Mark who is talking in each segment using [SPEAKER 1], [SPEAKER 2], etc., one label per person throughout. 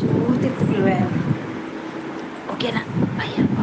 [SPEAKER 1] ಚೂತಿರ್ತಿಲ್ವೇ ಓಕೆನಾ ಅಯ್ಯಪ್ಪ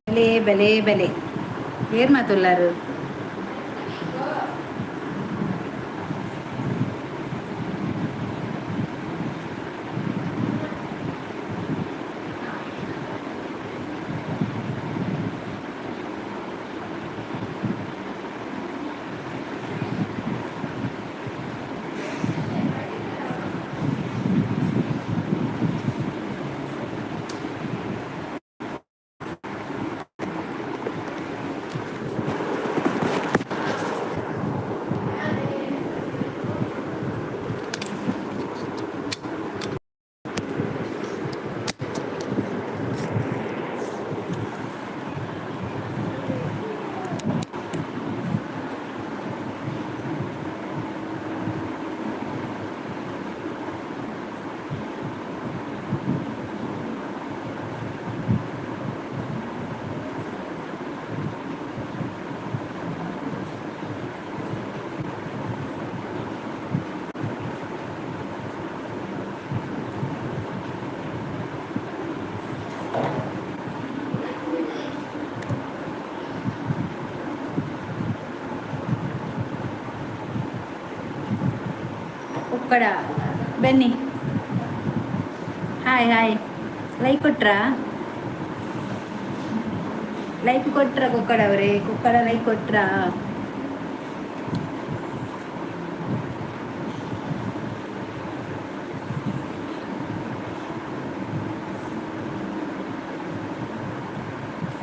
[SPEAKER 1] ಬೆಲೆ ಬೆಲೆ ಬೆಲೆ ಏರ್ ಮಾತುಲ್ಲಾರು ಉಕ್ಕಡ ಬನ್ನಿ ಹಾಯ್ ಹಾಯ್ ಲೈಕ್ ಕೊಟ್ರಾ ಕುಕ್ಕಡ ಅವರೇ ಕುಕ್ಕಡ ಲೈಕ್ ಕೊಟ್ರಾ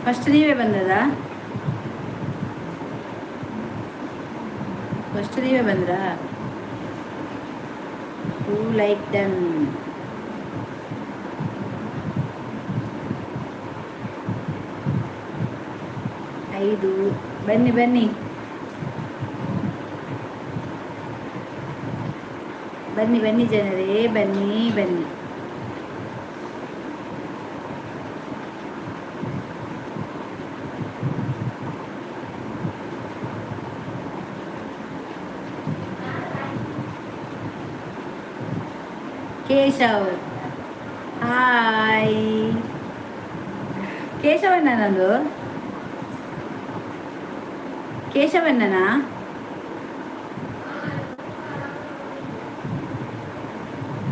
[SPEAKER 1] ಫಸ್ಟ್ ನೀವೇ ಬಂದದಾ ಬಂದ್ರಾ ಹೂ ಲೈಕ್ ಡನ್ 5 ಬನ್ನಿ ಬನ್ನಿ ಬನ್ನಿ ಬನ್ನಿ ಜನರೇ ಬನ್ನಿ ಬನ್ನಿ ಕೇಶವ್ ಹಾಯ್ ಕೇಶವಣ್ಣನಾ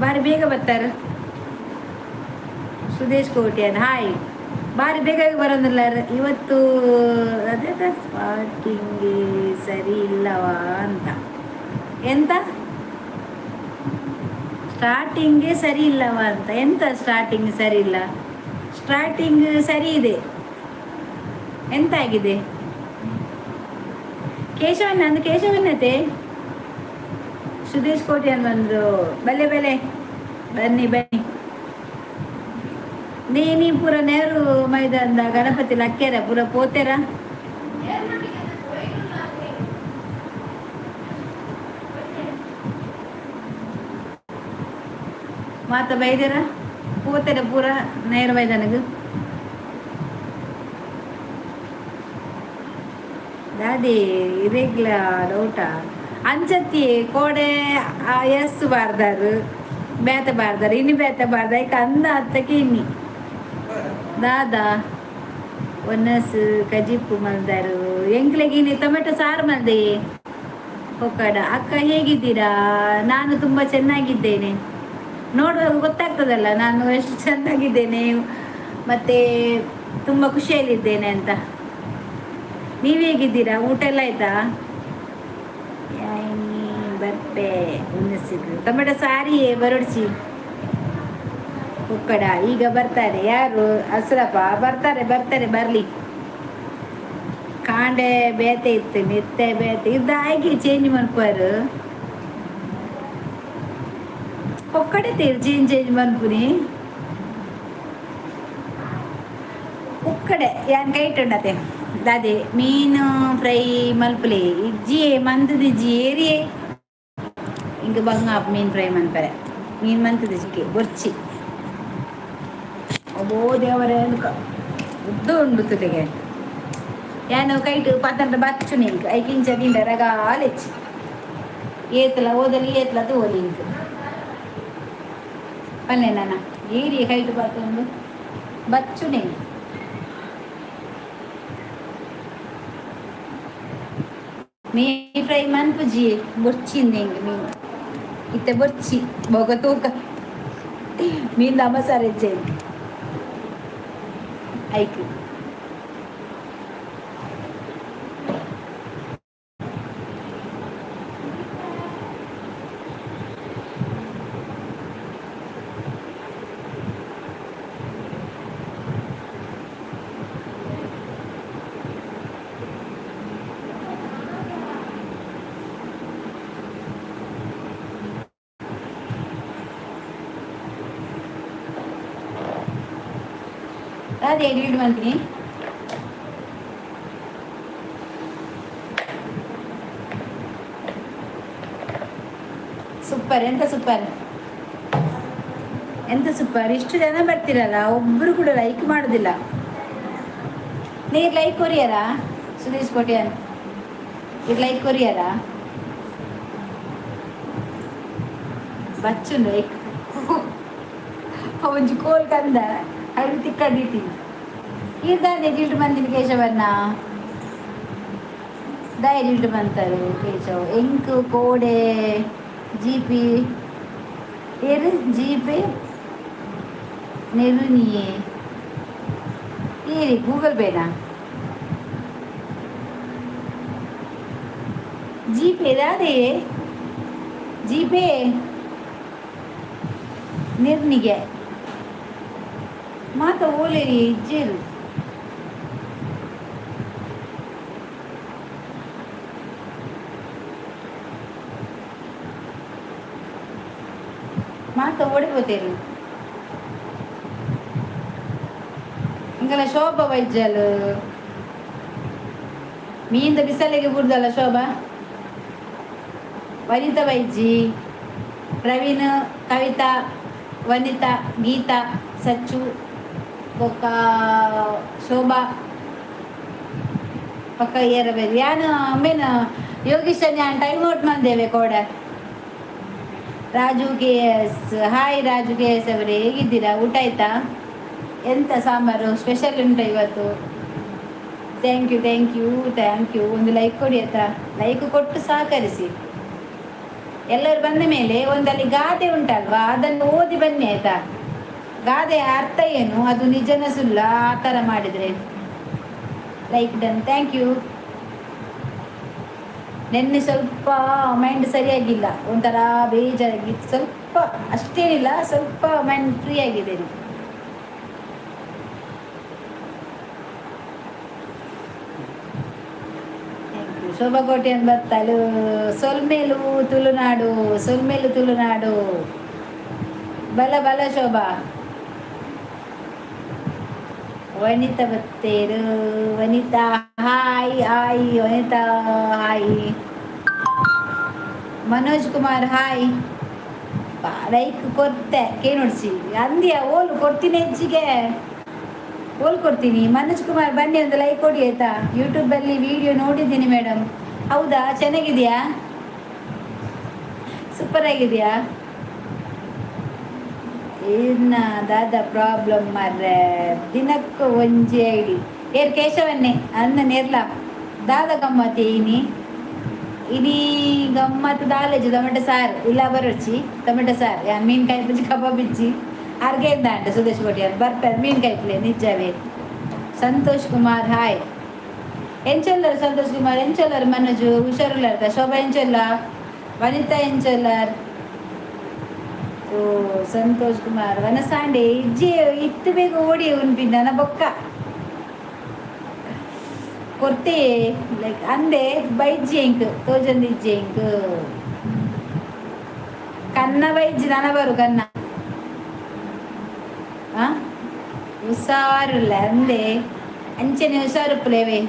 [SPEAKER 1] ಬಾರಿ ಬೇಗ ಬರ್ತಾರ ಸುದೇಶ್ ಕೋಟ್ಯಾನ್ ಹಾಯ್ ಬಾರಿ ಬೇಗ ಬರೋದಿಲ್ಲ ಇವತ್ತು ಅದೇ ಸ್ಟಾರ್ಟಿಂಗ್ ಸರಿ ಇಲ್ಲವಾ ಅಂತ ಎಂತ ಸ್ಟಾರ್ಟಿಂಗೇ ಸರಿ ಇಲ್ಲವಾ ಅಂತ ಎಂತ ಸ್ಟಾರ್ಟಿಂಗ್ ಸರಿ ಇಲ್ಲ ಸ್ಟಾರ್ಟಿಂಗ್ ಸರಿ ಇದೆ ಎಂತ ಆಗಿದೆ ಕೇಶವನ್ನತೆ ಸುದೇಶ್ ಕೋಟ್ಯಾನ್ ಬಂದರು ಬಲೆ ಬನ್ನಿ ಬನ್ನಿ ನೀ ಪೂರ ನೆಹರು ಮೈದಾನದ ಗಣಪತಿ ಲಕ್ಕೆರ ಪೂರ ಪೋತೆರ ಮಾತ ಬೈದೆರ ಪೋತೆರ ಪೂರ ನೆಹರು ಮೈದಾನಗ ದಾದಿ ಇರೆಗ್ಯುಲರ್ ಡೌಟಾ ಅಂಚತ್ತಿ ಕೋಡೆ ಎಸ್ ಬಾರ್ದಾರು ಬೇತ ಬಾರ್ದಾರು ಇನ್ನು ಬೇತ ಬಾರ್ದ ಈಗ ಅಂದ ಹತ್ತಕ್ಕೆ ಇನ್ನಿ ದಾದಾ ಒನ್ನಸು ಕಜಿಪ್ಪು ಮಲ್ದಾರು ಎಂಕ್ಲೆಗಿನಿ ಟೊಮೆಟೊ ಸಾರು ಮಲ್ದೆ ಒಕ್ಕಡ ಅಕ್ಕ ಹೇಗಿದ್ದೀರಾ? ನಾನು ತುಂಬ ಚೆನ್ನಾಗಿದ್ದೇನೆ. ನೋಡುವಾಗ ಗೊತ್ತಾಗ್ತದಲ್ಲ ನಾನು ಎಷ್ಟು ಚೆನ್ನಾಗಿದ್ದೇನೆ ಮತ್ತೆ ತುಂಬ ಖುಷಿಯಲ್ಲಿದ್ದೇನೆ ಅಂತ. ನೀವು ಹೇಗಿದ್ದೀರಾ? ಊಟ ಎಲ್ಲ ಆಯ್ತಾ? ಬರ್ಪೆ ಒನ್ನಸಿದ್ರು ಟೊಮೆಟೊ ಸಾರಿಯೇ ಬರೋಡ್ಸಿ ಉಕ್ಕಡ ಈಗ ಬರ್ತಾರೆ ಯಾರು? ಅಸ್ರಪ್ಪ ಬರ್ತಾರೆ ಬರ್ತಾರೆ ಬರ್ಲಿ. ಕಾಂಡೆ ಬೇತೆ ಇತ್ತು ಮೆತ್ತೆ ಬೇತೆ ಇದ್ದ ಆಯ್ಕೆ ಚೇಂಜ್ ಮನ್ಪಾರು ಒಕ್ಕಡೆ ಚೇಂಜ್ ಮನ್ಪುನಿ ಉಕ್ಕಡೆ ಯಾನ್ ಕೈಟುಂಡತೆ ದಾದೆ ಮೀನು ಫ್ರೈ ಮಲ್ಪುಲೆ ಇಜ್ಜಿ ಮಂತದ ಇಜ್ಜಿ ಏರಿಯೇ ಹಿಂಗೆ ಬಂಗ ಮೀನು ಫ್ರೈ ಮನ್ಪರೆ ಮೀನು ಮಂತದ ಚಿಕ್ಕಿ ಬೊರ್ಚಿ ಅಬ್ಬೋ ದೇವರೇ ಉದ್ದು ಉಂಡು ತುಟಿಗೆ ಯಾನು ಕೈಟು ಪತ್ತಂಡ ಬಚ್ಚು ನಿಂಕ್ ಐಕಿಂಚ ದಿಂಡ ರಗಾಲೆಚ್ಚಿ ಏತಲ ಓದಲಿ ಏತಲ ತೋಲಿ ಇಂಕ್ ಪಲ್ಲೆ ನಾನ ಏರಿ ಕೈಟು ಪತ್ತೊಂದು ಬಚ್ಚು ನಿಂಕ್ ಮೀನು ಫ್ರೈ ಮನ್ಪುಜಿ ಬೊರ್ಚಿಂದ ಹಿಂಗೆ ಮೀನು ಇತ್ತೆ ಬೊರ್ಚಿ ಬೋಗ ತೂಕ ಮೀನು ಮಸಾಲೆ ಹೆಚ್ಚೆ ಐಕ್ ಅದೇ ಎಡಿಟ್ ಮಾಡ್ತೀನಿ. ಸೂಪರ್ ಎಂತ ಸೂಪರ್ ಎಂತ ಸೂಪರ್ ಇಷ್ಟು ಜನ ಬರ್ತೀರಲ್ಲ ಒಬ್ರು ಕೂಡ ಲೈಕ್ ಮಾಡೋದಿಲ್ಲ. ನೀರು ಲೈಕ್ ಕೊರಿಯರಾ ಸುರೇಶ್ ಕೋಟ್ಯಾನ್ ಇದು ಲೈಕ್ ಕೊರಿಯರಾ ಬಚ್ಚು ಲೈಕ್ ಒಂಜಿ ಕೋಲ್ ಕಂದ ಅದು ತಿಕ್ಕಡಿತೀನಿ ಇದ್ದಾನೆ ಜಿಲ್ಟು ಬಂದಿನ ಕೇಶವನ್ನ ದಯ ಜಿಲ್ಟು ಬಂತಾರೆ ಕೇಶವ್ ಎಂಕು ಕೋಡೆ ಜೀಪಿ ಏರು ಜೀಪೆ ನೆರುನಿಯೇ ಏರಿ ಗೂಗಲ್ ಪೇನಾ ಜೀಪೇ ಅದೇ ಜೀಪೇ ನಿರ್ನಿಗೆ ಮಾತ ಓಲೇರಿ ಇಜ್ಜೇರು ಮಾತ ಓಡಿపోతేరు ಇಂಗಲ ಶೋಭಾ ವೈಜಲ್ ಮೀಂದ ಬಿಸಲಿಗೆ ಬುಡ್ದಲ್ಲ ಶೋಭಾ ವನಿತಾ ವೈಜಿ ಪ್ರವೀಣ್ ಕವಿತಾ ವನಿತಾ ಗೀತಾ ಸಚ್ಚು ಬೊಕ್ಕ ಶೋಭಾ ಪಕ್ಕ ಏರಬೇಕು ಯಾನು ಅಮ್ಮೇನ ಯೋಗೀಶ ನಾನು ಟೈಮ್ ಔಟ್ ಮಾಡಿದ್ದೇವೆ ಕೋಡ Raju K S hi Raju K S ಅವರೇ ಹೇಗಿದ್ದೀರಾ? ಊಟ ಆಯ್ತಾ? ಎಂತ ಸಾಂಬಾರು ಸ್ಪೆಷಲ್ ಉಂಟು ಇವತ್ತು? Thank you thank you thank you. ಒಂದು ಲೈಕ್ ಕೊಡಿ ಆಯ್ತಾ? ಲೈಕ್ ಕೊಟ್ಟು ಸಹಕರಿಸಿ. ಎಲ್ಲರೂ ಬಂದ ಮೇಲೆ ಒಂದಲ್ಲಿ ಗಾದೆ ಉಂಟಲ್ವಾ ಅದನ್ನು ಓದಿ ಬನ್ನಿ ಆಯ್ತಾ? ಗಾದೆ ಅರ್ಥ ಏನು, ಅದು ನಿಜನ ಸುಳ್ಳ, ಆ ಥರ ಮಾಡಿದರೆ ಲೈಕ್ ಡನ್. Thank you. ನೆನ್ನೆ ಸ್ವಲ್ಪ ಮೈಂಡ್ ಸರಿಯಾಗಿಲ್ಲ, ಒಂಥರ ಬೇಜಾರಾಗಿತ್ತು ಸ್ವಲ್ಪ, ಅಷ್ಟೇನಿಲ್ಲ, ಸ್ವಲ್ಪ ಮೈಂಡ್ ಫ್ರೀ ಆಗಿದೆ. ಶೋಭಾ ಕೋಟೆಯನ್ನು ಬತ್ತಲು ಸೊಲ್ಮೇಲು ತುಳುನಾಡು, ಸೊಲ್ಮೇಲು ತುಳುನಾಡು. ಬಲ ಬಲ ಶೋಭಾ. ವನಿತಾ ಬತ್ತೇರು. Vanitha hi hi Vanitha hi. Manoj Kumar hi. Like ಕೊಡ್ತೆ ಕೇ ನೋಡ್ಸಿ ಅಂದ್ಯ ಓಲು ಕೊಡ್ತೀನಿ ಹೆಚ್ಚಿಗೆ ಓಲ್ ಕೊಡ್ತೀನಿ. ಮನೋಜ್ ಕುಮಾರ್ ಬನ್ನಿ ಒಂದು ಲೈಕ್ ಕೊಡಿ ಆಯ್ತಾ. ಯೂಟ್ಯೂಬಲ್ಲಿ ವಿಡಿಯೋ ನೋಡಿದ್ದೀನಿ ಮೇಡಮ್. ಹೌದಾ, ಚೆನ್ನಾಗಿದೆಯಾ, ಸೂಪರ್ ಆಗಿದೆಯಾ. ಇನ್ನ ದಾದ ಪ್ರಾಬ್ಲಮ್ ಮರ್ರೆ ದಿನಕ್ಕೂ ಒಂಜಿ ಐಡಿ ಏರ್ ಕೇಶವನ್ನೇ ಅನ್ನ ನೇರ್ಲ ದಾದ ಗಮ್ಮತ್ ಇನಿ ಇನಿ ಗಮ್ಮತ್ ದಾಲೇಜು ಟೊಮೆಟೊ ಸಾರು ಇಲ್ಲ ಬರೋಚಿ ಟೊಮೆಟೊ ಸಾರು ಯಾನ್ ಮೀನ್ಕಾಯಿ ಬಜ್ಜಿ ಕಬಾಬ್ ಇಜ್ಜಿ ಅರ್ಗೆ ಇದ್ದಂಟ ಸುದೇಶ್ ಕೋಟಿ ಅಂತ ಬರ್ತಾರೆ ಮೀನ್ಕಾಯಿ ಪ್ಲೇ ನಿಜವೇ. ಸಂತೋಷ್ ಕುಮಾರ್ ಹಾಯ್. ಎಂಚೊಲ್ಲರು ಸಂತೋಷ್ ಕುಮಾರ್, ಎಂಚೊಲ್ಲರು ಮನೋಜು, ಹುಷಾರುಲ್ಲರ್ದ ಶೋಭಾ ಎಂಚೊಲ್ಲ, ವನಿತಾ ಎಂಚೊಲ್ಲರ್. ಓ ಸಂತೋಷ್ ಕುಮಾರ್ ವನಸಾಂಡೆ ಇಜ್ಜೆ ಇತ್ತು ಬೇಗ ಓಡಿ ಉಂಪಿಂದ ನ ಬೊಕ್ಕ ಕೊರ್ತೆ ಲೈಕ್ ಅಂದೆ ಬೈಜ್ಜಿ ಎಂಕ್ ತೋಜಂದು ಇಜ್ಜೆ ಎಂಕ್ ಕನ್ನ ಬೈಜ್ಜಿ ನನ ಬರು ಕನ್ನ ಹುಷಾರುಲ್ಲ ಅಂದೆ ಅಂಚನೆ ಹುಷಾರುಪ್ಪಲೇವೆ.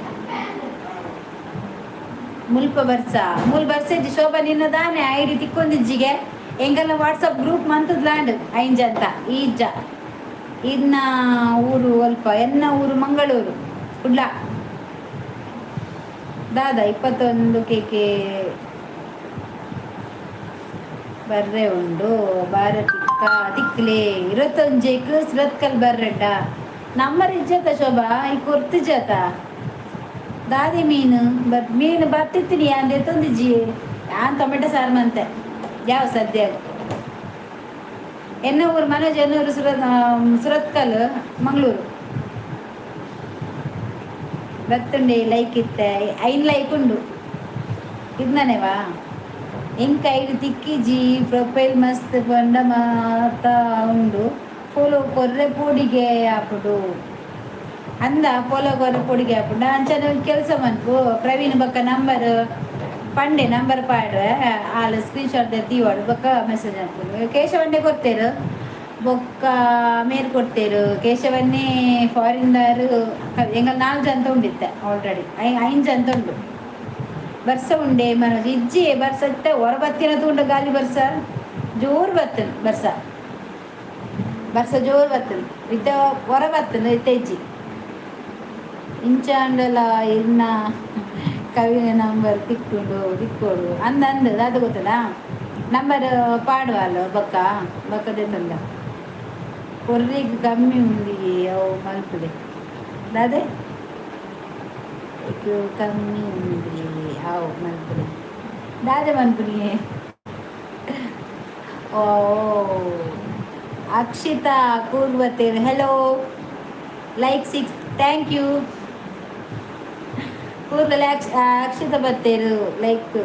[SPEAKER 1] ಮುಲ್ಪ ಬರ್ಸ ಮೂಲ್ ಬರ್ಸಜ್ಜಿ ಶೋಭಾ ನಿನ್ನ ದಾನೆ ಐಡಿ ತಿಕ್ಕೊಂದಿಜ್ಜಿಗೆ ಎಂಗೆಲ್ಲ ವಾಟ್ಸಪ್ ಗ್ರೂಪ್ ಮಂತದ್ಲಾಂಡ್ ಐಂಜ ಅಂತ ಈಜ್ಜ ಇನ್ನ ಊರು ಅಲ್ಪ ಎನ್ನ ಊರು ಮಂಗಳೂರು ಕುಡ್ಲ ದಾದ 21 ಕೇಕೆ ಬರ್ರೆ ಉಂಡು ಭಾರತಿಕ್ಕ ತಿಕ್ಲೆ ಇರತ್ತೊಂಜೇಕ್ ಸುರತ್ಕಲ್ ಬರ್ರೆಡ್ಡ ನಮ್ಮರ್ ಇಜ್ಜತ ಶೋಭಾ ಈ ಕೊರ್ತಿಜತ ದಾದಿ ಮೀನು ಬರ್ತಿತ್ತೀನಿ ಅಂದೆ ತೊಂದಿಜ್ಜಿ ಯಾನ್ ಟೊಮೆಟೊ ಸಾರು ಮಂತೆ ಯಾವ ಸದ್ಯ ಎನ್ನ ಊರು ಮನೋಜ್ ಎನ್ನೂರು ಸುರತ್ಕಲ್ ಮಂಗಳೂರು ಬತ್ತುಂಡೆ ಲೈಕ್ ಇತ್ತೆ ಐನ್ ಲೈಕ್ ಉಂಡು ಇದ್ನನೇವಾ ಎಂಕ ಐದು ತಿಕ್ಕಿಜಿ ಪ್ರೊಫೈಲ್ ಮಸ್ತ್ ಬಂಡ ಮಾತ ಉಂಡು ಫೋಲೋ ಕೊರ್ರೆ ಪೋಡಿಗೆ ಹಾಪುಡು ಅಂದ ಫೋಲೋ ಕೊರ್ರೆ ಪೋಡಿಗೆ ಹಾಪುಂಡು ಅಂಚನೆ ಕೆಲಸ ಮನ್ಪು ಪ್ರವೀಣ್ ಬಕ್ಕ ನಂಬರ್ ಪಂಡೆ ನಂಬರ್ ಪಾಡ್ರೆ ಆಲ್ ಸ್ಕ್ರೀನ್ ಶಾಟ್ ತೀವಾಡು ಬೊಕ್ಕ ಮೆಸೇಜ್ ಹಾಕ್ಬೋದು. ಕೇಶವನ್ನೇ ಕೊಡ್ತೇರು ಬೊಕ್ಕ ಮೇಲ್ ಕೊಡ್ತೇರು ಕೇಶವನ್ನೇ ಫಾರಿನ್ದಾರು ಎಂಗಲ್ 4 ಜನ ಉಂಡಿತ್ತೆ ಆಲ್ರೆಡಿ 5 ಜನ ಉಂಡು ಬರ್ಸ ಉಂಡೆ ಮನೋಜ್ ಇಜ್ಜಿ ಬರ್ಸ ಇತ್ತೆ ಹೊರ ಬತ್ತಿನ ಉಂಡು ಗಾಲಿ ಬರ್ಸ ಜೋರು ಬತ್ತನು ಬರ್ಸ ಜೋರು ಬತ್ತನು ಇತ್ತ ಹೊರ ಬತ್ತನು ಇತ್ತ ಇಜ್ಜಿ ಇಂಚಾಂಡಲ ಇನ್ನ ಕವಿನ ನಂಬರ್ ತಿಕ್ಕೋಡು ಅಂದ ಅದು ಗೊತ್ತದ ನಂಬರ್ ಪಾಡುವಲ್ಲ ಬಕ್ಕದೆ ತಂದ ಕೊರ್ರಿಗೆ ಕಮ್ಮಿ ಉಂಡಿ ಅವು ಮಲ್ಪುಡೆ ದಾದೆ ಕಮ್ಮಿ ಉಂಡಿ ಅವು ಮಲ್ಪುಡೆ ದಾದೆ ಮಲ್ಪುಡಿ. ಓ ಅಕ್ಷಿತಾ ಕೂರ್ವತೇರು ಹೆಲೋ ಲೈಕ್ 6 ಥ್ಯಾಂಕ್ ಯು. ಕೂರ್ಗಲೆ ಅಕ್ಷಿತ ಬತ್ತೇರು ಲೈಕ್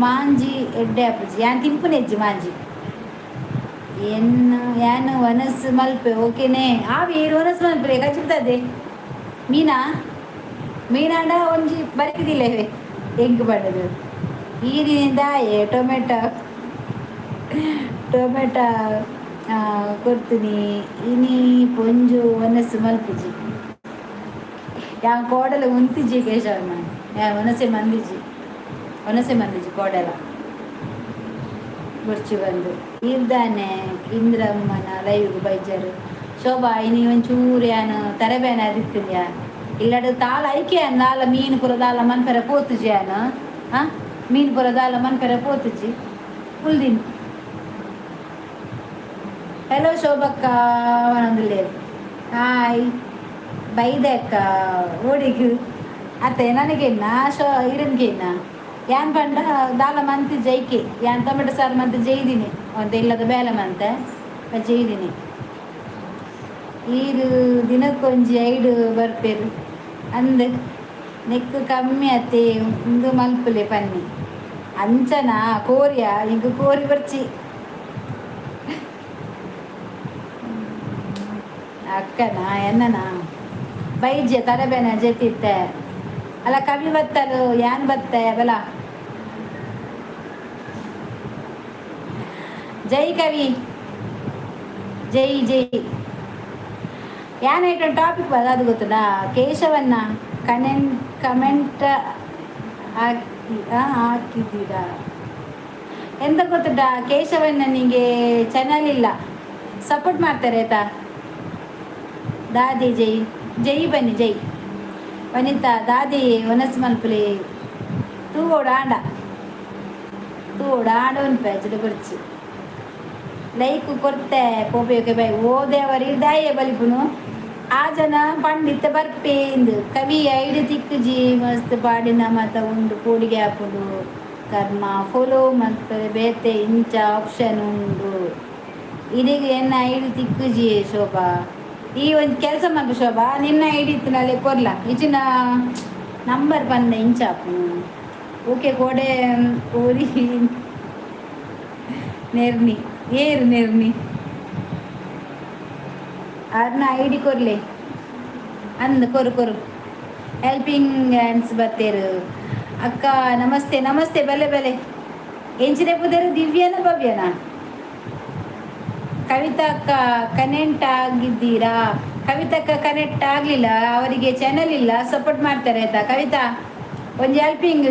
[SPEAKER 1] ಮಾಂಜಿ ಎಡ್ಡೆ ಅಪ್ಪಜಿ ಯಾನ್ ತಿಂಪುನೆಜ್ಜಿ ಮಾಂಜಿ ಯಾನು ವನಸ್ ಮಲ್ಪೆ ಓಕೆನೆ ಆವಿರು ವನಸ್ ಮಲ್ಪೆ ಕಚ್ಚಿರ್ತದೆ ಮೀನಾಂಡ ಒಂಜಿ ಬರಕಿದಿಲ್ಲೇವೆ ಎಂಕ್ ಬಡದು ಈರಿನಿಂದ ಟೊಮೆಟೊ ಕೊಡ್ತೀನಿ ಇನಿ ಪೊಂಜು ವನಸ್ ಮಲ್ಪುಜಿ ಯಾ ಕೋಡಲ ಉಂತಿಜ್ಜಿ ಕೇಶವನ್ನ ಯಾ ವನಸೆ ಮಂದಿಜಿ ಕೋಡಲ ಬರ್ಚಿ ಬಂದು ಇರ್ದಾನೆ ಇಂದ್ರಮ್ಮನ ಲೈವ್ಗೆ ಬೈಜರು ಶೋಭಾ ಇನಿ ಒಂಚೂರು ಯಾನು ತರಬೇನ ಅದಿತ್ತಿದ್ಯಾ ಇಲ್ಲಡು ತಾಲ ಐಕೆ ಅಂದಾಲ ಮೀನು ಪುರದಾಲ ಮನ್ಪೆರ ಪೋತುಜಿ ಯಾನು ಮೀನು ಪುರದಾಲ ಮನ್ಪೆರ ಪೋತುಜಿ ಉಲ್ದಿನ್. ಹೆಲೋ ಶೋಭಕ್ಕ ಅವನೊಂದುಲ್ಲೇರು ಹಾಯ್ ಬೈದೆ ಅಕ್ಕ ಓಡಿಗೆ ಅತ್ತೆ ನನಗೇನ ಇರನ್ಗೇನ ಯಾನ್ ಪಂಡ ದಾಲ ಮಂತಿ ಜೈಕೆ ಯಾನ್ ಟೊಮೆಟೊ ಸಾರು ಮಂತ್ ಜೈದಿನಿ ಅಂತ ಇಲ್ಲದ ಬೇಲೆ ಮಂತೆ ಜೈದಿನಿ ಈರು ದಿನಕ್ಕೊಂಜಿ ಐಡು ಬರ್ಪೇರು ಅಂದ್ ನೆಕ್ ಕಮ್ಮಿ ಅತ್ತೆ ಒಂದು ಮಲ್ಪುಲೆ ಪನ್ನಿ ಅಂಚನ ಕೋರಿಯ ಇಂಕ ಕೋರಿ ಬರ್ಚಿ ಅಕ್ಕನ ಎನ್ನನ ಬೈಜ್ಯ ತರಬೇನ ಜೆತಿತ್ತೆ ಅಲ್ಲ ಕವಿ ಬತ್ತಲು ಯಾನ್ ಬತ್ತೆ ಬಲ ಜೈ ಕವಿ ಜೈ ಏನಾಯ್ತು ಟಾಪಿಕ್ ಬರ ಅದು ಗೊತ್ತದಾ ಕೇಶವನ್ನ ಕಮೆಂಟ್ ಹಾಕಿದ್ದೀರಾ ಎಂತ ಗೊತ್ತುಂಟಾ ಕೇಶವಣ್ಣನಿಗೆ ಚಾನಲ್ ಇಲ್ಲ ಸಪೋರ್ಟ್ ಮಾಡ್ತಾರೆ ಆಯ್ತಾ ದಾದಿ ಜೈ ಜೈ ಬನ್ನಿ ಜೈ ವನಿತಾ ದಾದಿ ವನಸ್ ಮಲ್ಪಲೆ ತೂಗೋಡು ಆಂಡ ತೂಗೋಡು ಆಂಡ ಉನ್ಪೆ ಬರ್ಚಿ ಲೈಕ್ ಕೊಡ್ತೆ ಪೋಪೆ ಬೈ ಓದೇವರು ಇದಾಯೆ ಬಲಿಪುನು ಆ ಜನ ಪಂಡಿತ ಬರ್ಪೇಂದು ಕವಿ ಐಡು ತಿಕ್ಕುಜಿ ಮಸ್ತ್ ಪಾಡಿನ ಮತ ಉಂಡು ಕೂಡಿಗೆ ಹಾಕುದು ಕರ್ಮ ಫಾಲೋ ಮತ್ತು ಬೇತೆ ಇಂಚ ಆಪ್ಷನ್ ಉಂಡು ಇದೀಗ ಎನ್ನ ಐಡಿ ತಿಕ್ಕುಜಿ ಶೋಭಾ ಈ ಒಂದು ಕೆಲಸ ಮಾಡು ಶೋಭಾ ನಿನ್ನ ಐಡಿ ಇತ್ತಿನಲ್ಲಿ ಕೊರ್ಲ ಇಚಿನ ನಂಬರ್ ಬಂದ ಇಂಚಾಪು ಓಕೆ ಕೋಡೆ ಓರಿ ನೆರ್ನಿ ಏರು ನೆರ್ನಿ ಅದನ್ನ ಐಡಿ ಕೊರ್ಲೆ ಅಂದ್ ಕೊರು ಹೆಲ್ಪಿಂಗ್ ಹ್ಯಾಂಡ್ಸ್ ಬರ್ತೇರು ಅಕ್ಕ ನಮಸ್ತೆ ನಮಸ್ತೆ ಬಲೆ ಬಲೆ ಎಂಚಿನ ಬುದರು ದಿವ್ಯನ ಭವ್ಯನ ಕವಿತಾ ಅಕ್ಕ ಕನೆಕ್ಟ್ ಆಗಿದ್ದೀರಾ ಕವಿತಾ ಅಕ್ಕ ಕನೆಕ್ಟ್ ಆಗಲಿಲ್ಲ ಅವರಿಗೆ ಚಾನಲ್ ಇಲ್ಲ ಸಪೋರ್ಟ್ ಮಾಡ್ತಾರೆ ಆಯ್ತಾ ಕವಿತಾ ಒಂದು ಹೆಲ್ಪಿಂಗ್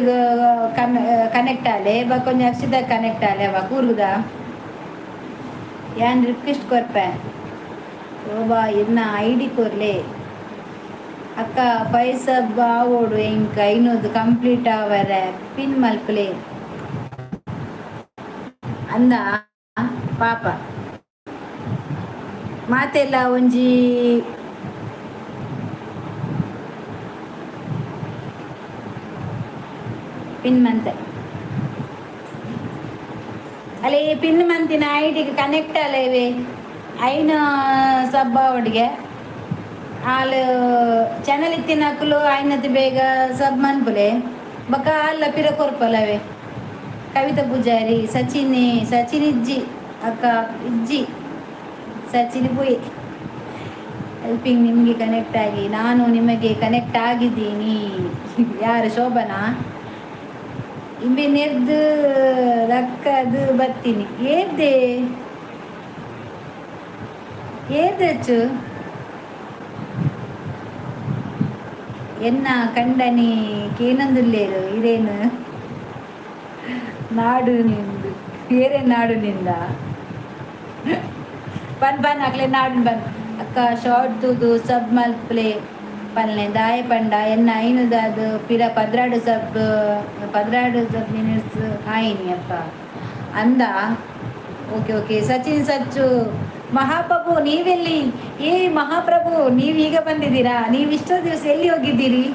[SPEAKER 1] ಕನೆಕ್ಟ್ ಆಲೆ ಕೊಂಚ ಅಕ್ಷಿತ ಕನೆಕ್ಟ್ ಆಲೆ ಅವ ಕೂರ್ಗುದ ಏನ್ ರಿಕ್ವೆಸ್ಟ್ ಕೊರ್ಪೆ ಓಬಾ ಇನ್ನ ಐಡಿ ಕೊರ್ಲೆ ಅಕ್ಕ ಫೈಸ ಬಾವೋಡು ಎಂಕ ಇನ್ನೊಂದು ಕಂಪ್ಲೀಟ್ ಅವರ ಪಿನ್ ಮಲ್ಪಲೆ ಅಂದ ಪಾಪ ಮಾತೆಲ್ಲ ಒಂಜಿ ಪಿನ್ ಮಂತೆ ಅಲ್ಲೇ ಪಿನ್ ಮಂತಿನ ಐಡಿಗೆ ಕನೆಕ್ಟ್ ಅಲ್ಲವೇ ಐನ ಸಬ್ಬ ಒಟ್ಟಿಗೆ ಆಲು ಚಾನಲ್ ಇತ್ತಿನ ಹಾಕಲು ಆಯ್ನದ್ದು ಬೇಗ ಸಬ್ ಮನ್ಪುಲೆ ಬಕ್ಕ ಅಲ್ಲ ಪಿರ ಕೊರ್ಪಲ್ಲವೇ ಕವಿತಾ ಪೂಜಾರಿ ಸಚಿನ್ ಇಜ್ಜಿ ಅಕ್ಕ ಇಜ್ಜಿ ಸಚಿನ್ ಪುಯ್ ಹೆಲ್ಪಿಂಗ್ ನಿಮಗೆ ಕನೆಕ್ಟ್ ಆಗಿ ನಾನು ನಿಮಗೆ ಕನೆಕ್ಟ್ ಆಗಿದ್ದೀನಿ ಯಾರು ಶೋಭನಾ ಇಂಬೆ ನೆರ್ದು ರಕ್ಕದು ಬರ್ತೀನಿ ಏದಚ್ಚು ಎನ್ನ ಕಂಡನಿ ಕೇನಂದುಲ್ಲೇರು ಇದೇನು ನಾಡು ನಿಂದು ಬೇರೆ ನಾಡು ನಿಂದ ಬನ್ ಅಕ್ಲೆ ನಾಡು ಬನ್ ಅಕ್ಕ ಶಾರ್ಟ್ ತೂದು ಸಬ್ ಮಲ್ಪ್ಲೆ ಪಲ್ಲೆ ದಾಯ ಪಂಡ ಎನ್ನ ಐನುದ ಅದು ಪಿರ 16 ಸಬ್ ಮಿನಿಟ್ಸ್ ಆಯ್ನಿ ಅಪ್ಪ ಅಂದ ಓಕೆ ಸಚಿನ್ ಸಚ್ಚು ಮಹಾಪ್ರಭು ನೀವೆಲ್ಲಿ ಮಹಾಪ್ರಭು ನೀವು ಈಗ ಬಂದಿದ್ದೀರಾ ನೀವು ಇಷ್ಟೋ ದಿವಸ ಎಲ್ಲಿ ಹೋಗಿದ್ದೀರಿ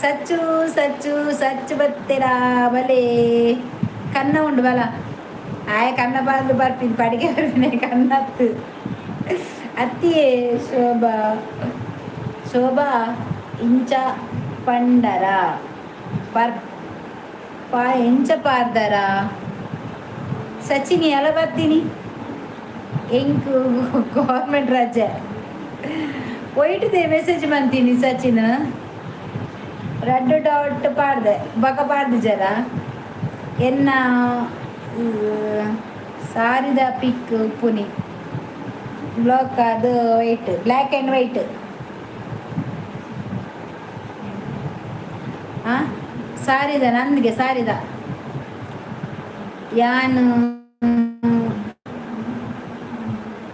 [SPEAKER 1] ಸಚ್ಚು ಬತ್ತೀರಾ ಬಲೆ ಕನ್ನ ಉಂಡು ಬಲ ಆಯ ಕನ್ನ ಬಂದು ಬರ್ತೀನಿ ಪಡಿಗೆ ಬರ್ತೀನಿ ಕನ್ನತ್ತು ಅತ್ತಿಯೇ ಶೋಭಾ ಇಂಚ ಪಂಡರ ಎಂಚ ಪಾರ್ದರ ಸಚಿನಿ ಎಲ್ಲ ಬರ್ತೀನಿ ಎಂಕು ಗೌರ್ಮೆಂಟ್ ರಜೆ ಒಯ್ಟದೆ ಮೆಸೇಜ್ ಬಂತೀನಿ ಸಚಿನ್ ರೆಡ್ ಡಾಟ್ ಪಾಡ್ದೆ ಬಕ ಪಾಡ್ದು ಜರ ಎನ್ನ ಸಾರಿದ ಪಿಕ್ ಪುನಿ ಬ್ಲಾಕ್ ಅದು ವೈಟ್ ಬ್ಲ್ಯಾಕ್ ಆ್ಯಂಡ್ ವೈಟ್ ಸಾರಿದ ನಂದಿಗೆ ಸಾರಿದ ಯಾನು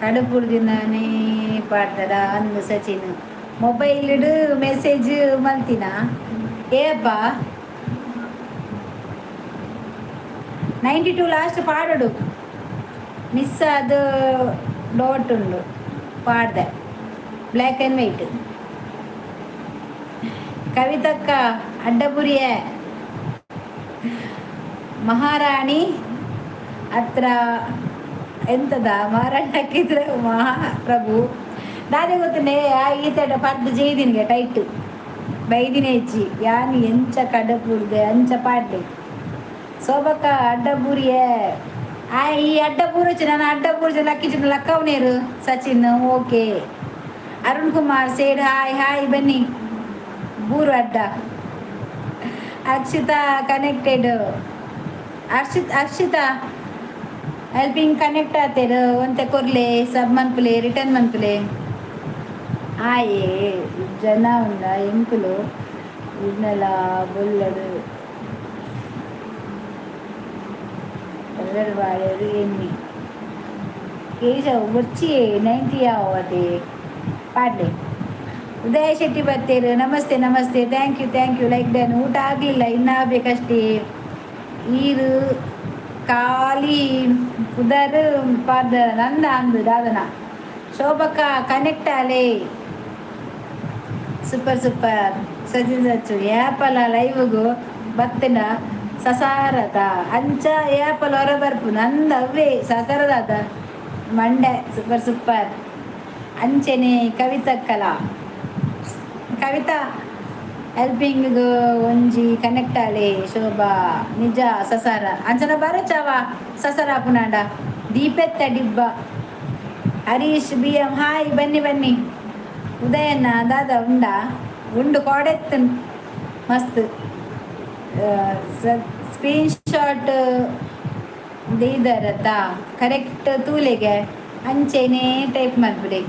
[SPEAKER 1] ಕಡಪುರದಿಂದಾನೇ ಪಾಡ್ತಾರ ಅಂದು ಸಚಿನ್ ಮೊಬೈಲ್ ಇಡು ಮೆಸೇಜ್ ಮಲ್ತಿನ ಏಪ್ಪ 92 ಲಾಸ್ಟ್ ಪಾಡೋಡು ಮಿಸ್ ಅದು ಡಾಟ್ ಉಂಡು ಪಾಡ್ದೆ ಬ್ಲ್ಯಾಕ್ ಆ್ಯಂಡ್ ವೈಟ್ ಕವಿತಕ್ಕ ಅಡ್ಡಪುರಿಯ ಮಹಾರಾಣಿ ಹತ್ರ ಎಂತದ ಮಹಾರಾಣಿ ಹಾಕಿದ್ರೆ ಮಹಾಪ್ರಭು ನಾನೇ ಗೊತ್ತೇ ಈತಡ ಪರ್ದು ಜೈದಿನಿಗೆ ಟೈಟ್ ಬೈದಿನ ಹೆಚ್ಚಿ ಯಾನಿ ಎಂಚ ಕಡಪುರ್ದೆ ಅಂಚ ಪಾಡ್ಡೆ ಸೋಬಕ್ಕ ಅಡ್ಡಪುರಿಯ ಈ ಅಡ್ಡಪೂರ ನಾನು ಅಡ್ಡಪೂರ ಲಕ್ಕಿಚಿನ ಲಕ್ಕವನೇರು Sachin okay Arun Kumar said hi ಬನ್ನಿ ಬೂರು ಅಡ್ಡ Akshita connected Akshita helping connect ಆತೇರು ಒಂತೆ ಕೊರ್ಲೆ ಸಬ್ ಮನ್ಪುಲೆ ರಿಟರ್ನ್ ಮನ್ಪುಲೆ ఆయే జన ఉందా ఎంకులు ఉన్నెల బొల్లడు ಎಲ್ಲರೂ ಬಾಳೆದು ಎಣ್ಣೆ ಕೇಶವ್ ಮುಚ್ಚಿ 90 ಅವತ್ತೆ ಪಾಡ್ಲೆ ಉದಯ ಶೆಟ್ಟಿ ಬತ್ತೇರು ನಮಸ್ತೆ ನಮಸ್ತೆ ಥ್ಯಾಂಕ್ ಯು ಲೈಕ್ ಡನ್ ಊಟ ಆಗಲಿಲ್ಲ ಇನ್ನಾಗಬೇಕಷ್ಟೇ ಈರು ಖಾಲಿ ಉದರ್ ಪದ ನಂದ ಅಂದು ದಾದನ ಶೋಭಕ್ಕ ಕನೆಕ್ಟ್ ಆಲೆ ಸೂಪರ್ ಸಜಿನ್ ಸಚ್ಚು ಆ್ಯಪಲ್ಲ ಲೈವ್ಗೂ ಬತ್ತಿನ ಸಸಾರದ ಅಂಚ ಆ್ಯಪಲ್ ಹೊರ ಬರ್ಪು ನಂದ ಅವೇ ಸಸಾರದಾದ ಮಂಡೆ ಸೂಪರ್ ಅಂಚೆನೆ ಕವಿತಕ್ಕಲ ಕವಿತಾ ಹೆಲ್ಪಿಂಗ್ ಒಂಜಿ ಕನೆಕ್ಟ್ ಆಲೆ ಶೋಭಾ ನಿಜ ಸಸಾರ ಅಂಚನ ಬರಚಾವ ಸಸಾರ ಪುನಾಂಡ ದೀಪೆತ್ತ ಡಿಬ್ಬ ಹರೀಶ್ ಬಿ ಎಂ ಹಾಯ್ ಬನ್ನಿ ಉದಯಣ್ಣ ದಾದ ಉಂಡು ಕೊಡೆತ್ತು ಮಸ್ತ್ ಸ್ಕ್ರೀನ್ ಶಾಟ್ ದೀದರತ್ತ ಕರೆಕ್ಟ್ ತೂಲೆಗೆ ಅಂಚೆನೇ ಟೈಪ್ ಮಾಡಿಬಿಡಿ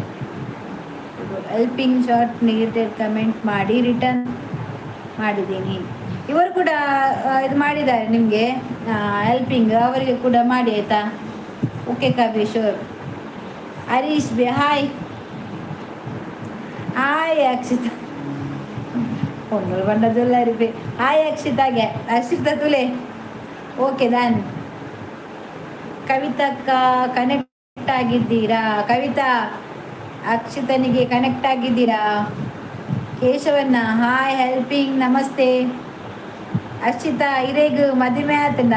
[SPEAKER 1] ಹೆಲ್ಪಿಂಗ್ ಶಾರ್ಟ್ ನೆಗೆಟಿವ್ ಕಮೆಂಟ್ ಮಾಡಿ ರಿಟರ್ನ್ ಮಾಡಿದ್ದೀನಿ ಇವರು ಕೂಡ ಇದು ಮಾಡಿದ್ದಾರೆ ನಿಮಗೆ ಹೆಲ್ಪಿಂಗ್ ಅವರಿಗೆ ಕೂಡ ಮಾಡಿ ಆಯಿತಾ ಓಕೆ ಕಬೀಶೋರ್ ಹರೀಶ್ ಬಿ ಹಾಯ್ ಅಕ್ಷಿತಾ ಒಂದೊಳು ಬಣ್ಣದೆಲ್ಲ ಇರಬೇಕು ಹಾಯ್ ಅಕ್ಷಿತಾಗೆ ಅಕ್ಷಿತಾ ತುಲೆ ಓಕೆ ಡನ್ ಕವಿತಕ್ಕ ಕನೆಕ್ಟ್ ಆಗಿದ್ದೀರಾ ಕವಿತಾ ಅಕ್ಷಿತನಿಗೆ ಕನೆಕ್ಟ್ ಆಗಿದ್ದೀರಾ ಕೇಶವನ್ನ ಹಾಯ್ ಹೆಲ್ಪಿಂಗ್ ನಮಸ್ತೆ ಅಕ್ಷಿತಾ ಇರೇಗ ಮದುವೆ ಆತಂಡ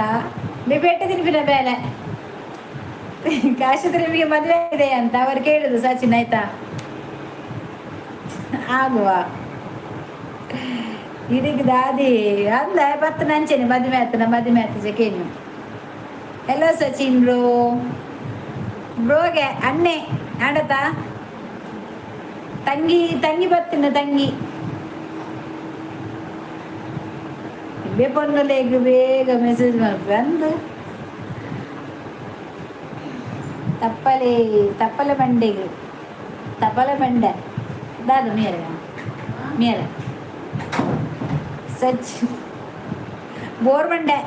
[SPEAKER 1] ಬೇಟ ತಿನ್ಪಿನ ಬೇಲೆ ಅಕ್ಷಿತ ನಿಮಗೆ ಮದುವೆ ಇದೆ ಅಂತ ಅವರು ಕೇಳಿದ್ರು ಸಚಿನ್ ಆಯ್ತಾ ಆಗುವ ಇರಿಗೆ ದಾದಿ ಅಂದ ಪತ್ತು ನಂಚೆನೆ ಮದುವೆ ಆತ ಜಕೇನು ಎಲ್ಲೋ ಸಚಿನ್ ಬ್ರೋಗೆ ಅಣ್ಣೆ ಆಡತ ತಂಗಿ ಬತ್ತಿನ ತಂಗಿ ಬೇಪೊಂದಲೇಗ ಬೇಗ ಮೆಸೇಜ್ ಮಾಡ್ಬೇಕು ಅಂದು ತಪ್ಪಲೆ ಬಂಡೆ ದಾದ ಮೇರೆ ಸಚ್ ಬೋರ್ ಬಂಡೆ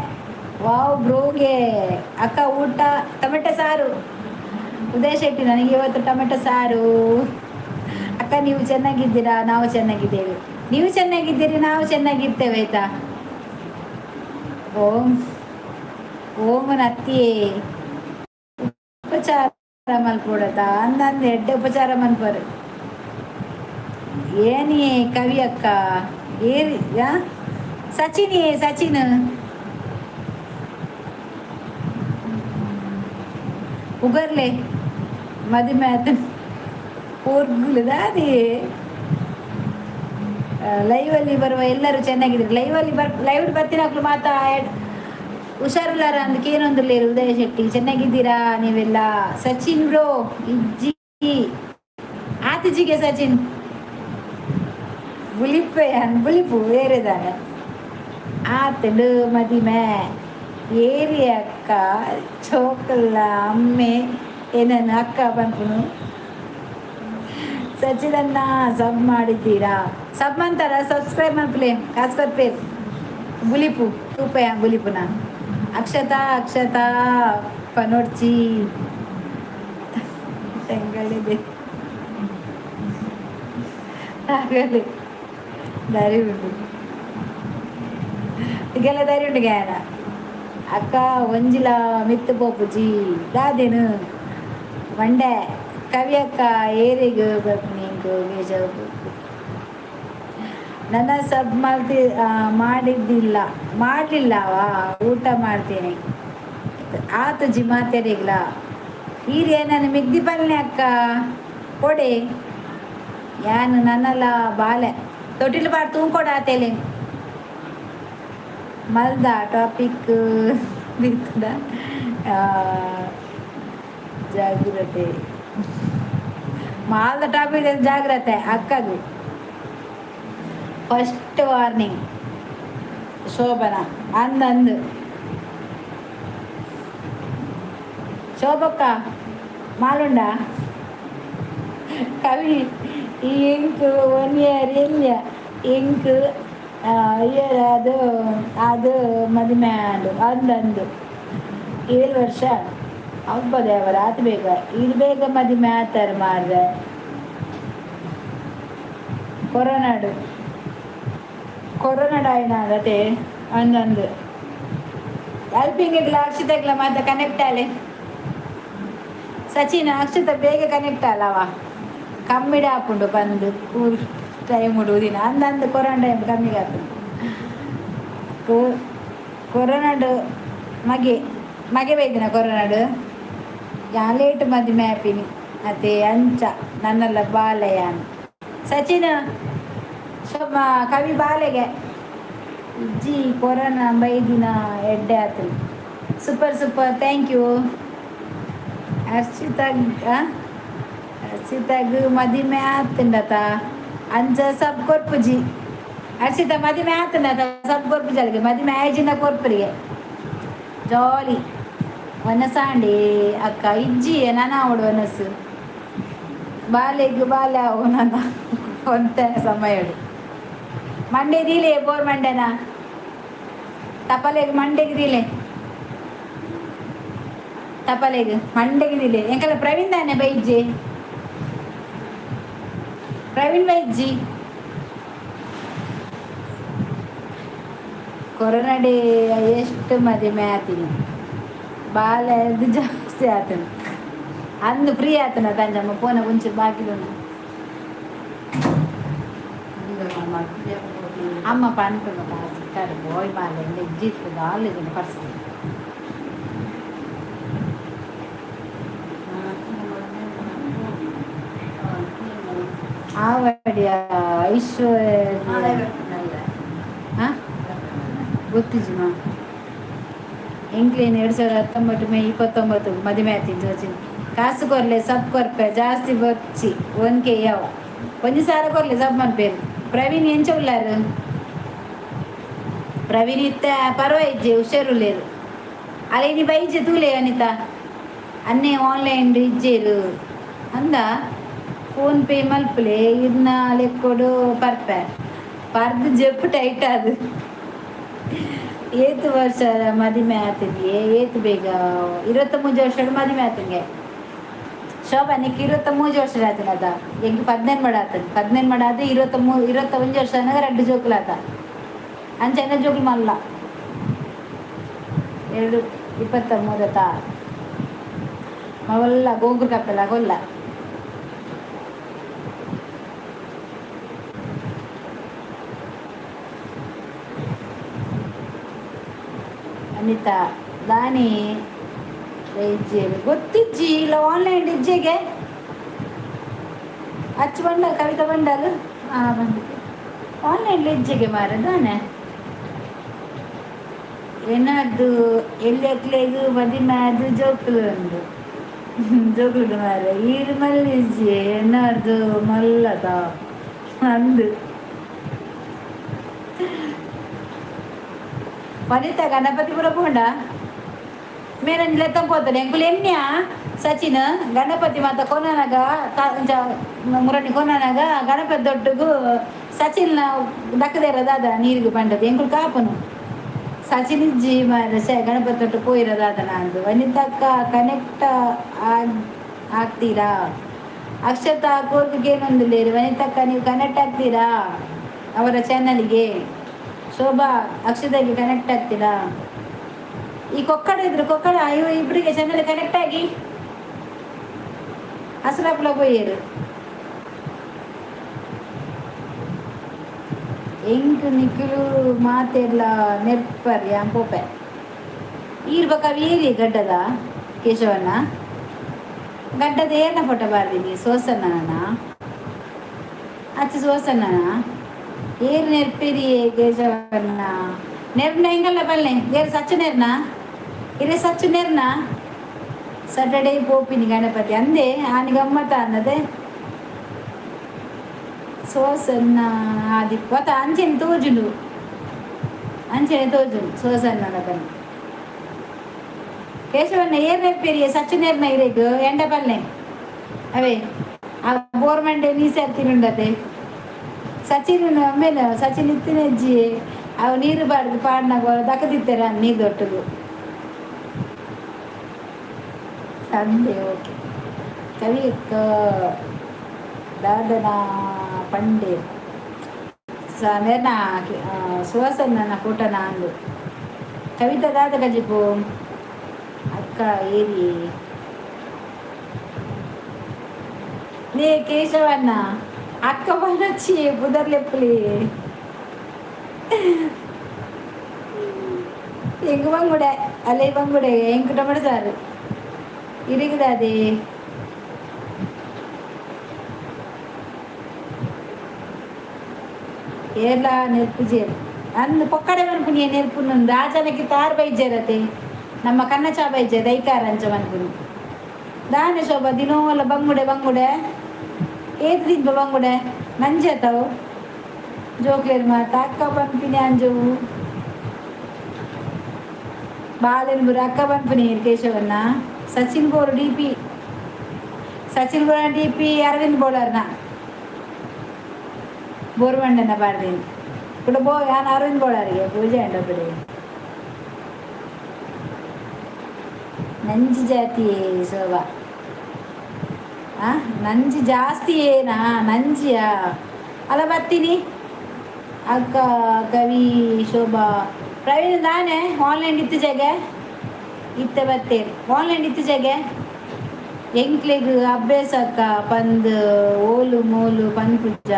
[SPEAKER 1] ವಾವ್ ಬ್ರೋಗೆ ಅಕ್ಕ ಊಟ ಟೊಮೆಟೊ ಸಾರು ಉದಯ ಶೆಟ್ಟಿ ನನಗೆ ಇವತ್ತು ಟೊಮೆಟೊ ಸಾರು ಅಕ್ಕ ನೀವು ಚೆನ್ನಾಗಿದ್ದೀರಾ ನಾವು ಚೆನ್ನಾಗಿದ್ದೇವೆ ನೀವು ಚೆನ್ನಾಗಿದ್ದೀರಿ ನಾವು ಚೆನ್ನಾಗಿರ್ತೇವೆ ಆಯ್ತಾ ಓಮನ ಅತ್ತಿಯೇ ಉಪಚಾರ ಮಲ್ಪೋಡತ ಅಂದಂದು ಎಡ್ಡೆ ಉಪಚಾರ ಮಲ್ಪರು ಏನಿಯೇ ಕವಿ ಅಕ್ಕ ಏರಿ ಸಚಿನ್ ಉಗರ್ಲೆ ಮದುವೆ ಆತ ದಾದಿ ಲೈವಲ್ಲಿ ಬರುವ ಎಲ್ಲರೂ ಚೆನ್ನಾಗಿದ್ರು ಲೈವ್ ಬರ್ತೀನಿ ಮಕ್ಕಳು ಮಾತಾ ಹುಷಾರಿಲ್ಲಾರ ಅಂದಕ್ಕೆ ಏನೊಂದಿಲ್ಲ ಉದಯ ಶೆಟ್ಟಿ ಚೆನ್ನಾಗಿದ್ದೀರಾ ನೀವೆಲ್ಲ ಸಚಿನ್ ಬ್ರೋ ಇಜ್ಜಿ ಆತಿಜಿಗೆ ಸಚಿನ್ ಬುಲಿಪು ಬೇರೆದಾನ ಆತಡು ಮದಿಮೆ ಏರಿ ಅಕ್ಕ ಚೋಕಲ್ಲ ಅಮ್ಮೆ ಏನನ್ನು ಅಕ್ಕ ಬಂದ್ನು ಸಚಿನನ್ನ ಸಬ್ ಮಾಡಿದ್ದೀರಾ ಸಬ್ ಅಂತಾರ ಸಬ್ಸ್ಕ್ರೈಬ್ ಮಾಡ್ಪ್ಲೇ ಕಾಸ್ಕೊತ್ಪೇರ್ ಬುಲಿಪು ತೂಪಯ ಬುಲಿಪುನ ಅಕ್ಷತಾ ಪನೋಡ್ಚಿ ತೆಂಗಳಿದೆ ಆಗಲಿ ದಾರಿ ಉಂಟು ಈಗೆಲ್ಲ ದಾರಿ ಉಂಟು ಗ್ಯಾನ ಅಕ್ಕ ಒಂಜಿಲ ಮಿತ್ತು ಪೋಪುಜಿ ದಾದೇನು ಮಂಡೆ ಕವಿಯಕ್ಕ ಏರಿಗೂ ನೀಂಗು ಮೇಜವು ನನ್ನ ಸಬ್ ಮಾಡಲಿಲ್ಲವಾ ಊಟ ಮಾಡ್ತೇನೆ ಆತು ಜಿ ಮಾತಾಡಿಗ್ಲ ಹೀರಿ ನಾನು ಮಿಗ್ದಿ ಬಲ್ಲೆ ಅಕ್ಕ ಕೊಡೆ ಯಾನು ನನ್ನಲ್ಲ ಬಾಲೆ ತೊಟ್ಟಿಲು ಬಾಡ್ ತೂಕೊಡ ಆತೇಲೆ ಮಲ್ದ ಟಾಪಿಕ್ ಬಿತ್ತದ ಜಾಗ್ರತೆ ಮಾಲ್ದ ಟಾಪಿಕ್ ಜಾಗ್ರತೆ ಅಕ್ಕದು ಫಸ್ಟ್ ವಾರ್ನಿಂಗ್ ಶೋಭನ ಅಂದಂದು ಶೋಭಕ್ಕ ಮಾಲುಂಡ ಕವಿ ಇಂಕ್ 1 ಇಯರ್ ಇಲ್ಲ ಇಂಕ್ ಇಯರ್ ಅದು ಮದುವೆ ಅಂದಂದು 7 ವರ್ಷ ಆಗ್ಬೋದೇ ಅವರ ಆತ ಬೇಗ ಇದು ಬೇಗ ಮದುವೆ ಆತಾರೆ ಮಾರ್ರೆ ಕೊರೋನಾಡು ಕೊರೋನಾಡಾಯಿನ ಅದೇ ಅಂದಂದು ಅಲ್ಪಿಂಗಿಗ್ಲ ಅಕ್ಷತೆಗ್ಲ ಮಾತ್ರ ಕನೆಕ್ಟ್ ಆಲೆ ಸಚಿನ್ ಅಕ್ಷತ ಬೇಗ ಕನೆಕ್ಟ್ ಅಲ್ಲವ ಕಮ್ಮಿಡೆ ಹಾಪುಂಡು ಬಂದು ಕೂಲ್ ಟೈಮ್ ಉಡುವುದಿನ ಅಂದಂದು ಕೊರೋನಾ ಟೈಮ್ ಕಮ್ಮಿಗೆ ಹಾಪುಂಡು ಕೊರೋನಾಡು ಮಗೆ ಮಗೆ ಬೈದಿನ ಕೊರೋನಾಡು ಯಾ ಲೇಟ್ ಮದುವೆ ಆಪಿನಿ ಅದೇ ಅಂಚ ನನ್ನೆಲ್ಲ ಬಾಲಯ್ಯನು ಸಚಿನ್ ಕವಿ ಬಾಲೆಗೆ ಇಜ್ಜಿ ಕೊರೋನಾ ಬೈದಿನ ಎಡ್ಡೆ ಆತು ಸೂಪರ್ ಸೂಪರ್ ಥ್ಯಾಂಕ್ ಯು ಹರ್ಷಿತಾಗ ಮದುವೆ ಆತಂಡತ ಅಂಚ ಸಬ್ ಕೊರ್ಪುಜಿ ಹರ್ಷಿತ ಮದುವೆ ಆತಂಡತ ಸಬ್ ಕೊರ್ಪುಜಿ ಅಲ್ಲಿಗೆ ಮದುವೆ ಆಯ್ಜಿನ ಕೊರ್ಪುರಿಗೆ ಜಾಲಿ ಒನಸಾಂಡಿ ಅಕ್ಕ ಇಜ್ಜಿ ನನ್ನ ಅವಡು ಒನಸು ಬಾಲೆಗ್ ಬಾಲೆ ಅವು ನನ್ನ ಒಂತ ಸಮಯಡು ಮಂಡೆ ದೀಲೆ ಬೋರ್ ಮಂಡೆನ ತಪಲೆಗ್ ಮಂಡೆಗೆ ದೀಲೆ ತಪಲೆಗ್ ಮಂಡೆಗೆ ದಿಲೆ ಎಂಕಲ್ಲ ಪ್ರವೀಣ್ ತಾನೆ ಬೈಜ್ಜಿ ಪ್ರವೀಣ್ ಬೈಜ್ಜಿ ಕೊರೋನಾ ಡೇ ಎಷ್ಟು ಮದುವೆ ಆತೀನಿ ಬಾಲ್ಯದು ಜಾಸ್ತಿ ಆತನು ಅಂದು ಫ್ರೀ ಆತನ ತಂಜಮ್ಮ ಫೋನ ಮುಂಚೆ ಬಾಕಿಲು ಅಮ್ಮ ಪಂಪು ಕಾಸಿಟ್ಟಾರೆ ಬೋಯ್ ಬಾಲ್ಯ ಎಜ್ಜಿತ್ತು ದಾಲಿಗಿನ ಪರ್ಸ ಆವಡಿಯ ಐಶ್ವರ್ಯ ಹಾಂ ಗೊತ್ತಿಜ್ಜಿ ಮಾ ಎಂಕ್ಲೇನು 2019 ಮೇ 29 ಮದುವೆ ಆಯ್ತಿದ್ದು ಸಚಿನ್ ಕಾಸು ಕೊರ್ಲೆ ಸಬ್ ಕೊರ್ಪೆ ಜಾಸ್ತಿ ಬಚ್ಚಿ ಒಂದ್ಕೆ ಯಾವ ಒಂದು ಸಾಲ ಕೊರ್ಲೆ ಸಬ್ ಮನ್ಪೇರು ಪ್ರವೀಣ್ ಎಂಚ ಉಳ್ಳಾರು ಪ್ರವೀಣ್ ಇತ್ತ ಪರವಾಯಿಜ್ಜೆ ಹುಷಾರುಳ್ಳೇರು ಅಲ್ಲೇ ನೀ ಬೈಜೆ ತೂಲೆ ಅನಿತಾ ಅನ್ನೇ ಆನ್ಲೈನ್ ಇಜ್ಜೇರು ಅಂದ ಫೋನ್ ಪೇ ಮಲ್ಪಲೆ ಇದನ್ನ ಲೆಕ್ಕೊಡು ಪರ್ಪೆ ಪರ್ದು ಜಪ್ಪು ಟೈಟ್ ಅದು ಏತು ವರ್ಷ ಮದುವೆ ಆತನಿಗೆ ಏತು ಬೇಗ 23 ವರ್ಷ ಮದುವೆ ಆತನಿಗೆ ಶೋಭಾ ನಿಕ್ಕೆ 23 ವರ್ಷ ಆತನ ಅದ ಎಂಗೆ 14 ಮಾಡ ಆತನ 14 ಮಾಡ ಅದು 21 ವರ್ಷ ಅನ್ನಾಗ 2 ಜೋಕ್ಲು ಆತ ಅಂಚೆನ ಜೋಕ್ಲು ಮಲ್ಲ 23 ತಾ ಅವಲ್ಲ ಗೋಂಗುರು ಕಪ್ಪೆಲ್ಲ ಕೊಲ್ಲ ಅನಿತಾ ದಾನಿ ಇಜ್ಜೆ ಗೊತ್ತಿಜ್ಜಿ ಇಲ್ಲ ಆನ್ಲೈನ್ ಇಜ್ಜೆಗೆ ಹಚ್ಚು ಬಂಡ ಕವಿತಾ ಬಂಡಾಲು ಹಾಂ ಬಂದಿದ್ದೆ ಆನ್ಲೈನ್ ಇಜ್ಜೆಗೆ ಮಾರದಾನೆ ಏನಾದ್ದು ಎಲ್ಲೆಕ್ಲೆಗು ಮದಿಮೆ ಅದು ಜೋಕ್ಲು ಉಂಡು ಜೋಕ್ಲು ಮಾರ ಈರು ಮಲ್ಲಿ ಇಜ್ಜಿ ಏನಾರ್ದು ಮಲ್ಲದ ಅಂದು ವನಿತಾ ಗಣಪತಿಪುರ ಪೋಂಡ ಮೇರನ್ ಲೆತ್ತ పోతాడు ఎంకులు ఎన్నియా సచిన్ గణపతి మాత కొననగా మురని కొననగా గణపతి దొడ్డుకు సచిన్ దక్కదేర దాద నీరుగు పండదు ఎంకులు కాపను సచిన్ ఇజ్ಜಿ ಗಣಪತಿ ದೊಡ್ಡು ಪೋಯಿರ ದಾದ ನಂದು ವನಿತಕ್ಕ ಕನೆಕ್ಟ್ ಆಗ್ತೀರಾ ಅಕ್ಷತಾ ಕೋರ್ಗಿಗೆ ಏನೊಂದು ಲೇರು ವನಿತಕ್ಕ ನೀವು ಕನೆಕ್ಟ್ ಆಗ್ತೀರಾ ಅವರ ಚಾನಲ್ಗೆ ಶೋಭಾ ಅಕ್ಷತಾಗೆ ಕನೆಕ್ಟ್ ಆಗ್ತೀರಾ ಈ ಕೊಕ್ಕಡ ಇದ್ರು ಕೊಕ್ಕಡ ಇಬ್ಬರಿಗೆ ಚಾನಲ್ ಕನೆಕ್ಟ್ ಆಗಿ ಹಸರಾಪುಲ ಪೋಯರು ಎಂಕ್ ನಿಖಿಲು ಮಾತೆಲ್ಲ ನೆರ್ಪರ್ಯ ಪೋಪೆ ಈರ್ಬೇಕ ವೀರಿ ಗಡ್ಡದ ಕೇಶವನ್ನ ಗಡ್ಡದ ಏನ ಫೋಟೋ ಬಾರ್ದಿನಿ ಸೋಸನ್ನ ಅಚ್ಚ ಸೋಸನ್ನ ಏರು ನೆರ್ಪೇರಿ ಕೇಶವನ್ನ ನೆರ್ನ ಹೆಂಗಲ್ಲ ಬಲ್ಲೆ ಏರು ಸಚ್ಚು ನೆರ್ನ ಇರೇ ಸಚ್ಚು ನೆರ್ನ ಸಟರ್ಡೇ ಪೋಪಿನಿ ಗಣಪತಿ ಅಂದೆ ಆನಿ ಗಮ್ಮತ್ತ ಅನ್ನದೆ ಸೋಸನ್ನ ಆದಿಪ್ಪ ಅತ ಅಂಚೆನೆ ತೋಜುಂಡು ಸೋಸನ್ನ ಕಣ್ಣು ಕೇಶವನ್ನ ಏರ್ ನೆರ್ಪೇರಿಯ ಸಚ್ಚು ನೆರ್ನ ಇರೇಗು ಎಂಡ ಬಲ್ಲೆ ಅವೇ ಆ ಗೋರ್ಮೆಂಟ್ ನೀ ಸೇರ್ತಿನುಂಡತೆ ಸಚಿನ್ ಮೇಲೆ ಸಚಿನ್ ಇತ್ತಿನ ಅಜ್ಜಿ ಅವು ನೀರು ಬಾರ್ದು ಪಾಡ್ನಾಗ ದಕ್ಕದಿತ್ತಾರೆ ನೀರು ದೊಟ್ಟದು ಸಂದೆ ಓಕೆ ಕವಿ ದಾದನ ಪಂಡೆ ಮೇರ್ನ ಸುಹಾಸನ ಫೋಟೋನ ಅಂದು ಕವಿತಾ ದಾದ ಗಜಿಪು ಅಕ್ಕ ಏರಿ ನೇ ಕೇಶವಣ್ಣ ಅಕ್ಕ ಬನಚ್ಚಿ ಬುದರ್ಲೆಪ್ಪಲಿ எங்க பங்குட அலை பங்குட என்கிட்ட மட்டும் சாரு இருக்குதா அது ఏర్లా నెరుపు చేరు అందు పొక్కడే అనుకుని నెరుపును రాజానికి తారు బైజేరతే ನಮ್ಮ ಕನ್ನಚ ಬೈಜೆ ದೈಕಾರ ಅಂಚ ಅನ್కుని ದಾನೆ ಶೋಭ ದಿನೋಲ ಬಂಗುಡೆ ಏತ್ ದಿನ ಬಂಗುಡೆ ನಂಜೇತಾವು ಜೋಕ್ಲೇರು ಮಾತ ಅಕ್ಕ ಪಂಪಿನಿ ಅಂಜವು ಬಾಲೆನ್ ಬುರ ಅಕ್ಕ ಪಂಪಿನಿ ಕೇಶವನ್ನ ಸಚಿನ್ ಬೋರ್ ಡಿ ಪಿ ಸಚಿನ್ ಬೋರ್ ಡಿ ಪಿ ಅರವಿಂದ್ ಬೋಳರ್ನ ಬೋರ್ವಂಡನ ಬಾರ್ದೇನು ಕೂಡ ನಾನು ಅರವಿಂದ್ ಬೋಳರಿಗೆ ಪೂಜೆ ಅಂಡೊಬ್ಬರೇ ನಂಜಿ ಜಾತಿ ಶೋಭಾ ನಂಜಿ ಜಾಸ್ತಿ ಏನಾ ನಂಜಿಯಾ ಅಲ್ಲ ಬರ್ತೀನಿ ಅಕ್ಕ ಕವಿ ಶೋಭಾ ಪ್ರವೀಣ್ ದಾನೆ ಆನ್ಲೈನ್ ಇತ್ತು ಜಾಗೆ ಇತ್ತೆ ಬರ್ತೇನೆ ಆನ್ಲೈನ್ ಇತ್ತು ಜಾಗೆ ಎಂಕ್ಲೆಗ್ ಅಭ್ಯಾಸ ಅಕ್ಕ ಪಂದ್ ಓಲು ಮೋಲು ಪಂದ್ ಪೂಜ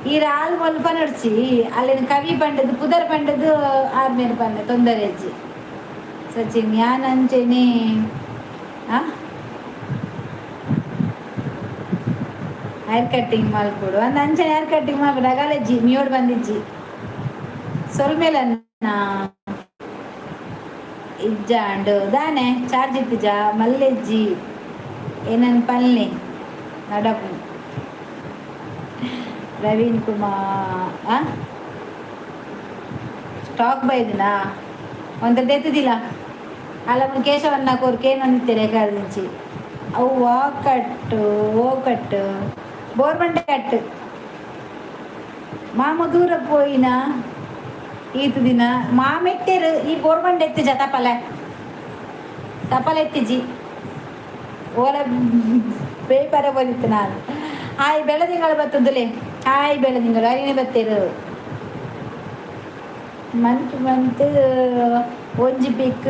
[SPEAKER 1] ಈ ರಾಲ್ ಮೊಲ್ ಪನಡ್ಸಿ ಅಲ್ಲಿನ ಕವಿ ಪಂಡದು ಪುದರ್ ಪಂಡದು ಆರ್ಮೇಲೆ ಪನ್ನೆ ತೊಂದರೆ ಅಜ್ಜಿ ಸಚಿನ್ ಯಾನ್ ಅಂಚೆನೆ ಹೇರ್ ಕಟ್ಟಿಂಗ್ ಮಲ್ಕೊಡು ಒಂದು ಅಂಚನೆ ಹೇರ್ ಕಟ್ಟಿಂಗ್ ಮಾಡ್ಬಿಡು ಅಗಲಜ್ಜಿ ಮಿಯೋಡ್ ಬಂದಿಜ್ಜಿ ಸೊಲ್ಮೇಲೆ ಇಜ್ಜಾಂಡು ದಾನೆ ಚಾರ್ಜ್ ಇತ್ತಿಜ ಮಲ್ಲೆಜ್ಜಿ ಏನನ್ ಪಲ್ಲೆ ನಡಪು ಪ್ರವೀಣ್ ಕುಮಾರ್ ಸ್ಟಾಕ್ ಬೈದಿನಾ ಒಂದು ತೆತ್ತಿದಿಲ್ಲ ಅಲ್ಲ ಕೇಶವನ್ನ ಕೋರ್ಕೇನು ಅಂದಿತ್ತೇನೆ ಕರ್ದಿಂಚಿ ಅವು ಕಟ್ಟು ಕಟ್ಟು ಬೋರ್ಬಂಡೆ ಕಟ್ಟು ಮಾಮ ದೂರ ಪೋಯಿನ ಈತು ದಿನ ಮಾಮೆಟ್ಟೇರು ಈ ಬೋರ್ಬಂಡೆ ಎತ್ತಿಜ ತಪಲೆ ಎತ್ತಿಜಿ ಓಲ ಪೇಪರ ಬಂದಿತ್ತು ನಾನು ಹಾಯ್ ಬೆಳದಿಂಗಳು ಬರ್ತದಲೆ ಹಾಯ್ ಬೆಳದಿಂಗಳು ಅರಿನೇ ಬತ್ತೇರು ಮಂತ್ ಒಂಜಿ ಪೀಕ್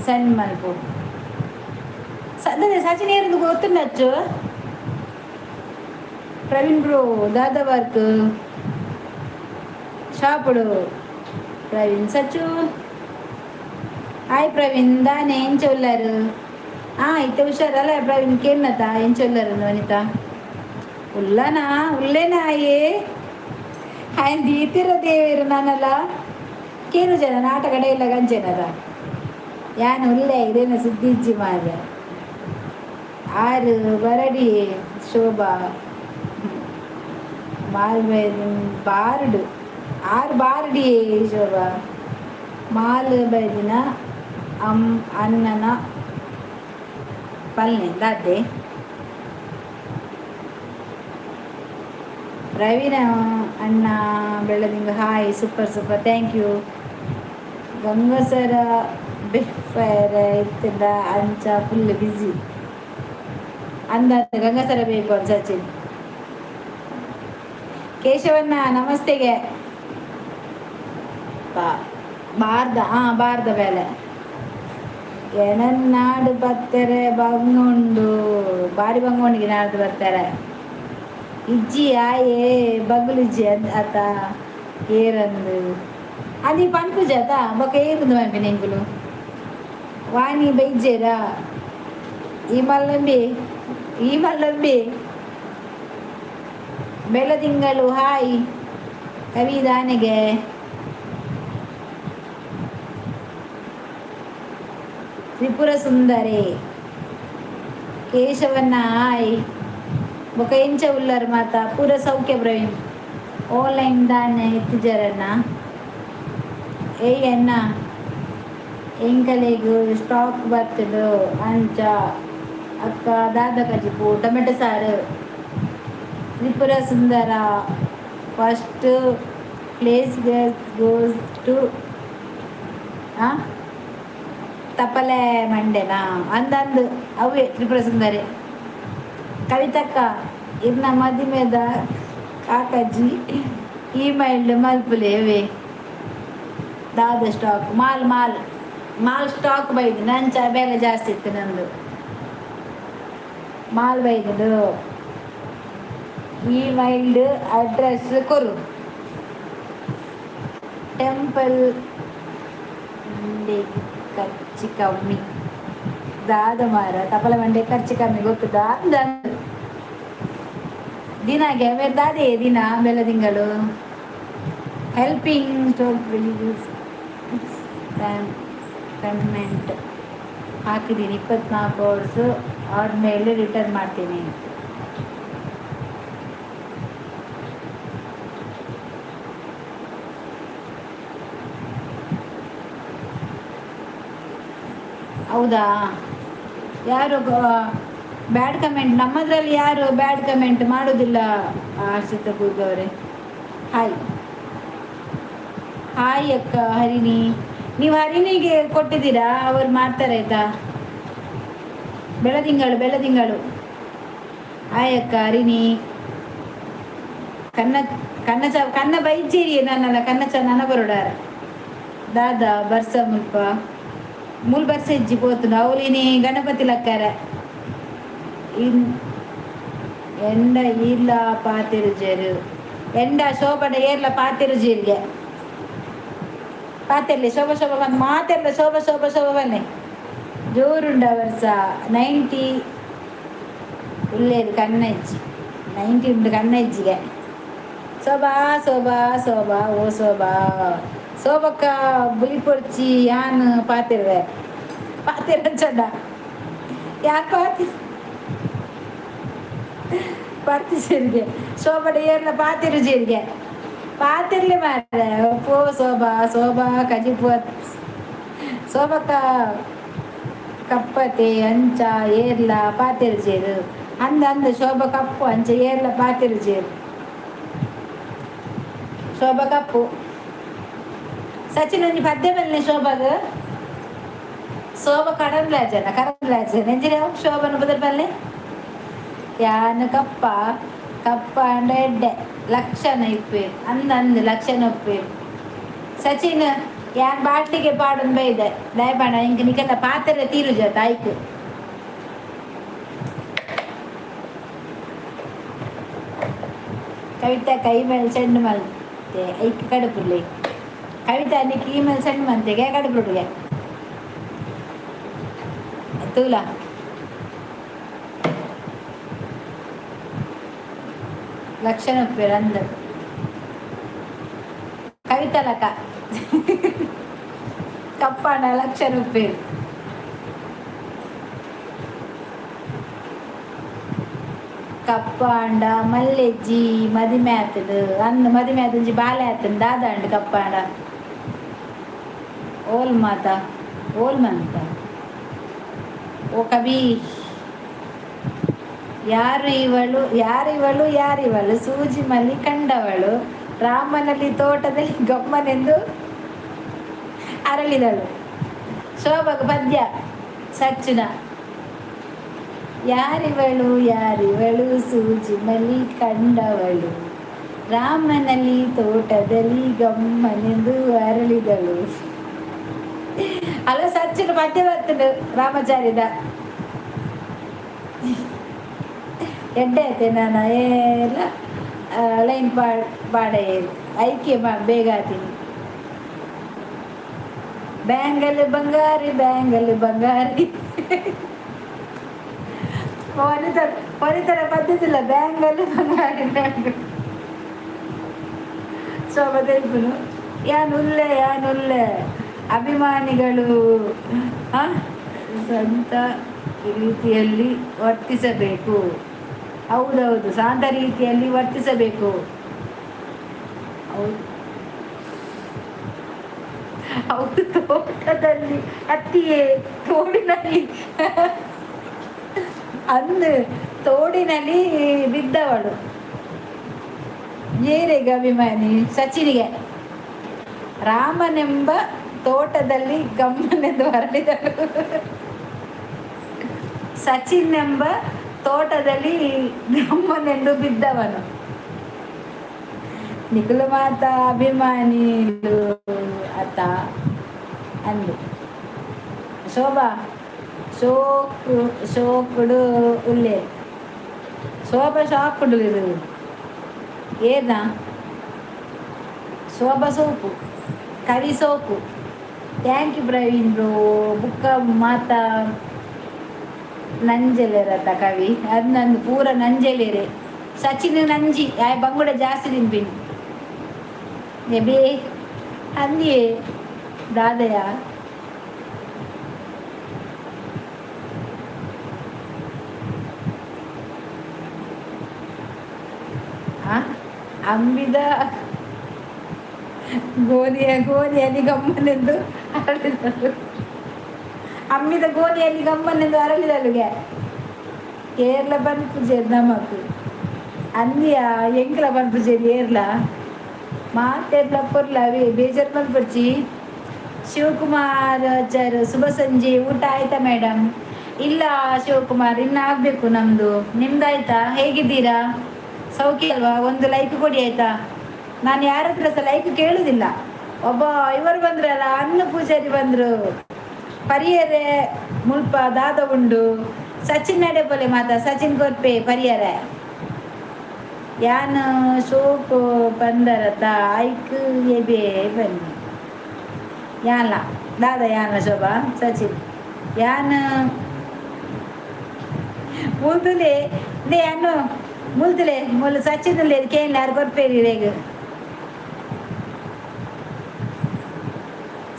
[SPEAKER 1] ಸಣ್ಣ ಮಲ್ಪು ಸಚಿನ್ ಏರಿದು ಗೊತ್ತುಂಡಚ್ಚು ಪ್ರವೀಣ್ ಬ್ರೋ ದಾದಾ ವರ್ಕ್ ಶಾಪುಡು ಪ್ರವೀಣ್ ಸಚ್ಚು ಹಾಯ್ ಪ್ರವೀಣ್ ದಾನೆ ಎಂಚ ಉಲ್ಲಾರು ಇತ್ತೆ ಹುಷಾರಲ್ಲ ಪ್ರವೀಣ್ ಕೇನ್ನತ ಎಂಚ ಉಲ್ಲಾರು ವನಿತಾ ಉಲ್ಲನಾ ಉಲ್ಲೇನಾ ఆయన తీతిర దేవేరు నాన్నల ಕೇನು ಜನ ನಾಟಕ ಡೈಲಾಗ್ ಅಂಚೆನದ ಯಾನು ಉಲ್ಲೆ ಇದೇನ ಸುದ್ದಿಜ್ಜಿ ಮಾದ ಆರು ಬರಡಿ ಶೋಭಾ ಬಾರುಡು ಆರು ಬಾರಡಿ ಶೋಭಾ ಮಾಲ್ ಬೈದಿನ ಅಣ್ಣನ ಪಲ್ನೆ ದಾದೆ ಪ್ರವೀಣ ಅಣ್ಣ ಬೆಳದಿಂಗ ಹಾಯ್ ಸೂಪರ್ ಥ್ಯಾಂಕ್ ಯು ಗಂಗಸರ ಫೈರ್ ಇರ್ತಿದ್ದ ಅಂಚ ಫುಲ್ ಬ್ಯುಸಿ ಅಂದ ಗಂಗಸರ ಬೇಕು ಅಂತ ಸಚಿನ್ ಕೇಶವಣ್ಣ ನಮಸ್ತೆಗೆ ಬಾರ್ದ ಬೇಲೆ ನಾಡು ಬರ್ತಾರೆ ಬಂಗೊಂಡು ಬಾರಿ ಬಂಗೊಂಡಿಗೆ ನಾಡ್ದು ಬರ್ತಾರೆ ಇಜ್ಜಿ ಆಯೇ ಬಗ್ಲಿಜ್ಜಿ ಆತ ಏರಂದು అది పనుకు చేత ఒక ఏరుంది పంపి నెంకులు వాణి బైజేరా ఈ మల్లంబి ಬೆಳದಿಂಗಳು ಹಾಯ್ ಕವಿದಾನೆಗೆ ತ್ರಿಪುರ ಸುಂದರಿ ಕೇಶವನ್ನ ಹಾಯ್ ఒక ఇంచ ఉల్లారు మాత పూర సౌఖ్య ప్రవీణ్ ఆన్లైన్ దాన్ని ఎత్తిజారన్న అన్న ఎంకలేగు స్టాక్ బర్త్డు అంచ ಅಕ್ಕ ದಾದ ಕಜಿಪು ಟೊಮೆಟೊ ಸಾರು. ತ್ರಿಪುರ ಸುಂದರ ಫಸ್ಟ್ ಪ್ಲೇಸ್ ಗೋಸ್ ಟು ತಪ್ಪಲೆ ಮಂಡೆನಾ ಅಂದಂದು ಅವೇ ತ್ರಿಪುರ ಸುಂದರಿ. ಕವಿತಕ್ಕ ಇನ್ನ ಮದಿಮೆದ ಕಾಕಜ್ಜಿ ಇಮೇಲ್ ಮಲ್ಪುಲೇವೆ ದಾದ ಸ್ಟಾಕ್ ಮಾಲ್ ಸ್ಟಾಕ್ ಬೈದು ನಂಚ ಬೆಲೆ ಜಾಸ್ತಿ ಇತ್ತು ನಂದು ಮಾಲ್ ಬೈದು ಇಮೇಲ್ಡ್ ಅಡ್ರೆಸ್ ಕೊರು ಟೆಂಪಲ್ ಮಂಡೆ ಖರ್ಚು ಕಮ್ಮಿ ದಾದ ಮಾರ ತಪಲ ಮಂಡೆ ಖರ್ಚು ಕಮ್ಮಿ ಗೊತ್ತುದಾ ದಿನಾಗೆ ದಾದೆ ದಿನ ಬೆಲ್ಲ ತಿಂಗಳು ಹೆಲ್ಪಿಂಗ್ ಪೇಮೆಂಟ್ ಹಾಕಿದ್ದೀನಿ 24 ಅವರ್ಸು ಆದಮೇಲೆ ರಿಟರ್ನ್ ಮಾಡ್ತೀನಿ. ಹೌದಾ, ಯಾರು ಬ್ಯಾಡ್ ಕಮೆಂಟ್ ನಮ್ಮದ್ರಲ್ಲಿ ಯಾರು ಬ್ಯಾಡ್ ಕಮೆಂಟ್ ಮಾಡೋದಿಲ್ಲ. ಹರ್ಷಿತ ಕೂಗವ್ರೆ ಹಾಯ್ ಹಾಯ್ ಅಕ್ಕ ಹರಿಣಿ. ನೀವು ಹರಿಣಿಗೆ ಕೊಟ್ಟಿದ್ದೀರಾ? ಅವ್ರು ಮಾಡ್ತಾರೆ ಆಯ್ತಾ. ಬೆಳದಿಂಗಳು ಹಾಯ್ ಅಕ್ಕ ಹರಿಣಿ. ಕನ್ನ ಬೈಚೇರಿ ನನ್ನಲ್ಲ ಕನ್ನಚ ನನ್ನ ಬರೋಡಾರ ದಾದ ಬರ್ಸ ಮುಲ್ ಬರ್ಸಜ್ಜಿ ಪೋತುಂಡು ಅವಲಿನಿ ಗಣಪತಿ ಲಕ್ಕಾರ ಎಂಡ ಇಲ್ಲ ಪಾತಿರುಜೇರು ಎಂಡ ಶೋಭನ ಏರ್ಲ ಪಾತಿರುಜೇರಿಗೆ ಪಾತೆರ್ಲಿ ಶೋಭ ಬಂದು ಮಾತೆರ್ಲ ಶೋಭ ಬನ್ನಿ ಜೋರುಂಡ ವರ್ಷ 90 ಉಳ್ಳೇದು ಕಣ್ಣಜ್ಜಿ 90 ಉಂಟು ಕಣ್ಣಜ್ಜಿಗೆ. ಶೋಭಾ ಓ ಶೋಭಕ್ಕ ಬುಲಿ ಪೊಡ್ಚಿ ಯಾನ್ ಪಾತಿರ್ವೆ ಚಂದ ಯಾಕೆ ಪಾರ್ತಿಸೇರಿಗೆ ಶೋಭನ ಏರ್ಲ ಪಾತಿರುಜೇರಿಗೆ ಪಾತಿರ್ಲಿ ಮಾರ ಪೋ ಶೋಭಾ ಕಜಿಪು ಶೋಭಕ್ಕ ಕಪ್ಪತೆ ಅಂಚ ಏರ್ಲ ಪಾತಿರುಜೇರು ಅಂದ ಶೋಭ ಕಪ್ಪು ಅಂಚ ಏರ್ಲ ಪಾತಿರುಜೇರು ಶೋಭ ಕಪ್ಪು ಸಚಿನ್ ಒಂಜಿ ಪದ್ಯ ಬಲ್ಲೆ ಶೋಭ ಕಡನ್ಲಾಜನ ಎಂಜಿನ ಶೋಭನ ಬದಲ್ ಬಲ್ಲೆ ಯಾನು ಕಪ್ಪ ಅಂಡ ಎಡ್ಡೆ ಲಕ್ಷಣ ಇಪ್ಪೇರು ಅಂದು ಲಕ್ಷಣ ಒಪ್ಪೇರು. ಸಚಿನ್ ಯಾನ್ ಬಾಟ್ಲಿಗೆ ಪಾಡೊಂದು ಬೈದೆ ದಯಪಾಡ ಇಂಕ ನಿಕ್ಕೆಲ್ಲ ಪಾತ್ರೆ ತೀರುಜ ತಾಯ್ಕು ಕವಿತಾ ಕೈ ಮೇಲೆ ಸೆಂಡ್ ಮಲ್ತೆ ಐಕ್ ಕಡುಪುರ್ಲಿ ಕವಿತಾ ನಿಕ್ ಇಮೇಲ್ ಸೆಂಡ್ ಮಂತೆಗೆ ಕಡುಪುರ್ಗೆ ತೂಲ ಲಕ್ಷಣ ಒಪ್ಪೇರು ಅಂದ ಕವಿತಾ ಲಕ ಕಪ್ಪಣ ಲಕ್ಷಣ ಒಪ್ಪೇರು ಕಪ್ಪಾಂಡ ಮಲ್ಲೆಜ್ಜಿ ಮದಿಮೆ ಆತದು ಅಂದು ಮದಿಮೆ ಆತಂಜಿ ಬಾಲೆ ಆತಂದು ದಾದಾಂಡು ಕಪ್ಪಾಂಡ ಓಲ್ ಮಂತ ಓ ಕಬಿ ಯಾರಿವಳು ಸೂಜಿ ಮಲ್ಲಿ ಕಂಡವಳು ರಾಮನಲ್ಲಿ ತೋಟದಲ್ಲಿ ಗಮ್ಮನೆಂದು ಅರಳಿದಳು. ಶೋಭಗ ಪದ್ಯ ಸಚ್ಚಿನ ಯಾರಿವಳು ಸೂಜಿ ಮಲ್ಲಿ ಕಂಡವಳು ರಾಮನಲ್ಲಿ ತೋಟದಲ್ಲಿ ಗಮ್ಮನೆಂದು ಅರಳಿದಳು. ಅಲ್ಲ ಸಚ್ಚಿನ ಪದ್ಯ ಬರ್ತದೆ ರಾಮಚಾರಿದ ಎಡ್ಡೆ ಐತೆ ನಾನು ಎಲ್ಲ ಲೈನ್ ಬಾಡ ಐಕ್ಯ ಬೇಗ ಆತೀನಿ. ಬ್ಯಾಂಗಲ್ ಬಂಗಾರಿ ಹೊರಿತರ ಪದ್ಧತಿಲ್ಲ ಬ್ಯಾಂಗಲ್ ಬಂಗಾರಿ ಶೋಭ ತೆಲ್ಪುನು ಯಾನುಲ್ಲೆ ಅಭಿಮಾನಿಗಳು ಸ್ವಂತ ರೀತಿಯಲ್ಲಿ ವರ್ತಿಸಬೇಕು. ಹೌದೌದು, ಶಾಂತ ರೀತಿಯಲ್ಲಿ ವರ್ತಿಸಬೇಕು. ಹೌದು, ತೋಟದಲ್ಲಿ ಹತ್ತಿಯೇ ತೋಡಿನಲ್ಲಿ ಅಂದು ತೋಡಿನಲ್ಲಿ ಬಿದ್ದವಳು. ಏರೆಗೆ ಅಭಿಮಾನಿ ಸಚಿನಿಗೆ ರಾಮನೆಂಬ ತೋಟದಲ್ಲಿ ಗಮ್ಮನೆಂದು ಹರಡಿದಳು. ಸಚಿನ್ ಎಂಬ ತೋಟದಲ್ಲಿ ಗಮ್ಮನೆಂದು ಬಿದ್ದವನು. ನಿಖಿಲು ಮಾತಾ ಅಭಿಮಾನಿಲು ಅತ್ತ ಅಂದು ಶೋಭಾ ಶೋಕುಡು ಉಲ್ಲೆ ಶೋಭಾ ಶಾಕುಡು ಇದು ಏನ ಶೋಭಾ ಸೋಪು ಕವಿ ಸೋಪು. Thank you Praveen bro. ಬುಕ್ಕ ಮಾತಾ ನಂಜೆಲೆರತ ಕವಿ ಅದು ನಂದು ಪೂರ ನಂಜೆಲೆರೆ. ಸಚಿನ್ ನಂಜಿ ಆಯ್ ಬಂಗುಡ ಜಾಸ್ತಿ ತಿನ್ಪಿನಿ ಎಬೇ ಅಂದಿಯೇ ದಾದಯ ಅಂಬಿದ ಗೋಧಿಯಲ್ಲಿ ಗಮ್ಮನೆಂದು ಅರಳಿದಳು. ಅಮ್ಮಿದ ಗೋಧಿಯಲ್ಲಿ ಗಮ್ಮನೆಂದು ಅರಳಿದಳುಗೆ ಏರ್ಲ ಪನ್ಪುಜೇರ್ ನಮಕ್ ಅಂದಿಯ ಎಂಕ್ಲ ಪನ್ಪುಜೇರಿ ಏರ್ಲ ಮಾತೆರ್ಲ ಪೊರ್ಲವೇ ಬೇಜಾರು ಪನ್ಪುಜಿ. ಶಿವಕುಮಾರ್ ಆಚಾರ್ ಶುಭ ಸಂಜೆ. ಊಟ ಆಯ್ತಾ ಮೇಡಮ್? ಇಲ್ಲ ಶಿವಕುಮಾರ್, ಇನ್ನು ಆಗಬೇಕು ನಮ್ಮದು. ನಿಮ್ದಾಯ್ತಾ? ಹೇಗಿದ್ದೀರಾ? ಸೌಖ್ಯ ಅಲ್ವಾ? ಒಂದು ಲೈಕ್ ಕೊಡಿ ಆಯ್ತಾ? ನಾನು ಯಾರ ಹತ್ರ ಸಹ ಲೈಕ್ ಕೇಳುವುದಿಲ್ಲ. ಒಬ್ಬ ಇವರು ಬಂದ್ರಲ್ಲ, ಅನ್ನ ಪೂಜಾರಿ ಬಂದರು, ಪರಿಯರೆ ಮುಲ್ಪ ದಾದ ಉಂಡು, ಸಚಿನ್ ನಡೆಪೊಲೆ ಮಾತಾ ಸಚಿನ್ ಕೊರ್ಪೆ ಪರಿಯರೆ ಯಾನ್ ಶೋಕ್ ಬಂದರತ ಐಕ್ ಎಬೆ ಬನ್ನಿ ಯಾನ್ಲ ದಾದ ಯಾನ್ಲ ಶೋಭಾ ಸಚಿನ್ ಯಾನ್ ಮುಲ್ತುಲೆ ನೇ ಅನ್ನು ಮುಲ್ತುಲೆ ಮುಲ್ ಸಚಿನ್ ಉಲ್ಲೇದು ಕೇನ್ಲ ಯಾರು ಕೊರ್ಪೇರಿ ರೇಗ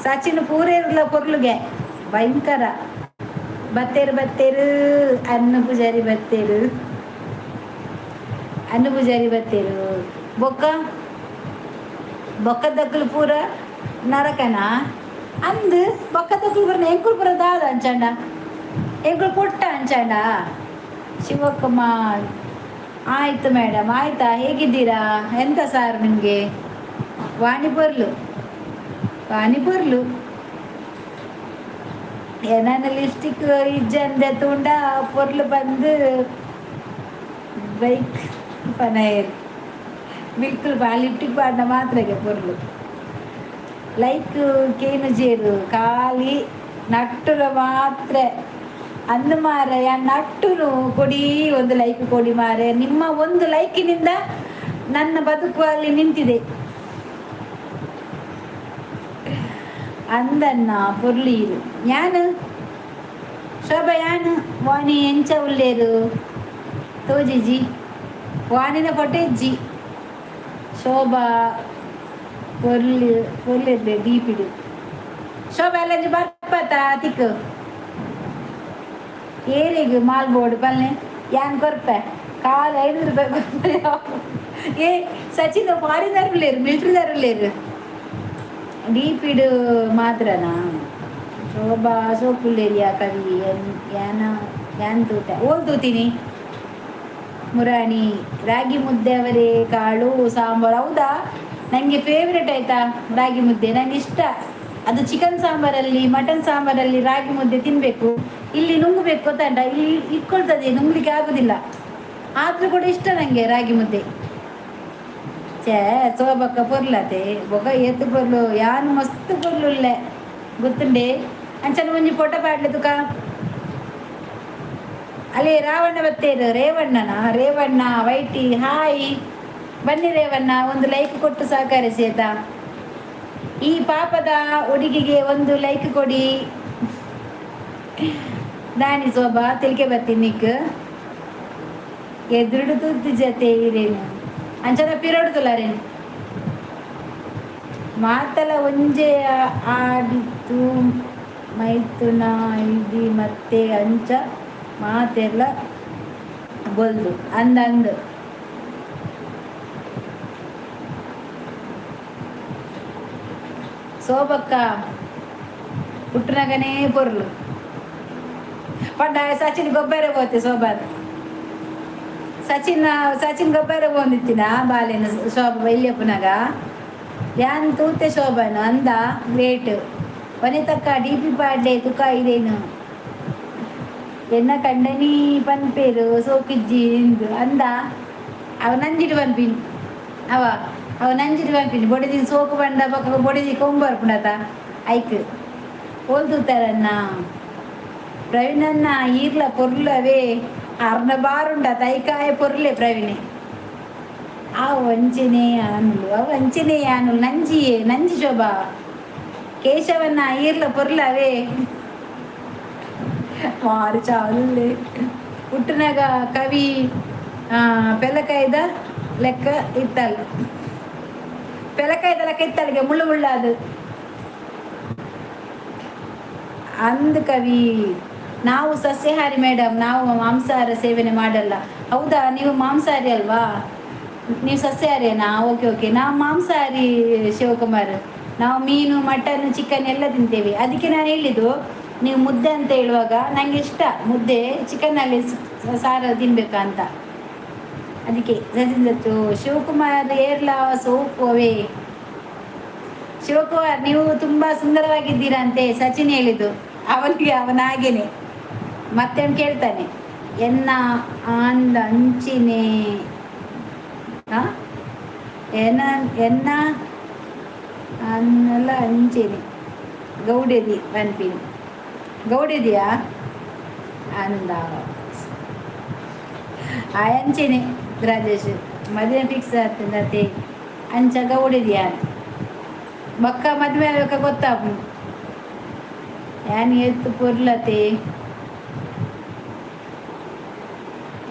[SPEAKER 1] ಸಚಿನ್ ಪೂರೇರ್ಲ ಕೊರ್ಲುಗೆ ಭಯಂಕರ. ಬತ್ತೇರು ಅನ್ನ ಪೂಜಾರಿ ಬತ್ತೇರು ಬೊಕ್ಕ ದಕ್ಕಲು ಪೂರ ನರಕನ ಅಂದು ಬೊಕ್ಕ ದಕ್ಕಲು ಪೂರ ಎಂಕುಲು ಪೂರ ದಾದ ಅಂಚಾಂಡ ಎಂಕುಲು ಪೊಟ್ಟ ಅಂಚಾಂಡ. ಶಿವಕುಮಾರ್ ಆಯಿತು ಮೇಡಮ್. ಆಯಿತಾ? ಹೇಗಿದ್ದೀರಾ? ಎಂತ ಸಾರು ನಿಮಗೆ? ವಾಣಿಪೊರ್ಲು ನನ್ನ ಲಿಪ್ಸ್ಟಿಕ್ ಇಜ್ಜಂದೆ ತುಂಡ ಪೊರ್ಲು ಬಂದು ಬೈಕ್ ಪನಯರ್ ಬಿಲ್ಕುಲ್ ಲಿಪ್ಟಿಕ್ ಪಾಡ್ನ ಮಾತ್ರಗೆ ಪೊರ್ಲು ಲೈಕ್ ಕೇನು ಜೇರು ಖಾಲಿ ನಟ್ಟುಲು ಮಾತ್ರ ಅಂದು ಮಾರೆ ನಟ್ಟುನು ಕೊಡಿ, ಒಂದು ಲೈಕ್ ಕೊಡಿ ಮಾರೆ. ನಿಮ್ಮ ಒಂದು ಲೈಕಿನಿಂದ ನನ್ನ ಬದುಕು ಅಲ್ಲಿ ನಿಂತಿದೆ. ಅಂದನ್ನ ಪೊರ್ಲೀರು ಯಾನು ಶೋಭಾ ಯಾನು ವಾಣಿ ಎಂಚ ಉಳ್ಳೇರು ತೋಜಿಜಿ ವಾಣಿನ ಫೊಟೆಜ್ಜಿ ಶೋಭಾ ಪೊರ್ಲಿರ್ದೆ ಡೀಪಿಡು ಶೋಭಾ ಎಲ್ಲ ಬರ್ಪತ್ತ ತಿಕ್ಕು ಏರಿಗ ಮಾಲ್ ಬೋರ್ಡ್ ಪಲ್ಲೆ ಯಾನ್ ಕೊರ್ಪೆ ಕಾಲು 500 ರೂಪಾಯಿ ಕೊರ್ಪೆ. ಏ ಸಚಿನ್ ಫಾರಿನರ್ ಉಳ್ಳೇರು ಮಿಲ್ಟ್ರಿದಾರ್ ಉಳ್ಳೇರು ಡೀಪಿಡು ಮಾತ್ರನಾ ಶೋಭಾ ಸೋಪುಲ್ಲೇರಿಯಾ ಕವಿ ಯಾನ್ ತೂತ ಓಲ್ ತೂತೀನಿ ಮುರಾಣಿ ರಾಗಿ ಮುದ್ದೆ ಅವರೇ ಕಾಳು ಸಾಂಬಾರು. ಹೌದಾ? ನನಗೆ ಫೇವ್ರೆಟ್ ಆಯಿತಾ ರಾಗಿ ಮುದ್ದೆ, ನನಗೆ ಇಷ್ಟ. ಅದು ಚಿಕನ್ ಸಾಂಬಾರಲ್ಲಿ ಮಟನ್ ಸಾಂಬಾರಲ್ಲಿ ರಾಗಿ ಮುದ್ದೆ ತಿನ್ನಬೇಕು. ಇಲ್ಲಿ ನುಂಗಬೇಕು ಗೊತ್ತಂಡ, ಇಲ್ಲಿ ಇಟ್ಕೊಳ್ತದೆ, ನುಂಗ್ಲಿಕ್ಕೆ ಆಗೋದಿಲ್ಲ. ಆದರೂ ಕೂಡ ಇಷ್ಟ ನನಗೆ ರಾಗಿ ಮುದ್ದೆ. ಛೇ ಸೋಬಕ್ಕ ಪೊರ್ಲತೆ ಬೊಕ ಎತ್ತು ಪೊರ್ಲು ಯಾನು ಮಸ್ತ್ ಪೊರ್ಲುಲ್ಲೆ ಗೊತ್ತುಂಡೆ ಅಂಚನ ಮುಂಜಿ ಪೊಟ ಪಾಡ್ಲೆ ತುಕ ಅಲ್ಲಿ ರಾವಣ್ಣ ಬತ್ತೇರು. ರೇವಣ್ಣ ವೈಟಿ ಹಾಯ್ ಬನ್ನಿ ರೇವಣ್ಣ, ಒಂದು ಲೈಕ್ ಕೊಟ್ಟು ಸಹಕರಿಸಿ ಆಯ್ತಾ? ಈ ಪಾಪದ ಹುಡುಗಿಗೆ ಒಂದು ಲೈಕ್ ಕೊಡಿ. ದಾನಿ ಶೋಭಾ ತಿಳ್ಕೆ ಬರ್ತೀನಿ ನಿಕ್ ಎದುರುಡು ತುದ್ದು ಜತೆ ಇರೇನು ಅಂಚನ ಪಿರಡುತ್ತಲಾರೇನು ಮಾತಲ ಒಂಜೆ ಆಡಿತು ಮೈತುನ ಇಡಿ ಮತ್ತೆ ಅಂಚ ಮಾತೆಲ್ಲ ಬೊಲ್ದು ಅಂದಂದು ಸೋಬಕ್ಕ ಪುಟ್ಟನಗನೇ ಪೊರ್ಲು पण सचिन ಗೊಬ್ಬರ ಹೋತೆ ಶೋಭಾನ ಸಚಿನ್ ಗೊಬ್ಬರ ಹೋಗಿತ್ತಿನ ಬಾಲೆನ ಶೋಭ ಇಲ್ಲಿಯಪ್ಪನಾಗ ಯಾನ್ ತೂತೆ ಶೋಭಾನ ಅಂದ ಗ್ರೇಟ್ ಒನೆ ತಕ್ಕ ಡಿ ಪಿ ಪಾಡ್ಲೆ ತುಕ ಇದೇನು ಎನ್ನ ಕಂಡನಿ ಪನ್ಪೇರು ಸೋಕಿಜ್ಜಿ ಎಂದು ಅಂದ ಅವ ನಂಜಿಟ್ಟು ಪನ್ಪಿನಿ ಅವ ನಂಜಿಟ್ಟು ಪನ್ಪಿನಿ ಬೊಡಿದಿ ಸೋಕು ಬಂಡ ಪಕ್ಕ ಬೊಡಿದಿ ಕೊಂಬರ್ಪುಣತ ಐಕ್ ಹೋಲ್ತುತ್ತಾರನ್ನ ಪ್ರವೀಣನ್ನ ಈರ್ಲ ಪೊರ್ಲವೇ ಅರ್ನ ಬಾರುಂಡ ತೈಕಾಯ ಪೊರ್ಲೆ ಪ್ರವೀಣೆ ಆ ವಂಚನೆ ಆನುಲು ನಂಜಿ ಶೋಭಾ ಕೇಶವನ್ನ ಈರ್ಲ ಪೊರ್ಲವೇ ಮಾರು ಚಾವಲ್ಲಿ ಹುಟ್ಟಿನಾಗ ಕವಿ ಪೆಲಕಾಯ್ದ ಲೆಕ್ಕ ಇತ್ತಲ್ಲ ಪೆಲಕಾಯ್ದ ಲೆಕ್ಕ ಇತ್ತಲ್ಲಿಗೆ ಮುಳ್ಳು ಮುಳ್ಳಾದು ಅಂದ ಕವಿ ನಾವು ಸಸ್ಯಾಹಾರಿ ಮೇಡಮ್ ನಾವು ಮಾಂಸಾಹಾರ ಸೇವನೆ ಮಾಡಲ್ಲ ಹೌದಾ ನೀವು ಮಾಂಸಾಹಾರಿ ಅಲ್ವಾ ನೀವು ಸಸ್ಯಾಹಾರಿನಾ ಓಕೆ ನಾವು ಮಾಂಸಾಹಾರಿ ಶಿವಕುಮಾರ್ ನಾವು ಮೀನು ಮಟನ್ ಚಿಕನ್ ಎಲ್ಲ ತಿಂತೇವೆ ಅದಕ್ಕೆ ನಾನು ಹೇಳಿದ್ದು ನೀವು ಮುದ್ದೆ ಅಂತ ಹೇಳುವಾಗ ನನಗೆ ಇಷ್ಟ ಮುದ್ದೆ ಚಿಕನ್ನಲ್ಲಿ ಸಾರು ತಿನ್ಬೇಕಂತ ಅದಕ್ಕೆ ಸಚಿನ್ ಶಿವಕುಮಾರ್ ಏರ್ಲಾ ಸೋಪು ಅವೇ ಶಿವಕುಮಾರ್ ನೀವು ತುಂಬ ಸುಂದರವಾಗಿದ್ದೀರಂತೆ ಸಚಿನ್ ಹೇಳಿದ್ದು ಅವನಿಗೆ ಅವನಾಗೇನೆ ಮತ್ತೆ ಕೇಳ್ತಾನೆ ಎನ್ನ ಅಂದ ಅಂಚಿನೇ ಎನ್ನ ಅನ್ನಲ್ಲ ಅಂಚೆನೆ ಗೌಡೆದಿ ಪನ್ಪಿನಿ ಗೌಡೆದಿಯಾ ಅಂದ ಆ ಅಂಚೆನೆ ರಾಜೇಶ್ ಮದುವೆ ಫಿಕ್ಸ್ ಆಗ್ತದೆ ಅಂಚ ಗೌಡೆದಿಯಾ ಅಂತ ಬಕ್ಕ ಮದುವೆ ಆಗಬೇಕ ಗೊತ್ತಾಗ ಯಾನ್ ಎತ್ತು ಪೊರ್ಲತೆ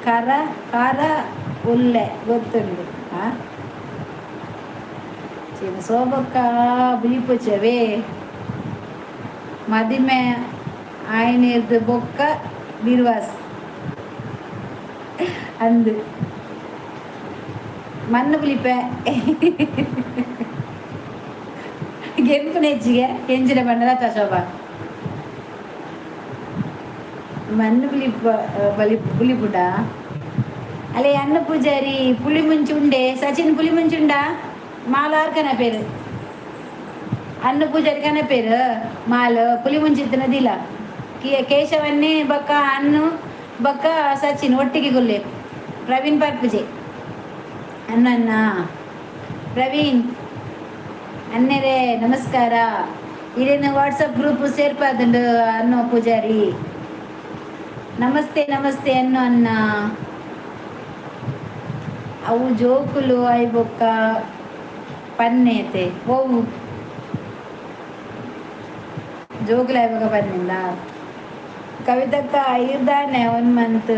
[SPEAKER 1] ಖಾರ ಉಲ್ಲೆ ಗೊತ್ತುಂಡು ಸೋಬಕ್ಕ ಬುಲಿಪುಚವೇ ಮದಿಮೆ ಆಯ್ನಿರ್ದು ಬೊಕ್ಕ ಬಿರ್ವಾಸ್ ಅಂದು ಮಣ್ಣು ಬುಲಿಪೆ ಕೆಂಪು ನೆಚ್ಚಿಗೆ ಕೆಂಚಿನ ಬಣ್ಣದ ಶೋಭಾ ಮಣ್ಣು புலிபுட ಅಲ್ಲೇ ಅನ್ನ ಪೂಜಾರಿ ಪುಳಿ ಮುಂಚಿ ಉಂಡೆ ಸಚಿನ್ ಪುಳಿ ಮುಂಚಿ ಉಂಡ ಮಾಲಾರ್ ಕನ ಪೇರು ಅನ್ನ ಪೂಜಾರಿ ಕನ ಪೇರು ಮಾಲ್ ಪುಳಿ ಮುಂಚಿತ್ತಿನದಿಲ್ಲ ಕೇಶವನ್ನೇ ಬಕ್ಕ ಅನ್ನು ಬಕ್ಕ ಸಚಿನ್ ಒಟ್ಟಿಗೆ ಗುಲ್ಲೆ ಪ್ರವೀಣ್ ಪರ್ಪುಜೆ ಅನ್ನ ಪ್ರವೀಣ್ ಅನ್ನೆರೆ ನಮಸ್ಕಾರ ಇದೇನು ವಾಟ್ಸಪ್ ಗ್ರೂಪ್ ಸೇರ್ಪಾದುಂಡು ಅನ್ನೋ ಪೂಜಾರಿ ನಮಸ್ತೆ ಅನ್ನೋ ಅನ್ನ ಅವು ಜೋಕುಲು ಐಬೊಕ್ಕ ಪನ್ನೇತೆ ಓವು ಜೋಕುಲು ಐಬೊಕ್ಕ ಪನ್ನಿಂದ ಕವಿತಕ್ಕ ಇರ್ದಾನೆ 1 ಮಂತ್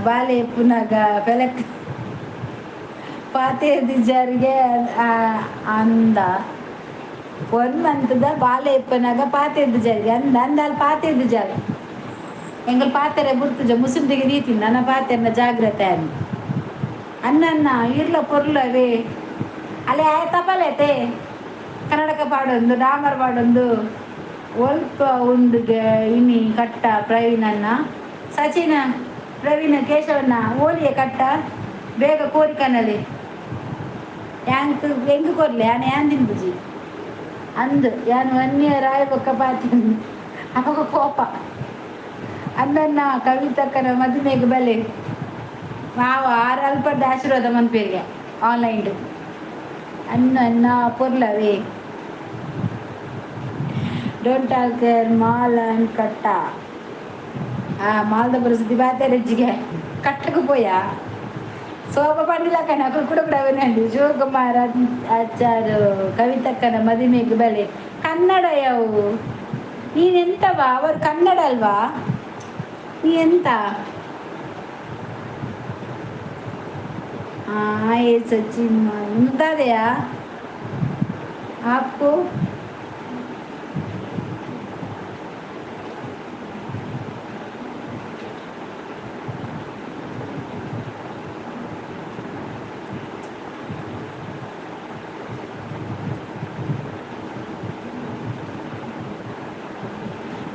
[SPEAKER 1] ಬಾಲೆ ಪುನಗ ಫೆಲಕ್ ಪಾತೆ ದಿಜ್ಜಾರಿಗೆ ಅಂದ 1 ಮಂತ್ದ ಬಾಲೆ ಇಪ್ಪನಾಗ ಪಾತೆ ದಿಜ್ಜಾರಿಗೆ ಅಂದಾಲ್ ಪಾತೆ ದಿಜ್ಜಾರ ಎಂಗಲ್ ಪಾತೆರೆ ಬುರ್ತುಜ ಮುಸ್ಲಿಮ್ದಿಗೆ ನೀತಿನ ನನ್ನ ಪಾತೆರ್ನ ಜಾಗ್ರತೆ ಅನ್ನ ಇರ್ಲ ಪೊರ್ಲವೇ ಅಲ್ಲೇ ತಪಲೇತೆ ಕನ್ನಡಕ ಪಾಡೊಂದು ಡಾಮರ್ ಪಾಡೊಂದು ಒಲ್ಪ ಉಂಡುಗೆ ಇನಿ ಕಟ್ಟ ಪ್ರವೀಣನ್ನ ಸಚಿನ ಪ್ರವೀಣ ಕೇಶವನ್ನ ಓಲಿಯ ಕಟ್ಟ ಬೇಗ ಕೋರಿಕನಲ್ಲಿ ಹೆಂಗೆ ಕೊರ್ಲೆ ಯಾನ್ ತಿನ್ಬುಜಿ ಅಂದು ಯಾನು ರಾಯ ಬೊಕ್ಕ ಪಾತಿ ಅವಾಗ ಕೋಪ ಅನ್ನ ಕವಿತಕ್ಕನ ಮದುವೆಗೆ ಬಲೆ ನಾವು ಅಲ್ಪಡ್ಡ ಆಶೀರ್ವಾದ ಮನ್ಪೇರಿಗೆ ಆನ್ಲೈನ್ ಅನ್ನ ಪೊರ್ಲವೇ ಡೋಂಟ್ ಟಾಕ್ ಮಾಲ್ ಅಂಡ್ ಕಟ್ಟ ಮಾಲ್ದ ಪರಿಸ್ಥಿತಿ ಬಾತೆರಜ್ಜಿಗೆ ಕಟ್ಟಕ್ಕೆ ಪೋಯ ಸೋಪ ಪಂಡಿಲ ಕಣ ಕೂಡ ಅವನಂಡು ಶಿವಕುಮಾರ್ ಆಚಾರು ಕವಿತಕ್ಕನ ಮದುವೆಗೆ ಬಲೆ ಕನ್ನಡ ಯಾವು ನೀನೆಂತವಾ ಅವರು ಕನ್ನಡ ಅಲ್ವಾ ನೀ ಎಂತ ये सचिन बता दिया आपको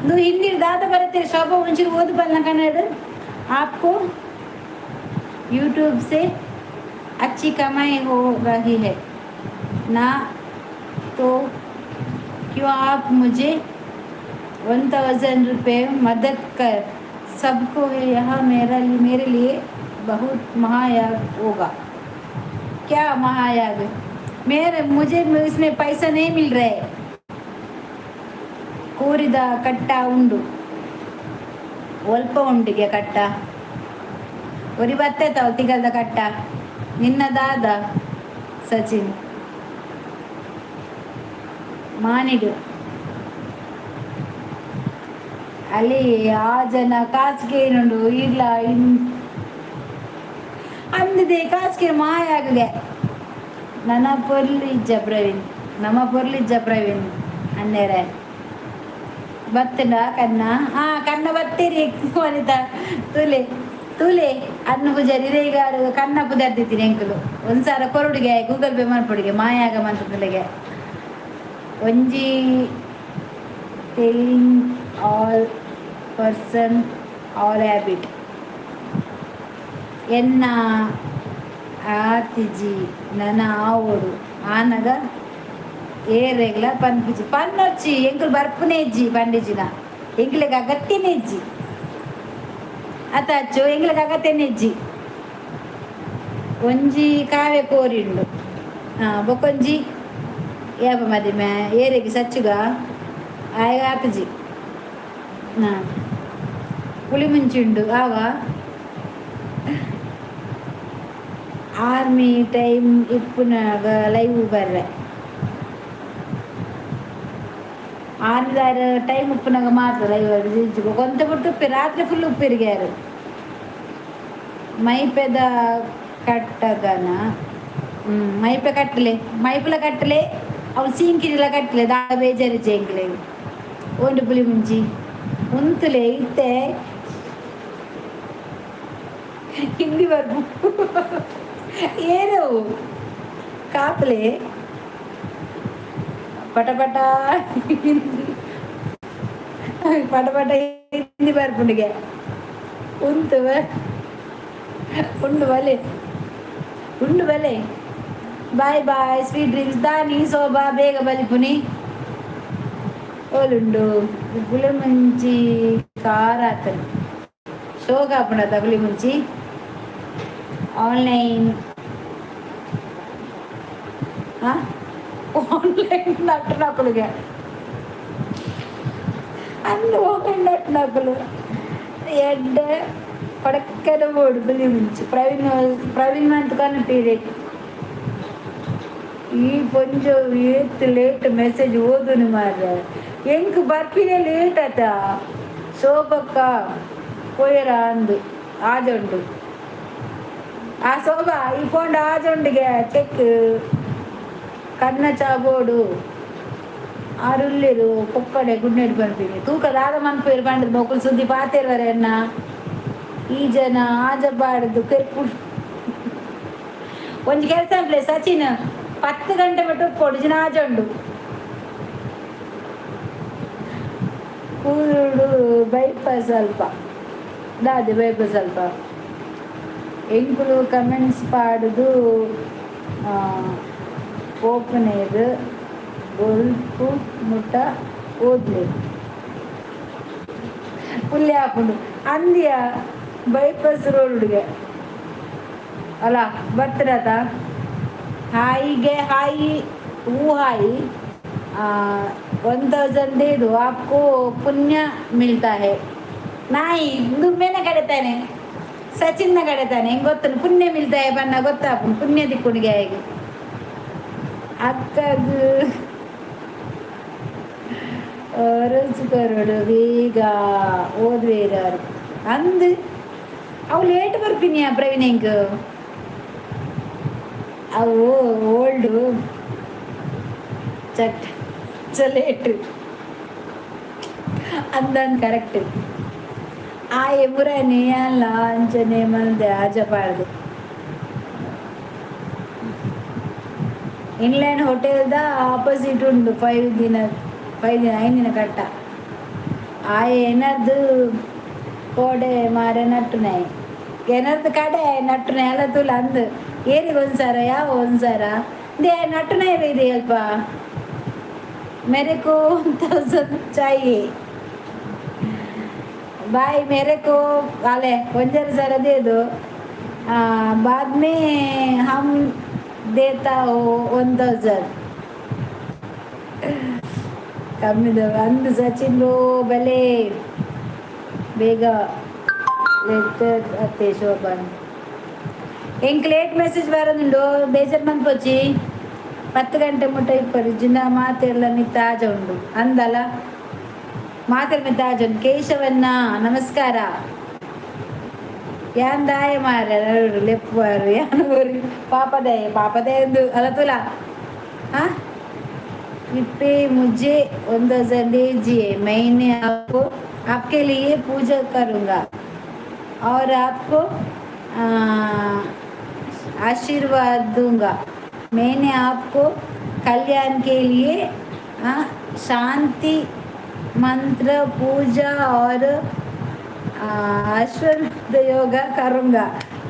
[SPEAKER 1] नु हिंदी दादा बरते शोभा उंची ओद पलना कन्नड़ आपको यूट्यूब से अच्छी कमाई हो रही है ना, तो क्यों आप मुझे 1000 रुपये मदद कर सबको है, यह मेरे लिए बहुत महायाग होगा। क्या महायाग? मुझे इसमें पैसा नहीं मिल रहा है। ಕೂರಿದ ಕಟ್ಟ ಉಂಡು ಒಲ್ಪ ಉಂಡಿಗೆ ಕಟ್ಟ ಒರಿ ಬತ್ತೈತಾವ ತಿಗಲ್ದ ಕಟ್ಟ ನಿನ್ನದಾದ ಸಚಿನ್ ಮಾನಿಡು ಅಲ್ಲಿ ಆ ಜನ ಕಾಸಿಗೆ ಏನುಂಡು ಇಲ್ಲ ಅಂದಿದೆ ಕಾಸಿಗೆ ಮಾಯಾಗಿದೆ ನನ್ನ ಪೊರ್ಲಿಜ್ಜ ಪ್ರವೀಣ್ ಅನ್ನೇರೆ ಬತ್ತಡ ಕನ್ನ ಕನ್ನ ಬತ್ತೀರಿ ವನಿತಾ ತೂಲೆ ಅನ್ನ ಪೂಜಾರಿ ರೇಗಾರು ಕನ್ನ ಪುದರ್ದಿತ್ತೀನಿ ಎಂಕಲು ಒಂದ್ಸಾರ ಕೊರಡುಗೆ ಗೂಗಲ್ ಪೇ ಮಾಡ್ಕೊಡಿಗೆ ಮಾಯಾಗ ಮಂತಗಳಿಗೆ ಒಂಜಿ telling all person all habit ಎನ್ನ ಆತಿಜಿ ನನ್ನ ಆವೋಡು ಆನಗ ಏರೆಗ್ಲ ಪನ್ಪುಜಿ ಪನ್ನೊಚ್ಚಿ ಎಂಕುಲು ಬರ್ಪುನೆ ಇಜ್ಜಿ ಪಂಡಿಜಿನ ಎಂಕ್ಲೆಗ್ ಅಗತ್ಯನೇ ಇಜ್ಜಿ ಅತಾಚು ಎಂಕ್ಲೆಗ್ ಅಗತ್ಯನೇ ಇಜ್ಜಿ ಒಂಜಿ ಕಾವ್ಯ ಕೋರಿಂಡು ಬೊಕೊಂಜಿ ಯಾಪ ಮದಿಮೆ ಏರೆಗಿ ಸಚ್ಚುಗ ಆಗ ಆತಜಿ ಪುಳಿ ಮುಂಚುಂಡು ಆವ ಆರ್ಮಿ ಟೈಮ್ ಇಪ್ಪುನಾಗ ಲೈವ್ ಬರ್ರೆ ಆರ್ಮಿದಾರ ಟೈಮ್ ಉಪ್ಪುನಾಗ ಮಾತ್ರ ಲೈವ್ ಕೊಂತ ಬಿಟ್ಟು ಉಪ್ಪಿ ರಾತ್ರಿ ಫುಲ್ ಉಪ್ಪಿರಿಗ್ಯಾರು ಮೈಪೆದ ಕಟ್ಟಗನ ಮೈಪೆ ಕಟ್ಟಲೆ ಮೈಪುಲ ಕಟ್ಟಲೆ ಅವ್ನು ಸೀಂಕಿರಿಲ ಕಟ್ಟಲೆ ದಾ ಬೇಜಾರಿ ಜೇಂಕ್ಲೆ ಒಂದು ಪುಲಿ ಮುಂಚಿ ಉಂತುಲೆ ಇತ್ತೆ ಹಿಂದಿ ಬರ್ಬು ಏನು ಕಾಪಲೆ ಪಟಪಟ ಪಟಪಟ ಹಿಂದಿ ಬರ್ಪುಂಡಿಗೆ ಉಂಟು ಉಂಡು ಬಲೆ ಬಾಯ್ ಬಾಯ್ ಸ್ವೀಟ್ ಡ್ರಿಂಕ್ಸ್ ದಾನಿ ಶೋಭಾ ಬೇಗ ಬಲಿಪುನಿ ಓಲುಂಡು ಗುಳಿ ಮುಂಚಿ ಖಾರ ಹಾಕಲು ಶೋಗ ಹಾಪುಣದ ಗುಳಿ ಮುಂಚಿ ಆನ್ಲೈನ್ ಆನ್ಲೈನ್ ನಟ್ಟು ನಕಲುಗೆ ಅನ್ನು ಆನ್ಲೈನ್ ನಟ್ಟು ನಕಲು ಎಡ್ಡ ಪಡಕ್ಕನ ಓಡು ಬಲಿ ಮುಂಚೆ ಪ್ರವೀಣ್ ಮಂತ್ ಕನ್ನಿಟ್ಟಿದೆ ಈ ಕೊಂಚ ಏತ್ ಲೇಟ್ ಮೆಸೇಜ್ ಓದುನು ಮಾರ ಎಂಕ್ ಬರ್ಪಿನೇ ಲೇಟ್ ಆತ ಶೋಭಕ್ಕ ಕೊಯ್ಯರ ಅಂದು ಆಜೊಂಡು ಆ ಶೋಭಾ ಈ ಫೋನ್ ಆಜೊಂಡಿಗೆ ಚೆಕ್ ಕನ್ನ ಚಾಬೋಡು ಆರುಲ್ಲಿರು ಕೊಕ್ಕಡೆ ಗುಡ್ನೆಡ್ ಬರ್ತೀನಿ ತೂಕ ದಾದ ಮನ್ಪೇರು ಬಂಡ್ರು ಮಕ್ಕಳು ಸುದ್ದಿ ಪಾತೇರ್ವರೆ ಅನ್ನ ಈ ಜನ ಆಜಬಾರ್ದು ಕೆರ್ಪು ಒಂಜಿ ಕೆಲಸ ಅನ್ಪ್ಲೆ ಸಚಿನ್ 10 ಗಂಟೆ ಬಿಟ್ಟು ಕೊಡಿಜಿನ ಆಜೊಂಡು ಕೂಡು ಬೈಪ ಸ್ವಲ್ಪ ದಾದೆ ಬೈಪ ಸ್ವಲ್ಪ ಎಂಕುಲು ಕಮೆಂಟ್ಸ್ ಪಾಡುದು ಓಪನೇದು ಗೊಲ್ಪು ಮುಟ್ಟ ಓದ್ಲೆ ಪುಲ್ಯ ಹಾಕೊಂಡು ಅಂದಿಯ ಬೈಪಾಸ್ ರೋಡ್ಗೆ ಅಲ್ಲ ಬರ್ತಿರತ ಹಾಯಿಗೆ ಹಾಯಿ ಹೂ ಹಾಯಿ 1000 दे दो आपको पुण्य मिलता है ನಾಯಿ ದುಮ್ಮೆನ ಕಡಿತಾನೆ ಸಚಿನ್ನ ಕಡಿತಾನೆ ಹೆಂಗೆ ಗೊತ್ತನು ಪುಣ್ಯ ಮಿಲ್ತಾಯ ಬಣ್ಣ ಗೊತ್ತಾಪು ಪುಣ್ಯ ದಿಕ್ಕುಣಿಗೆ ಹೇಗೆ ಅಕ್ಕದು ರುಚಿಕರಡು ಬೇಗ ಓದ್ವೇರಾರು ಅಂದು ಅವು ಲೇಟ್ ಬರ್ಪಿನಿಯ ಪ್ರವೀಣ್ ಹೆಂಗ ಅವು ಓಲ್ಡು ಲೇಟ್ ಅಂದನ್ ಕರೆಕ್ಟ್ ಆ ಎಬುರನೇ ಅಲ್ಲ ಅಂಚನೆ ಮಂದೆ ಆಜಪಾಡ್ದು ಇನ್ಲ್ಯಾಂಡ್ ಹೋಟೆಲ್ದ ಆಪೋಸಿಟ್ ಉಂಡು 5 ದಿನ 5 ದಿನ 5 ದಿನ ಕಟ್ಟ ಆ ಏನಾರ್ದು ಕೋಡೆ ಮಾರೆ ನಟ್ಟುನಾಯಿ ಏನಾರ್ದು ಕಡೆ ನಟ್ಟುನಾಯಿ ಎಲ್ಲ ತುಲ ಅಂದು ಏನಿಗೆ ಒಂದ್ಸಾರ ಯಾವ ಒಂದ್ಸಾರ ದೇ ನಟ್ಟುನಾಯಿ ಇದೆ ಅಲ್ಪ मेरे को 1000 चाहिए भाई मेरे को आले 1000 जरा दे दो बाद में हम देता हो 1000 ಕಮ್ಮಿದು ಅಂದು ಸಚಿನ್ ಬೆಲೆ ಬೇಗ ಅತ್ತೆ ಶೋಭನ್ ಎಂಕ್ ಲೇಟ್ ಮೆಸೇಜ್ ಬರೋದುಂಡು ಬೇಜಾರು ಮಂತ್ ಪೋಚಿ 10 ಗಂಟೆ ಮುಟ್ಟ ಇಪ್ಪರು ಜಿನ ಮಾತೆಲ್ಲ ಮಿತ್ತಾಜ ಉಂಡು ಅಂದಲ್ಲ ಮಾತೆಲ್ಲ ಮಿತ್ತಾಜ ಉಂಡು ಕೇಶವನ್ನ ನಮಸ್ಕಾರ ಯಾಂದಾಯ ಮಾರ ಲೆಪ್ಪರು ಯಾನೂರಿ ಪಾಪದಾಯ ಒಂದು ಅಲ್ಲ ತುಲ हाँ कृपे मुझे 1000 दीजिए मैंने आपको आपके लिए पूजा करूँगा और आपको आशीर्वाद दूंगा मैंने आपको कल्याण के लिए शांति मंत्र पूजा और ಅಶ್ವತ್ಥ ಯೋಗ ಕರುಂಗ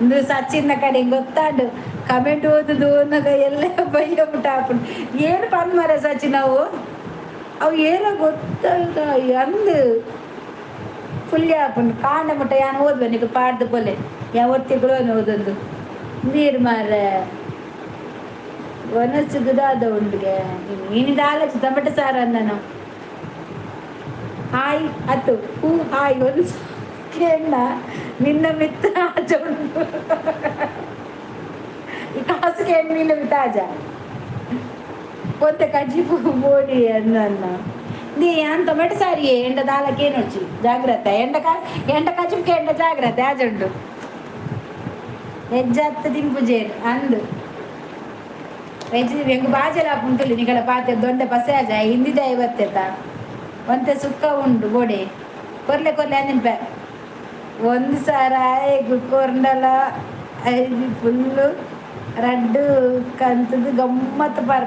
[SPEAKER 1] ಇದು ಸಚಿನ್ನ ಕಡೆ ಗೊತ್ತಾಡು ಕಮೆಂಟ್ ಓದುದು ಅನ್ನೋದು ಎಲ್ಲ ಬಯ್ಯ ಬಿಟ್ಟ ಹಾಕೊಂಡು ಏನು ಪನ್ ಮರ ಸಚಿನ್ ಅವು ಏನೋ ಗೊತ್ತಾಗ ಅಂದು ಫುಲ್ ಹಾಕೊಂಡು ಕಾಂಡ ಮುಟ್ಟ ಯಾನು ಓದ್ಬ ನೀನು ಪಾಡ್ದು ಪೊಲೆ ಯಾ ಒತ್ತಿಗಳು ಓದೊಂದು ನೀರು ಮಾರ ಒನಸುಗುದಾದ ಉಂಡಿಗೆ ನೀನಿದ ಆಲೋಚನೆ ಟೊಮೆಟೊ ಸಾರು ನಾನು ಹಾಯ್ ಅತ್ತು ಹೂ ಹಾಯ್ ಒಂದು ಕೇಳ ನಿನ್ನ ಮಿತ್ರ ಆಜ ಉಂಟು ಈ ಕಾಸಿಗೆ ನಿನ್ನ ಮಿತ್ರ ಆಜ ಒಂತೆ ಕಜಿಪು ಬೋಡಿ ಅನ್ನ ನೀ ಅಂತ ಟೊಮೆಟೊ ಸಾರಿಯೇ ಎಂಡ ದಾಲಕ್ಕೆ ಏನೊಚ್ಚಿ ಜಾಗ್ರತೆ ಎಂಡ ಕಜಿಪ್ಗೆ ಎಂಡ ಜಾಗ್ರತೆ ಆಜ ಉಂಟು ಹೆಜ್ಜತ್ತು ದಿಂಪುಜೇನು ಅಂದು ಹೆಂಗೆ ಬಾಜಲ ಉಂಟು ನಿಗಳ ಪಾತ್ರೆ ದೊಡ್ಡ ಪಸೆ ಆಜ ಹಿಂದಿದೆ ಇವತ್ತೆತ್ತ ಒಂತೆ ಸುಕ್ಕ ಉಂಡು ಗೋಡೆ ಕೊರ್ಲೆ ಅಂದಿನ ಒಂದು ಸಾರ ಕೊರ್ಂಡಲ ಐದು ಫುಲ್ಲು ರಡ್ಡು ಕಂತದ್ದು ಗಮ್ಮತ್ತು ಬರ್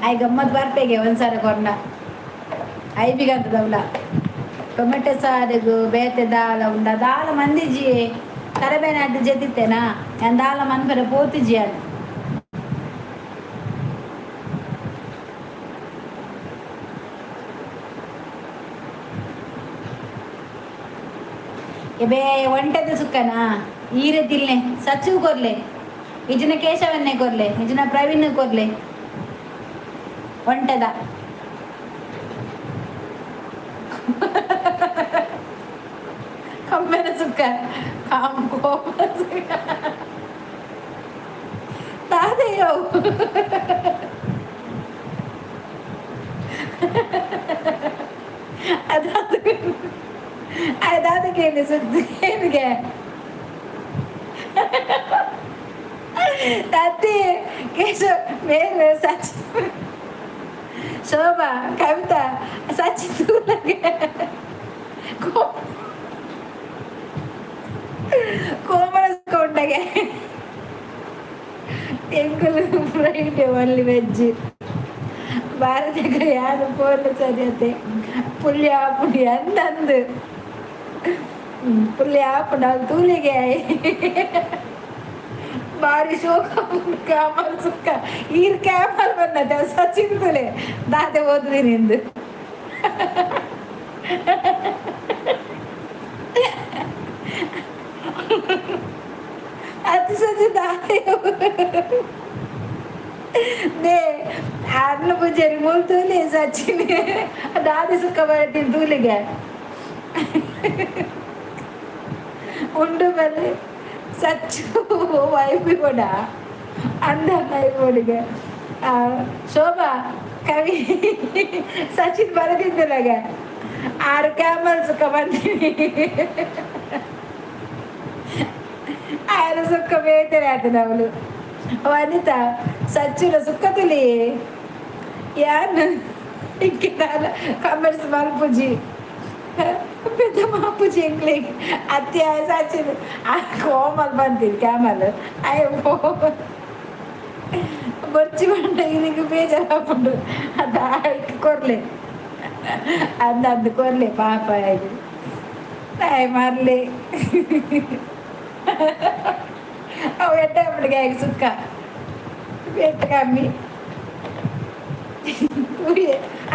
[SPEAKER 1] ಆಯ್ ಗಮ್ಮತ್ತು ಬರ್ಪೇಗೆ ಒಂದು ಸಾರ ಕೊರ್ಂಡ ಐಬಿಗಂತದವಳ ಟೊಮೆಟೊ ಸಾರಿಗೂ ಬೇತೆ ದಾಲ ಉಂಡ ದಾಲ ಮಂದಿಜಿ ಕರಬೇನೆ ಅದು ಜದಿತ್ತೇನಾ ನಾನು ದಾಲ ಮನ್ಪರ ಪೋತಿಜಿ ಅದು ಎಬೇ ಒಂಟದ ಸುಕ್ಕನಾ ಈರದಿಲ್ಲೆ ಸಚ್ಚು ಕೊರ್ಲೆ ಇಜನ ಕೇಶವನ್ನೇ ಕೊರ್ಲೆ ಇಜನ ಪ್ರವೀಣ್ ಕೊರ್ಲೆ ಒಂಟದ ಕಮ್ಮೆನ ಸುಕ್ಕ ತಾದೆಯೋ ಅದಕ್ಕೆ ಸುದ್ದಿ ಏನಿಗೆ ತತ್ತಿ ಕೇಶವ್ ಮೇಲೆ ಸಚಿನ್ ಶೋಭಾ ಕವಿತಾ ಸಚಿನ್ ತೂಲಗೆ ಕೋಮಲ ಕೊಂಡಗೆ ಎಂಕುಲು ಫ್ರೈಡೆ ಒಳ್ಳೆ ವೆಜ್ ಭಾರತಕ್ಕೆ ಯಾರು ಫೋನ್ ಸರಿಯತೆ ಪುಲ್ಯ ಪುಡಿ ಅಂದಂದು ಪುಲ್ಯ ಪುಡ ತೂಲಿಗೆ ಬಾರಿ ಶೋಕ ಕ್ಯಾಮಲ್ ಸುಕ್ಕ ಈರ್ ಕ್ಯಾಮಲ್ ಬಂದತೆ ಸಚಿನ್ ತುಲೆ ದಾದೆ ಓದ್ರಿ ನಿಂದು ಅತಿ ಸಜಿ ದಾದೆ ನೇ ಆರ್ಲ ಪೂಜಾರಿ ಮೂಲ್ ತೂಲಿ ಸಚಿನ್ ದಾದಿ ಸುಕ್ಕ ಬರಟಿ ತೂಲಿಗೆ ಉಂಡು ಬಲ್ಲಿ ಸಚ್ಚು ವೈಫಿ ಕೂಡ ಅಂದ ವೈಫೋಡಿಗೆ ಶೋಭಾ ಕವಿ ಸಚಿನ್ ಬರದಿದ್ದಲಾಗ 6 ಕ್ಯಾಮಲ್ ಸುಕ್ಕ ಬಂದೀನಿ 6 ಸುಕ್ಕ ಬೇತರೆ ಆತನ ಅವಳು ವನಿತಾ ಸಚ್ಚುಲ ಸುಕ್ಕ ತುಲಿ ಯಾನು ಇಂಕಿದಾಲ ಕಮರ್ಸ್ ಮಲ್ಪುಜಿ పెద్ద మాపు చెంక్లేకి అత్యాయ సచ్చింది ఆ కోమలు బంది క్యామల్ అయ్యో ಬೊರ್ಚಿ ಬಂಡ ಇದಕ್ಕೆ ಬೇಜಾರಾಗ್ಬಿಟ್ಟು ಅದು ಆಯ್ಕೆ ಕೊರ್ಲೆ ಅಂದು ಕೊರ್ಲೆ ಪಾಪ ಇದು ತಾಯಿ ಮಾರ್ಲೆ ಅವು ಎಟ್ಟ ಬಿಡಿಗೆ ಆಗಿ ಸುಕ್ಕ ಬೆಟ್ಟ ಕಮ್ಮಿ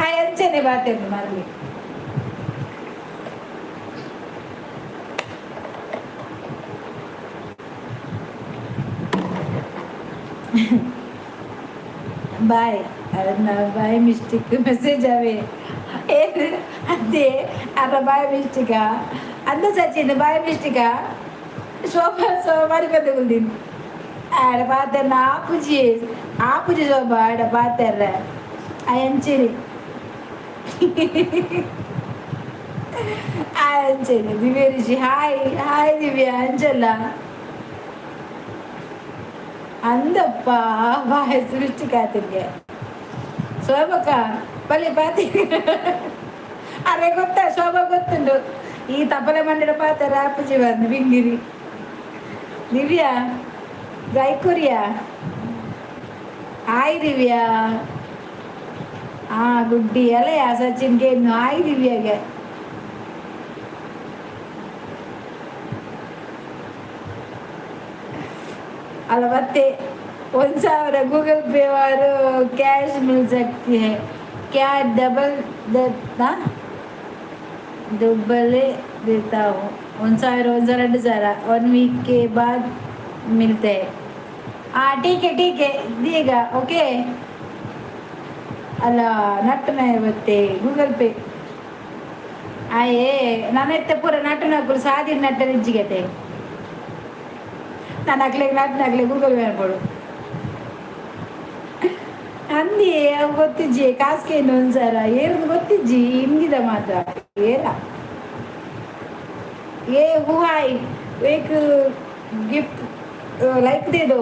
[SPEAKER 1] ಆ ಎಂಚನೆ ಬಾತೇನು ಮರಲಿ ಬಾಯ್ ಬಾಯ್ ಮಿಸ್ಟೇಕ್ ಮೆಸೇಜ್ ಅವೇ ಏನು ಅದೇ ಅದ್ರ ಬಾಯ್ ಮಿಸ್ಟೇಕಾ ಅಂದ ಸಚಿನ್ ಬಾಯ್ ಮಿಸ್ಟೇಕಾ ಶೋಭಾ ಮರಿಕಂದು ಆಡ ಪಾತ್ರ ಆಪುಜಿ ಶೋಭಾ ಆಡ ಪಾತ್ರ ಅಯಂಚಿರಿ ಅಂಚನೆ ದಿವ್ಯ ಋಷಿ ಹಾಯ್ ದಿವ್ಯಾ ಅಂಚಲ್ಲ ಅಂದಪ್ಪ ಬಾಯ ಸೃಷ್ಟಿ ಕಾತಿಗೆ ಶೋಭಕ್ಕ ಬಲಿ ಪಾತಿ ಅರೆ ಗೊತ್ತಾ ಶೋಭಾ ಗೊತ್ತುಂಡು ಈ ತಪ್ಪಲೆ ಮಂಡಿರ ಪಾತ್ರ ಅಪ್ಪಜಿ ಬಂದು ಬಿಂಗಿರಿ ದಿವ್ಯಾ ಗೈಕುರಿಯಾ ಹಾಯ್ ದಿವ್ಯಾ ಗುಡ್ಡಿ ಅಲ್ಲ ಸಚಿನ್ಗೆ ಇನ್ನು ಹಾಯ್ ದಿವ್ಯಾಗೆ ಅಲ್ಲ ಮತ್ತೆ 1,000 ಗೂಗಲ್ ಪೇ वालों कैश मिल सकती है क्या डबल देता हूँ 1,000 2,000 1 वीक के बाद मिलते हैं ठीक है दिएगा ओके ಅಲ್ಲ ನಟ್ಟನ ಇವತ್ತೆ ಗೂಗಲ್ ಪೇ ಆಯೇ ನಾನೆತ್ತೆ ಪೂರ ನಟ್ಟನಕ್ಕಳು ಸಾದಿ ನಟ್ಟನ ಇಜ್ಜಿಗೆತೆ ನಾನು ಅಕ್ಲೆಗೆ ನಟ್ಟನಾಗ್ಲೆ ಗೂಗಲ್ ಪೇ ಮಾಡ್ಕೊಡು ಅಂದಿ ಅವು ಗೊತ್ತಿಜ್ಜಿ ಕಾಸ್ಕೇನು ಒಂದ್ಸರ ಏರ್ದು ಗೊತ್ತಿಜ್ಜಿ ಹಿಂಗಿದ ಮಾತ್ರ ಏರ ಏ ಹೂ ಹಾಯ್ एक गिफ्ट लाइक दे दो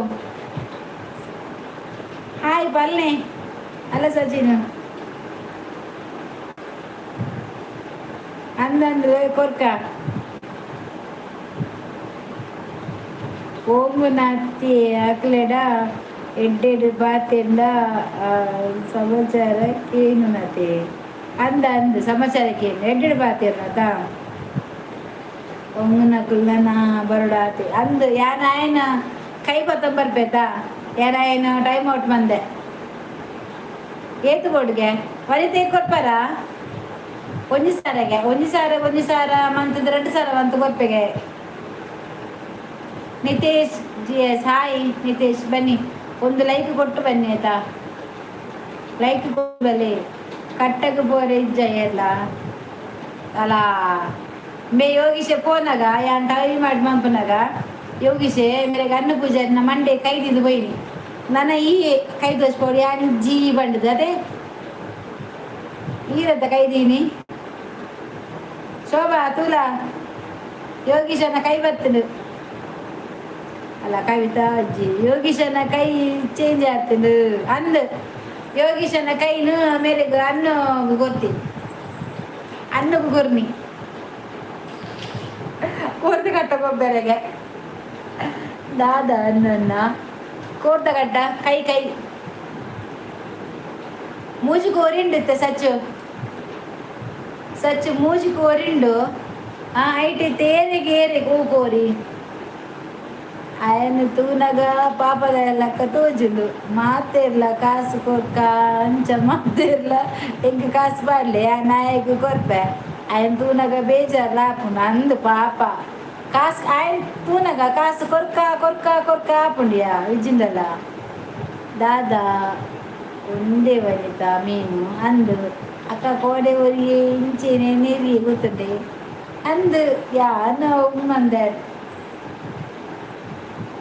[SPEAKER 1] हाय पालने ಅಲ್ಲ ಸಚಿನ್ ಅಂದಂದ್ರೆ ಕೊರ್ಕ ಓಮು ನಾತಿ ಅಕ್ಲೆಡ ಎಡ್ಡೆಡು ಬಾತೆಂಡ ಸಮಾಚಾರಕ್ಕೇನು ನತೆ ಅಂದ ಸಮಾಚಾರಕ್ಕೇನು ಎಡ್ಡೆಡು ಬಾತೆರ್ನತ ಒಮ್ಮನಕುಲ್ನ ಬರೋಡಾತಿ ಅಂದು ಯಾನಾಯನ ಕೈ ಬತ್ತ ಬರ್ಬೇತಾ ಯಾರಾಯನ ಟೈಮ್ ಔಟ್ ಬಂದೆ ಏತು ಬೋರ್ಡ್ಗೆ ವನಿತೆ ಕೊಡ್ಪಾರ ಒಂಜಿ ಸಾರ ಮಂತದ 2 ಸಾರ ಮಂತ್ ಕೊರ್ಪೆಗೆ ನಿತೇಶ್ GS ಹಾಯ್ ನಿತೇಶ್ ಬನ್ನಿ ಒಂದು ಲೈಕ್ ಕೊಟ್ಟು ಬನ್ನಿ ಆಯ್ತಾ ಲೈಕ್ ಕೊಡಲಿ ಕಟ್ಟಗೆ ಬೋರೆ ಇಜ್ಜ ಎಲ್ಲ ಅಲ್ಲ ಮೇ ಯೋಗೀಶೆ ಪೋನಾಗ ಯಾನ್ ಟೈಮ್ ಮಾಡಿ ಮಂಪನಾಗ ಯೋಗೀಶೆ ಮೇರೆಗೆ ಅನ್ನ ಪೂಜೆ ಮಂಡೆ ಕೈದಿದ್ದು ಬೈನಿ ನನ್ನ ಈ ಕೈ ದೋಸ್ಪೋಡಿ ಯಾನ್ ಜೀ ಬಂಡದು ಅದೇ ಈರಂತ ಕೈದೀನಿ ಶೋಭಾ ತೂಲ ಯೋಗೀಶನ ಕೈ ಬರ್ತನು ಅಲ್ಲ ಕವಿತಾ ಅಜ್ಜಿ ಯೋಗೀಶನ ಕೈ ಚೇಂಜ್ ಆಗ್ತನು ಅಂದು ಯೋಗೀಶನ ಕೈನು ಮೇರೆಗೆ ಅನ್ನ ಗೊತ್ತಿ ಅನ್ನಗೂ ಕೊರ್ನಿ ಕೋರ್ತ ಕಟ್ಟಗೊಬ್ಬರಿಗೆ ದಾದ ಅನ್ನ ಕೋರ್ತ ಕಟ್ಟ ಕೈ ಮೂಜಿ ಕೋರಿಂಡುತ್ತೆ ಸಚ್ಚು ಮೂಜಿ ಕೋರಿಂಡು ಐಟಿ ತೇರೆಗೆ ಹೂ ಕೋರಿ ఆయన తూనగా పాపదలక్క తోజులు మాతేర్ల కాసు కొక్క అంచ మాతేర్ల ఇంక కాసు పాడలే ఆ నాయకు కొర్పే ఆయన తూనగా బేజారు లాపుండు అందు పాప కాసు ఆయన తూనగా కాసు కొరక ఆపుండియా విజిందల దాదా ఉండే వనిత మేము అందు అక్క కోడే ఒరిగి ఇంచేనే నీరి గుర్తుండే ಅಂದು ಯಾನ ಮಂದೆ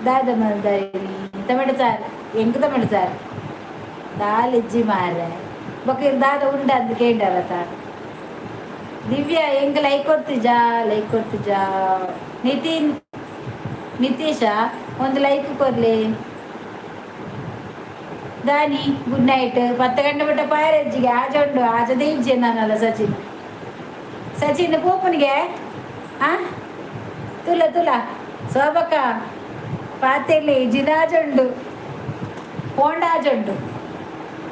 [SPEAKER 1] ದಾದ ಮಂದರಿ ಟೊಮೆಟೊ ಸಾರು ಎಂಕು ಟೊಮೆಟೊ ಸಾರು ದಾಲ್ ಇಜ್ಜಿ ಮಾರ್ರೆ ಬೊಕ್ಕ ದಾದ ಉಂಡ ಅಂತ ಕೇಂಡವತ್ತ ದಿವ್ಯಾ ಎಂಕ ಲೈಕ್ ಕೊಡ್ತಿಜಾ ನಿತೀಶ ಒಂದು ಲೈಕ್ ಕೊರ್ಲಿ ದಾನಿ ಗುಡ್ ನೈಟ್ 10 ಗಂಟೆ ಬಿಟ್ಟ ಪಾಯರಜ್ಜಿಗೆ ಆಜೊಂಡು ಆಜದೇ ಇಜ್ಜೆ ನಾನಲ್ಲ ಸಚಿನ್ ಪೂಪನಿಗೆ ತುಲ ಶೋಭಕ್ಕ ಪಾತೆಲಿ ಜಿದಾಜುಂಡು ಪೋಂಡ ಆಜುಂಡು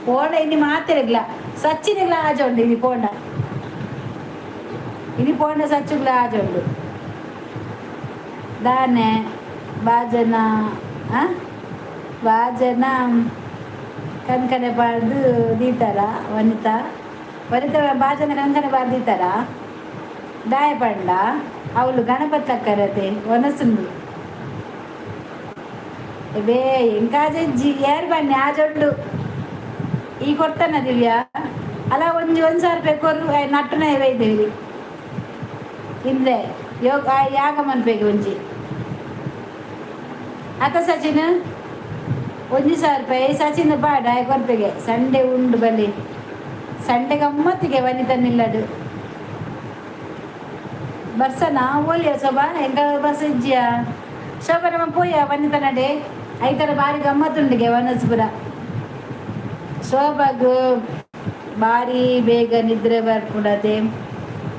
[SPEAKER 1] ಪೋಂಡ ಇನ್ನು ಮಾತಿರಗ್ಲ ಸಚ್ಚಿನಿಗ್ಲ ಆಜುಂಡು ಇನಿ ಪೋಂಡ ಇನಿ ಪೋಂಡ ಸಚ್ಚುಗ್ಲ ಆಜುಂಡು ದಾನೆ ಬಾಜನ ಬಾಜನ ಕನ್ಕನೆ ಬಾರ್ದು ದೀತಾರ ವನಿತಾ ಬಾಜನ ಕನ್ಕನೆ ಬಾರ್ದು ದೀತಾರ ದಾಯ ಪಂಡ ಅವಳು ಗಣಪತಿ ಅಕ್ಕರತೆ ಒನಸುಂಡು ಬೇ ಎಂಕಾಜಜ್ಜಿ ಯಾರು ಬನ್ನಿ ಆಜೊಂಡು ಈ ಕೊಡ್ತಾನ ದಿವ್ಯಾ ಅಲ್ಲ ಒಂದು 1,000 ರೂಪಾಯಿ ಕೊರು ನಟ್ಟನ ಒಯ್ದೇವಿ ಹಿಂದೆ ಯೋಗ ಯಾಗ ಮನ್ಪೇಗೆ ಒಂಜಿ ಅಕ್ಕ ಸಚಿನ್ 1,000 ರೂಪಾಯಿ ಸಚಿನ್ ಬಾಡ ಕೊರ್ಪೆಗೆ ಸಂಡೆ ಉಂಡು ಬಲ್ಲಿ ಸಂಡೆ ಗಮ್ಮತ್ತಿಗೆ ವನಿತಾ ನಿಲ್ಲಡು ಬರ್ಸನ ಓಲಿಯ ಶೋಭಾ ಹೆಂಗ ಬರ್ಸ ಇಜ್ಜಿಯ ಶೋಭಾ ನಮ್ಮ ಪೋಯ ವನಿತಾ ನಡೆ ಐತರ ಭಾರಿ ಗಮ್ಮತ್ತುಂಡಿಗೆ ವನಸ್ಪುರ ಶೋಭಾಗ ಭಾರಿ ಬೇಗ ನಿದ್ರೆ ಬರ್ಪುಡದೆ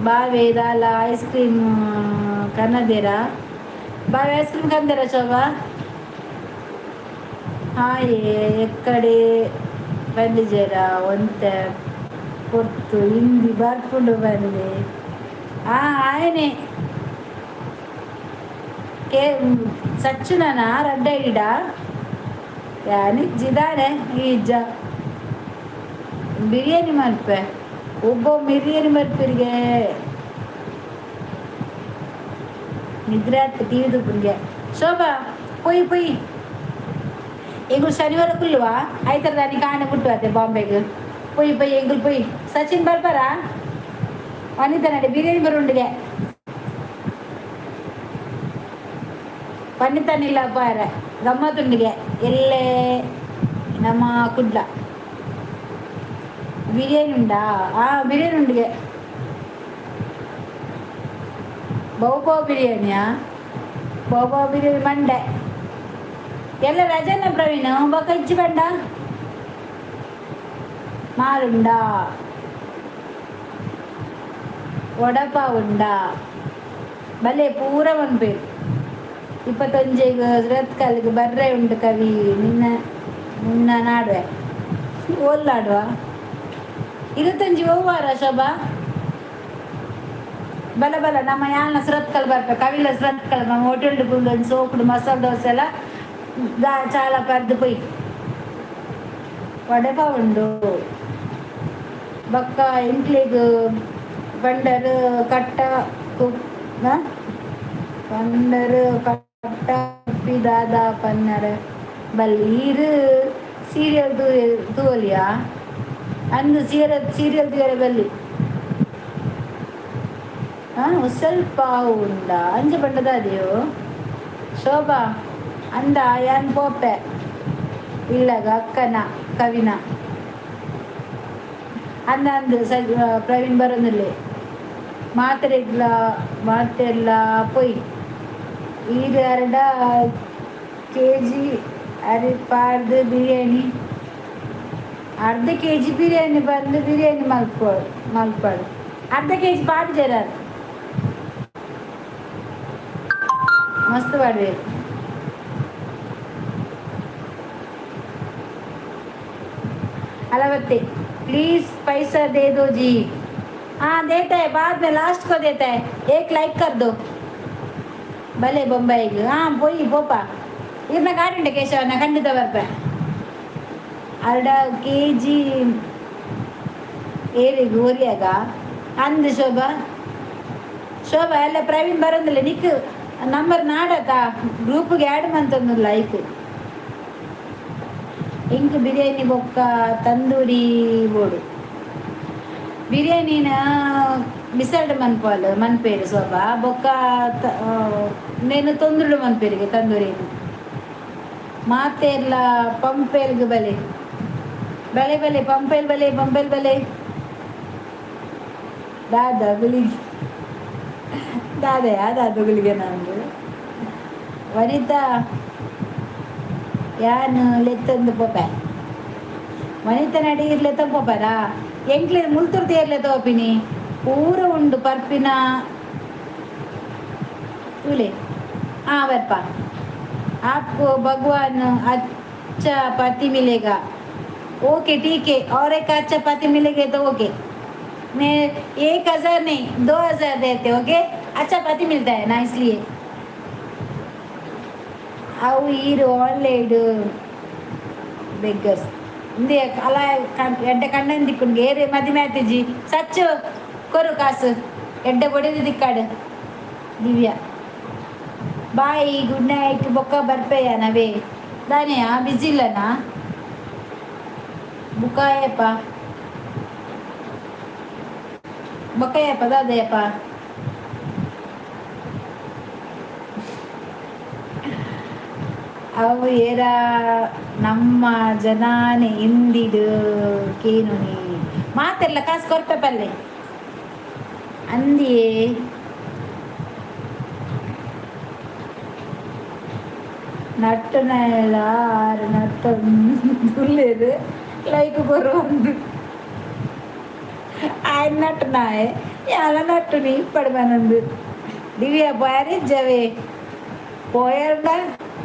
[SPEAKER 1] ಬಾವೆ ದಾಲ ಐಸ್ ಕ್ರೀಮ್ ಕನ್ನದೇರ ಬಾವೆ ಐಸ್ ಕ್ರೀಮ್ ಕಂದೇರ ಶೋಭಾ ಹಾಯೇ ಎಕ್ಕಡೆ ಬಂದಿಜೇರ ಒಂತ ಕೊಟ್ಟು ಹಿಂದಿ ಬರ್ಪುಂಡು ಬಂದೆ ఆయనే కే సచ్చునా రడ్డైడా యాని జిదానే ఈజ్ಜ ಬಿರಿಯಾನಿ ಮಲ್ಪೆ ಒಬ್ಬ ಬಿರಿಯಾನಿ ಮಲ್ಪರಿಗೆ ನಿದ್ರೆ ಆಗ್ತದೆ ಟಿ ವಿ ದುಪ್ಪನ್ಗೆ ಶೋಭಾ ಪೊಯ್ ಪೊಯ್ ಎಂಗುಳು ಶನಿವಾರ ಕುಲ್ವಾ ಆಯ್ತರ ದಾನಿ ಕಾಣೆ ಬಿಟ್ಟು ಬಾಂಬೆಗೆ ಪೊಯ್ ಪೊಯ್ ಎಂಗುಳು ಪೊಯ್ ಸಚಿನ್ ಬರ್ಬಾರಾ ವನಿತಾ ನಡೆ ಬಿರಿಯಾನಿ ಬರುಂಡಿಗೆ ವನಿತಾನಿಲ್ಲ ಬಾರ ಗಮ್ಮತ್ತುಂಡಿಗೆ ಎಲ್ಲೇ ನಮ್ಮ ಕುಡ್ಲ ಬಿರಿಯಾನಿ ಉಂಡಾ ಬಿರಿಯಾನಿ ಉಂಡಿಗೆ ಬಹು ಬಿರಿಯಾನಿಯಾ ಬಹು ಬಿರಿಯಾನಿ ಮಂಡೆ ಎಲ್ಲ ರಜನ ಪ್ರವೀಣ್ ಬೊಕ್ಕ ಇಚ್ಚಿ ಬಂಡ ಮಾರುಂಡಾ ವಡಪ ಉಂಡಾ ಬಲೆ ಪೂರ ಮನ್ಪೇರು 25 ರತ್ಕಲ್ಗೆ ಬರ್ರೆ ಉಂಡು ಕವಿ ನಿನ್ನ ನಾಡುವೆ ಓಲ್ಲಾಡುವ 25 ಹೋಗುವಾರ ಶೋಭಾ ಬಲ ಬಲ ನಮ್ಮ ಯಾನ ಸುರತ್ಕಲ್ ಬರ್ಬೇಕು ಕವಿಲ ಸುರತ್ಕಲ್ ನಮ್ಮ ಹೋಟೆಲ್ ಒಂದು ಸೋಕುಡು ಮಸಾಲೆ ದೋಸೆ ಎಲ್ಲ ಚಾಲ ಪರ್ದು ಪೊಯ್ ವಡಪ ಉಂಡು ಬಕ್ಕ ಇಂಕ್ಲಿಗ್ ಬಂಡರು ಕಟ್ಟ ಬಂಡರು ಕಟ್ಟ ದಾದ ಪನ್ನರ ಬಲ್ಲೀರು ಸೀರಿಯಲ್ ತೂವಲಿಯಾ ಅಂದು ಸೀರಿಯಲ್ ತೂಯರ ಬಲ್ಲಿ ಸ್ವಲ್ಪ ಉಂಡ ಅಂಜೆ ಬಣ್ಣದ ಅದೇವು ಶೋಭಾ ಅಂದ ಯಾನ್ ಪೋಪೆ ಇಲ್ಲಗ ಅಕ್ಕನ ಕವಿನ ಅಂದ ಪ್ರವೀಣ್ ಬರೋದಿಲ್ಲ ಮಾತೆಲ್ಲ ಪೊಯ್ ಈಗ 2 kg ಪಾರ್ದು ಬಿರಿಯಾನಿ ಅರ್ಧ kg ಬಿರಿಯಾನಿ ಬಂದು ಬಿರಿಯಾನಿ ಮಲ್ಪಾಡು ಅರ್ಧ kg ಪಾಡು ಜರ ಮಸ್ತ್ ಮಾಡಬೇಕು अलवत्ते प्लीज पैसा दे दो जी हाँ देता है बाद में लास्ट को देता है 1 लाइक कर दो भले बम्बई हाँ पोई पोपा इतना गाड़ी केशव खंडित बर्पे 2 kg ಏರಿಗೆ ಓರಿಯಾಗ ಅಂದು ಶೋಭಾ ಎಲ್ಲ ಪ್ರವೀಣ್ ಬರೋದಿಲ್ಲ ನಿಕ್ ನಂಬರ್ ನಾಡತ ಗ್ರೂಪ್ಗೆ ಆ್ಯಡ್ ಮಂತಂದು ಲೈಕ್ ಇಂಕ್ ಬಿರಿಯಾನಿ ಬೊಕ್ಕ ತಂದೂರಿ ಬೋಡು ಬಿರಿಯಾನಿನ ಮಿಸಲ್ಡ್ ಮನ್ಪೇರು ಶೋಭಾ ಬೊಕ್ಕ ನೇನು ತೊಂದುಡು ಮನ್ಪೇರಿಗೆ ತಂದೂರಿನ ಮಾತೆಲ್ಲ ಪಂಪೇಲ್ಗೆ ಬಲೆ ಬಲೆ ಬಲೆ ಪಂಪೇಲ್ ಬಲೆ ದಾದ ಗುಳಿಗೆ ದಾದ ಗುಳಿಗೆ ನಂದು ವನಿತಾ ಯಾನು ಲೆತ್ತಂದು ಪೊಪೆ ವನಿತ ನಡಿಗಿರ್ಲೆತ್ತ ಪೊಪರಾ ಎಂಕ್ಲೆ ಮುಲ್ತುರ್ತಿ ಇರ್ಲೆ ತೋಪಿನಿ ಪೂರ ಉಂಡು ಪರ್ಪಿನ ತುಲೆ ಬರ್ಪ ಆಪ್ಕೋ ಭಗವಾನ್ चपाती मिलेगा। ओके ठीक है, और एक आध चपाती मिलेगी तो ओके। मैं 1,000 नहीं 2,000 देते ओके। अच्छा चपाती मिलता है ना इसलिए। ಅವು ಈರು ಆನ್ಲೈಡು ಬೆಗ್ಗರ್ಸ್ ಇಂದೇ ಅಲ ಎಡ್ಡ ಕಣ್ಣನ್ ದಿಕ್ಕುಂಡು ಏರು ಮದಿಮೆ ಆತಿಜಿ ಸಚ್ಚು ಕೊರು ಕಾಸು ಎಡ್ಡ ಬಡಿದು ದಿಕ್ಕಾಡು ದಿವ್ಯಾ ಬಾಯ್ ಗುಡ್ ನೈಟ್ ಬೊಕ್ಕ ಬರ್ಪೆಯ ನವೇ ದಾನೆಯಾ ಬಿಸಿ ಇಲ್ಲನಾ ಬುಕಾಯಪ್ಪ ಬೊಕ್ಕಯ್ಯಪ್ಪ ದಾದಯಪ್ಪ ಅವು ಏರ ನಮ್ಮ ಜನಾನೆ ಹಿಂದಿಡು ಕೇನು ನೀ ಮಾತೆಲ್ಲ ಕಾಸು ಕೊರ್ಪೆ ಪಲ್ಲೆ ಅಂದಿಯೇ ನಟ್ಟನೆಲ್ಲ ಆರು ನಟ್ಟ ದುಲ್ಲೇರು ಲೈಕ್ ಕೊರುವಂದು ఆయన నట్టునాయే ఎలా నట్టుని పడమనందు దివ్య బారీ జవే పోయాడా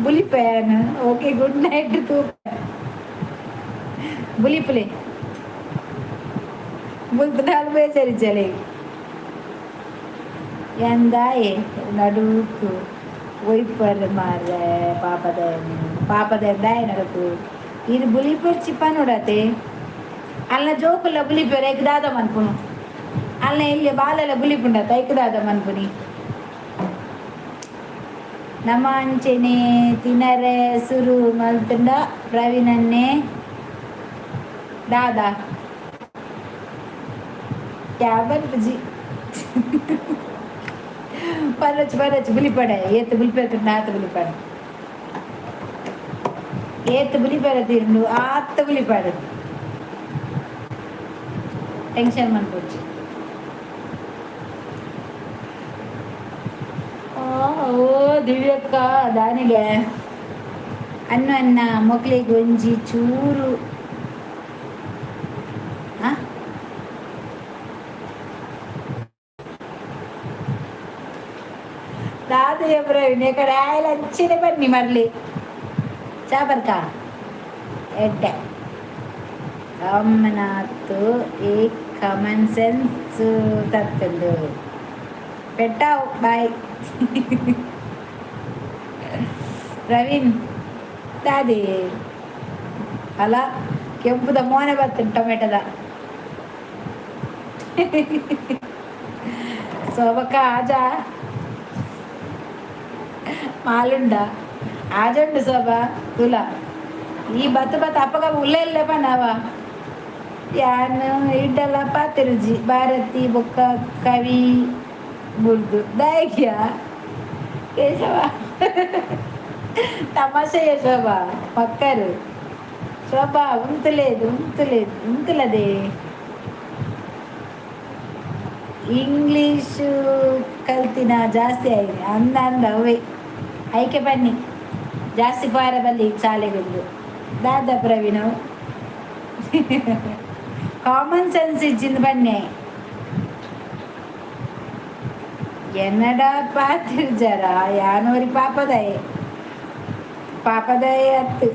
[SPEAKER 1] బులిపోయాను ఓకే గుడ్ నైట్ తూ బులిపులే బుల్తున్నాలు బేచరించలే ಎಂದಾಯೆ ನಡುಕು ಒಯ್ಪರ್ ಮಾರ ಪಾಪದ ಎಂದಾಯ ನಡಕು ಇದು ಬುಲಿಪರ್ ಚಿಪ್ಪ ನೋಡತ್ತೆ ಅಲ್ಲ ಜೋಕುಲ್ಲ ಬುಲಿಪರ್ ಎಗ್ದಾದ ಮನ್ಪುನು ಅಲ್ಲ ಇಲ್ಲಿ ಬಾಲೆಲ್ಲ ಬುಲಿಪುಂಡತ್ತ ಎಗ್ದಾದ ಮನ್ಪುನಿ ನಮ್ಮ ಅಂಚೆನೆ ತಿನ್ನರೆ ಸುರು ಮಲ್ತುಂಡ ಪ್ರವೀಣನ್ನೇ ದಾದಾ ಕ್ಯಾಬನ್ ಪುಜಿ పరచు బులిపడ ఏత్ బులిపేరు నాత బులిపడ ఏత్ బులిపేర తిండు ఆత్త బులిపడ ಟೆನ್ಷನ್ ಮಾಡ್ಕೊಚ್ಚು ಓ ದಿವ್ಯಕ್ಕ ದಾನಿಗೆ ಅನ್ನ ಮಕ್ಳಿಗೆ ಒಂಜಿ ಚೂರು दादू प्रवीण इकडे आयला अंचिने बन्नी मरली चाबरका एड्ड गमनात् एक कॉमन सेंस तत्तुंडु पेट्टाव बाय प्रवीण दादी अला ಕೆಂಪುದ ಮೋನೆ ಬರ್ತುಂಟು ಟೊಮೆಟೊದ ಸೋಬಕ್ಕ ಆಜಾ ಮಾಲುಂಡ ಆಜಂಡು ಸೋಬ ತುಲ ಈ ಬತ್ತ ಅಪ್ಪಗ ಉಲ್ಲೆಲ್ಲೇ ಪನವ ಯಾನು ಇಡ್ಡಲ್ಲ ಪಾತಿರುಜಿ ಭಾರತಿ ಬೊಕ್ಕ ಕವಿ ಬುರ್ದು ದೈಕ್ಯ ಕೇಶವ ತಮಾಷೆ ಶೋಭ ಪಕ್ಕರು ಶೋಭಾ ಉಂತುಲದೆ ಇಂಗ್ಲೀಷು ಕಲ್ತಿನ ಜಾಸ್ತಿ ಆಗಿದೆ ಅಂದ ಅವೇ ಐಕೆ ಬನ್ನಿ ಜಾಸ್ತಿ ಪಾರ ಬಲ್ಲಿ ಶಾಲೆಗೊಂದು ದಾದಾ ಪ್ರವೀಣ್ ಕಾಮನ್ ಸೆನ್ಸ್ ಇಜ್ಜಿಂದ ಬನ್ನಿ ಎನ್ನಡ ಪಾತಿರ್ಜರ ಯಾನೋರಿ ಪಾಪದಾಯ ಹತ್ತು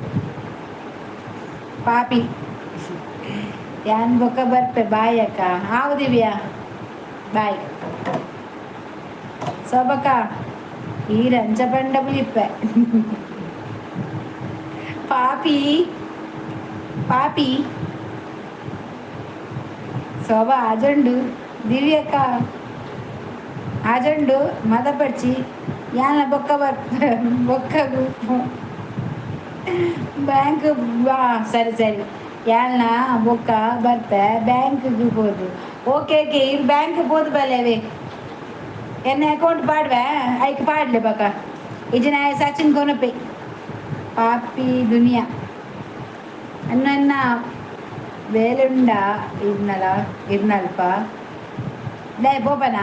[SPEAKER 1] ಪಾಪಿ ಯಾನ್ ಬೊಕ್ಕ ಬರ್ಪೆ ಬಾಯ್ ಅಕ್ಕ ಹಾವು ದಿವ್ಯಾ ಬಾಯ್ ಸೋಬಕ್ಕ ಈ ರಂಚ ಬಂಡ ಬುಲಿಪ್ಪೆ ಪಾಪಿ ಶೋಭ ಆಜಂಡು ದಿವ್ಯಕ್ಕ ಆಜಂಡು ಮದ ಪಡ್ಚಿ ಯಾನ ಬೊಕ್ಕ ಬೊಕ್ಕಗು ಬ್ಯಾಂಕ್ ಸರಿ ಯಾನ ಬೊಕ್ಕ ಬರ್ತೆ ಬ್ಯಾಂಕ್ಗೆ ಹೋದು ಓಕೆ ಇವ್ರು ಬ್ಯಾಂಕ್ ಹೋದ್ ಬಲ್ಲೇವೆ ಎನ್ನ ಅಕೌಂಟ್ ಪಾಡ್ವೆ ಐಕ್ ಪಾಡ್ಲೆ ಬಕ ಇಜಿನ ಸಚಿನ್ ಕೊನಪೆ ಪಾಪಿ ದುನಿಯಾ ಅನ್ನ ಬೇಲುಂಡ ಇರ್ನಲ್ಪ ಡೇ ಬೋಪನ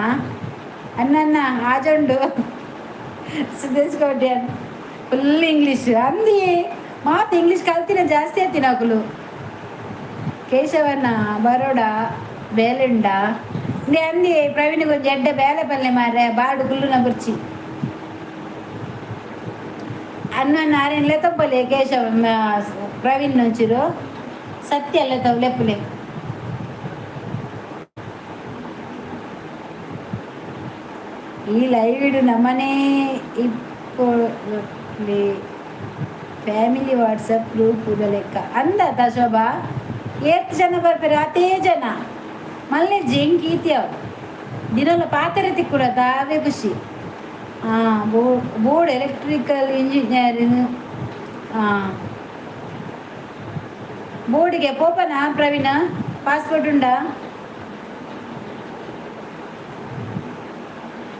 [SPEAKER 1] ಅನ್ನ ಆಜಂಡು ಸಿದ್ದೇಶ್ಕೋಟ್ಯನ್ ಫುಲ್ ಇಂಗ್ಲೀಷ್ ಅಂದಿ ಮಾತು ಇಂಗ್ಲೀಷ್ ಕಲ್ತಿನ ಜಾಸ್ತಿ ಆಯ್ತಿನ ಅಕುಲು ಕೇಶವನ ಬರೋಡ ಬೇಲುಂಡ ಅಂದಿ ಪ್ರವೀಣಿಗೆ ಒಂದು ಎಡ್ಡೆ ಬೇಲೆ ಪಲ್ಲೆ ಮಾರೆ ಬಾಡು ಗುಲ್ಲುನ ಬುರ್ಚಿ ಅನ್ನ ನಾರೇನ್ಲೆ ತಪ್ಪಲೆ ಕೇಶವ ಪ್ರವೀಣ್ ನುಂಚಿರು ಸತ್ಯ ಎಲ್ಲ ತವ ಲೆಪ್ಪಲೆ ಈ ಲೈವ್ ಇಡು ನಮ್ಮನೆ ಇಪ್ಪು ಫ್ಯಾಮಿಲಿ ವಾಟ್ಸಪ್ ಗ್ರೂಪ್ ಲೆಕ್ಕ ಅಂದತ ಶೋಭಾ ಏತ್ ಜನ ಬರ್ತಾರೆ ಅತೇ ಜನ ಮಲ್ಲೆ ಜಂಕ್ ಈತ್ಯಾವ ದಿನಲ್ಲ ಪಾತ್ರೆ ತಿಕ್ಕೂಡತ್ತ ಅವೇ ಖುಷಿ ಹಾಂ ಬೋರ್ಡ್ ಎಲೆಕ್ಟ್ರಿಕಲ್ ಇಂಜಿನಿಯರಿಂಗ್ ಹಾಂ ಬೋರ್ಡಿಗೆ ಪೋಪನಾ ಪ್ರವೀಣ ಪಾಸ್ಪೋರ್ಟ್ ಉಂಡಾ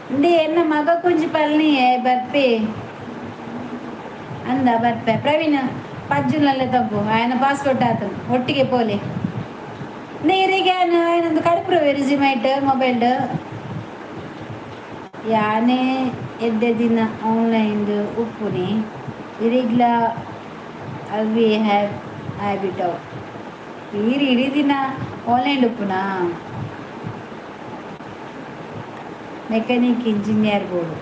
[SPEAKER 1] ಇಂಡಿ ಎನ್ನ ಮಗ ಕುಂಜಿ ಪಲ್ನಿಯೇ ಬರ್ಪೆ ಅಂದ ಬರ್ಪೆ ಪ್ರವೀಣ್ ಪಜ್ಜುನಲ್ಲೇ ತಪ್ಪು ఆయన ಪಾಸ್ಪೋರ್ಟ್ ಆತನು ಒಟ್ಟಿಗೆ ಪೋಲೆ ನೀರಿಗೆ ఆయనంದು ಕಡಪುರ ರೆಸಿಮೇಟ್ ಮೊಬೈಲ್ ಯಾನೇ ಎಡ್ಡೆ ದಿನ ಆನ್ಲೈನ್ದು ಉಪ್ಪುನಿ ಇರಿಗ್ಲ ಅವಿ ಹ್ಯಾಬಿಟ್ ಅವು ಇಡೀ ದಿನ ಆನ್ಲೈನ್ ಉಪ್ಪುನಾ mechanic engineer board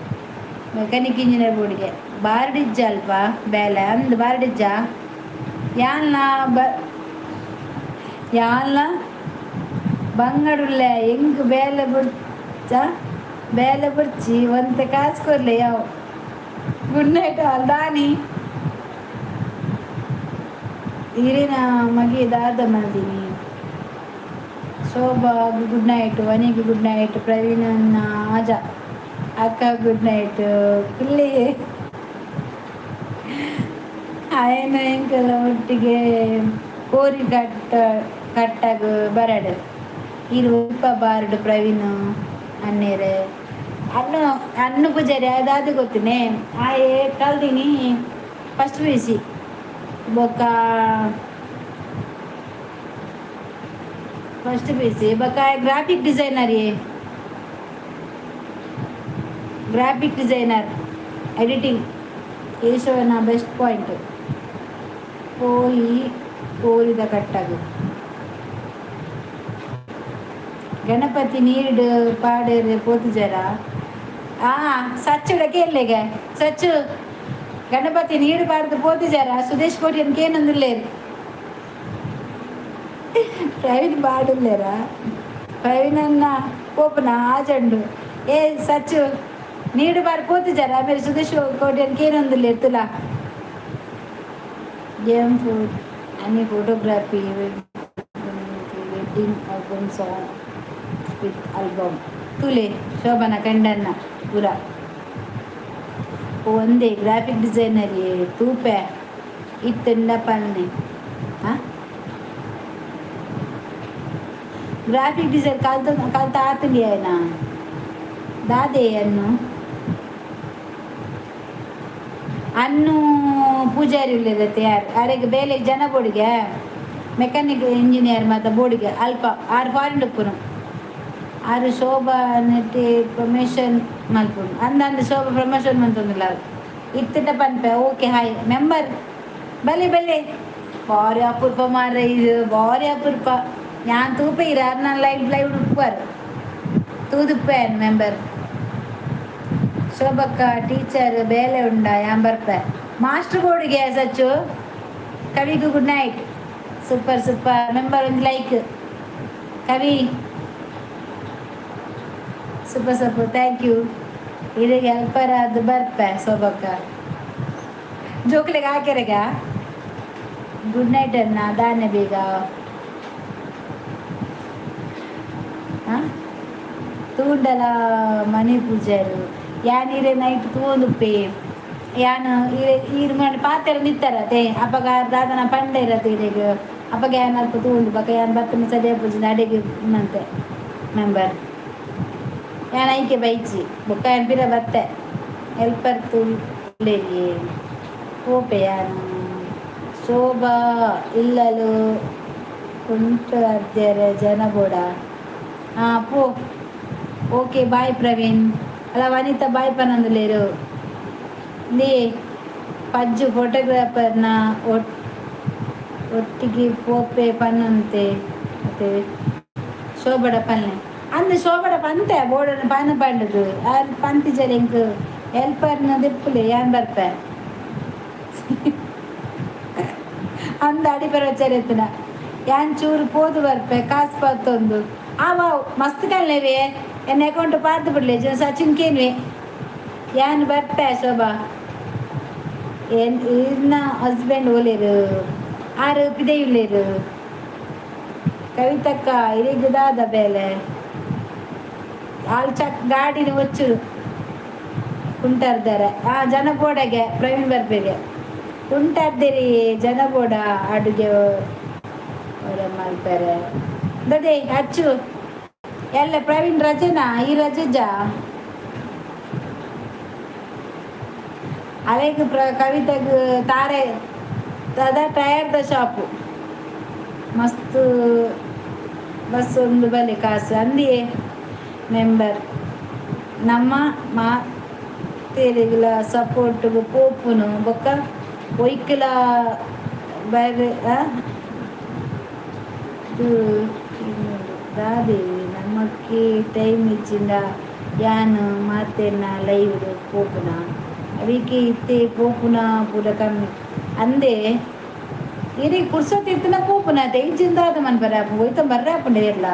[SPEAKER 1] mechanic engineer ಬೋರ್ಡಿಗೆ ಬಾರ್ಡಿಜ್ಜ ಅಲ್ಪ ಬೇಲೆ ಅಂದು ಬಾರ್ಡಿಜ್ಜ ಯಾನ್ಲ ಯಾನ್ಲ ಬಂಗಡುಲ್ಲೆ ಹೆಂಗ್ ಬೇಲೆ ಬಿಡ್ಚ ಬೇಲೆ ಬಿಡ್ಚಿ ಒಂತೆ ಕಾಸು ಕೊರ್ಲೆ ಯಾವ ಗುಡ್ ನೈಟ್ ಅಲ್ ದಾನಿ ಹಿರಿನ ಮಗಿ ದಾದ ಮಲ್ದಿನಿ ಶೋಭಾ ಗುಡ್ ನೈಟ್ ವನಿಗೆ ಗುಡ್ ನೈಟ್ ಪ್ರವೀಣನ್ನ ಆಜಾ ಅಕ್ಕ ಗುಡ್ ನೈಟ್ ಇಲ್ಲಿ ಆಯನ ಎಂಕಲ ಒಟ್ಟಿಗೆ ಕೋರಿ ಕಟ್ಟಾಗ ಬರಡು ಇರು ಉಪ್ಪ ಬಾರ್ಡು ಪ್ರವೀಣ್ ಅನ್ನೇರೆ ಅನ್ನು ಪೂಜಾರಿ ಅದಾದ ಗೊತ್ತನೇ ಆಯೇ ಕಲ್ದಿನಿ ಫಸ್ಟ್ ಪಿ ಬೊಕ್ಕ ಫಸ್ಟ್ ಪಿ ಬೊಕ್ಕ ಗ್ರಾಫಿಕ್ ಡಿಸೈನರ್ ಎಡಿಟಿಂಗ್ ಕೇಶವನ ಬೆಸ್ಟ್ ಪಾಯಿಂಟ್ ಕೋರಿದ ಕಟ್ಟಾಗು ಗಣಪತಿ ನೀರು ಪಾಡೇರು ಪೋತುಜರ ಸಚ್ಚುಡ ಕೇಳಲೆಗೆ ಸಚ್ಚು ಗಣಪತಿ ನೀರು ಪಾಡ್ದು ಪೋತುಜರ ಸುದೇಶ್ ಕೋಟಿಯನ್ಗೆ ಏನಂದಿಲ್ಲೇರು ಪ್ರವೀಣ್ ಪಾಡುಲ್ಲೇರ ಪ್ರವೀಣನ್ನ ಪೋಪನ ಆಜಂಡು ಏ ಸಚ್ಚು ನೀಡು ಬಾರಿ ಪೋತುಜರ ಆಮೇಲೆ ಸುದೇಶ್ ಕೋಟಿಯನ್ಗೆ ಏನಂದಿಲ್ಲೇರು ತುಲಾ game food any photography wedding album song with album ತುಲೆ ಶೋಭನ ಕಂಡನ್ನ ಪೂರ ಒಂದೇ ಗ್ರಾಫಿಕ್ ಡಿಸೈನರ್ ತೂಪೆ ಇತ್ತಂಡ ಪನ್ನೆ ಹಾಂ ಗ್ರಾಫಿಕ್ ಡಿಸೈನ್ ಕಲ್ತ ಆತಲಿ ಆಯ್ನ ದಾದೆ ಅನ್ನು ಪೂಜಾರಿ ಇಲ್ಲದತ್ತೆ ಯಾರು ಅರೆಗೆ ಬೇಲೆ ಜನ ಬೋಡಿಗೆ ಮೆಕ್ಯಾನಿಕ್ ಇಂಜಿನಿಯರ್ ಮತ್ತು ಬೋಡಿಗೆ ಅಲ್ಪ ಆರು ಫಾರಿನ್ ಉಪ್ಪುನು ಆರು ಶೋಭಾ ನೆಟ್ಟಿ ಪ್ರಮೋಷನ್ ಮಲ್ಪುನು ಅಂದಂದು ಶೋಭಾ ಪ್ರಮೋಷನ್ ಮಂತಂದಿಲ್ಲ ಇತ್ತಿಟ್ಟ ಪನ್ಪೆ ಓಕೆ ಹಾಯ್ ಮೆಂಬರ್ ಬಲೆ ಭಾರಿ ಅಪೂರ್ಪ ಮಾರ ಇದು ಭಾರಿ ಅಪೂರ್ಪ ഞാൻ തൂപ്പ ഇരാറ് ലൈവ് ഉപ്പാറ് തൂതുപ്പൻ ಮೆಂಬರ್ ಶೋಭಕ್ಕ ಟೀಚರ್ ಬೇಲೆ ಉಂಡ ಯಾನ್ ಬರ್ಪೆ ಮಾಸ್ಟರ್ ಬೋರ್ಡಿಗೆ ಸಚ್ಚು ಕವಿಗೂ ಗುಡ್ ನೈಟ್ ಸೂಪರ್ ಮೆಂಬರ್ ಒಂದು like Kavi super thank you ಇದಕ್ಕೆ ಹೆಲ್ಪರ್ ಅದು ಬರ್ಪೆ ಶೋಭಕ್ಕ ಜೋಕ್ಲೆಗೆ ಹಾಕ್ಯಾರೆಗ ಗುಡ್ ನೈಟ್ ಅನ್ನ ದಾನೆ ಬೇಗ ತೂಂಡಲ ಮನೆ ಪೂಜಾರು ಯಾನೀರೆ ನೈಟ್ ತೂಂದುಪ್ಪೆ ಯಾನು ಈರು ಮಾಡಿ ಪಾತ್ರೆ ನಿತ್ತಾರತೆ ಅಪ್ಪಗ ದಾದನ ಪಂಡ ಇರತ್ತೆ ಇಡೆಗೆ ಅಪ್ಪಗ ಯಾನ್ ಅಲ್ಪ ತೂಂದು ಬಕ್ಕ ಯಾನ್ ಬತ್ತನ ಸದ್ಯ ಪೂಜೆ ಅಡೆಗೆ ಮಂತೆ ಮೆಂಬರ್ ಯಾನ್ ಐಕೆ ಬೈಚಿ ಬೊಕ್ಕ ಯಾನ್ ಪಿರ ಬತ್ತೆ ಹೆಲ್ಪರ್ ತುಳ್ಳೆಗೆ ಓಪೆ ಯಾನು ಶೋಭಾ ಇಲ್ಲಲು ಕುಂಟು ಅರ್ಜರ ಜನ ಬೋಡ ಪೋ ಓಕೆ ಬಾಯ್ ಪ್ರವೀಣ್ ಅಲ್ಲ ವನಿತಾ ಬಾಯ್ ಪನ್ನಂದುಲೇರು ಲೇ ಪಜ್ಜು ಫೋಟೋಗ್ರಾಫರ್ನ ಒಟ್ಟಿಗೆ ಪೋಪೆ ಪನ್ನಂತೆ ಮತ್ತೆ ಶೋಭಡ ಪನ್ನೆ ಅಂದು ಶೋಭಡ ಪಂತೆ ಬೋರ್ಡನ್ನು ಪನ್ನ ಪಂಡದು ಅದು ಪಂತಿ ಜರಿಂಕ್ ಹೆಲ್ಪರ್ನ ದಿಪ್ಪುಲೆ ಯಾನ್ ಬರ್ಪೆ ಅಂದ ಅಡಿಪರ ಚರಿತನ ಯಾನ್ ಚೂರು ಪೋದು ಬರ್ಪೆ ಕಾಸು ಪತ್ತೊಂದು ಆವ ಮಸ್ತ್ ಕಲ್ಲೇವೆ ಎನ್ನ ಅಕೌಂಟ್ ಪಾರ್ದು ಬಿಡ್ಲೆ ಸಚಿನ್ ಕೇನ್ವೆ ಯಾನ್ ಬರ್ಪೆ ಶೋಭಾ ಏನ್ ಇನ್ನ ಹಸ್ಬೆಂಡ್ ಓಲೇರು ಆರು ಪಿದೆಯುಳ್ಳೇರು ಕವಿತಕ್ಕ ಇರಿಗದಾದ ಬೇಲೆ ಆಳು ಚಕ್ ಗಾಡಿನ ಒಚ್ಚು ಕುಂಟಾರ್ದಾರೆ ಜನಬೋಡಗೆ ಪ್ರವೀಣ್ ಬರ್ಬೇಗೆ ಕುಂಟಾರ್ದಿರಿ ಜನಬೋಡ ಅಡುಗೆ ಅವರ ಮಾಡ್ತಾರೆ ದದೇ ಅಚ್ಚು ಎಲ್ಲ ಪ್ರವೀಣ್ ರಜೆನಾ ಈ ರಜೆಜ ಅಲೆಗ್ ಕವಿತೆಗ್ ತಾರೆ ಅದ ಟಯರ್ದ ಶಾಪು ಮಸ್ತ್ ಬಸ್ ಒಂದು ಬಲೆ ಕಾಸು ಅಂದಿಯೇ ಮೆಂಬರ್ ನಮ್ಮ ಮಾತೆರೆಗ್ಲ ಸಪೋರ್ಟ್ಗೆ ಪೋಪುನು ಬೊಕ್ಕ ಒಯ್ಕಲ ಬೇರೆ ದಾದೇವಿ ನಮ್ಮಕ್ಕೆ ಟೈಮ್ ಇಚ್ಚಿಂದ ಯಾನು ಮಾತೆನ ಲೈವ್ ಪೋಪುನ ಅದಕ್ಕೆ ಇತ್ತೆ ಪೋಪುನ ಪೂರ ಕಮ್ಮಿ ಅಂದೆ ಇರಿಗೆ ಪುರ್ಸೊತ್ತು ಇತ್ತನ ಪೋಪುನ ಅದೇ ಇಜ್ಜಿಂದ ಅದು ಮನ್ ಬರ ಹೋಯ್ತ ಬರ್ರ ಹಾಕೊಂಡೆ ಎಲ್ಲ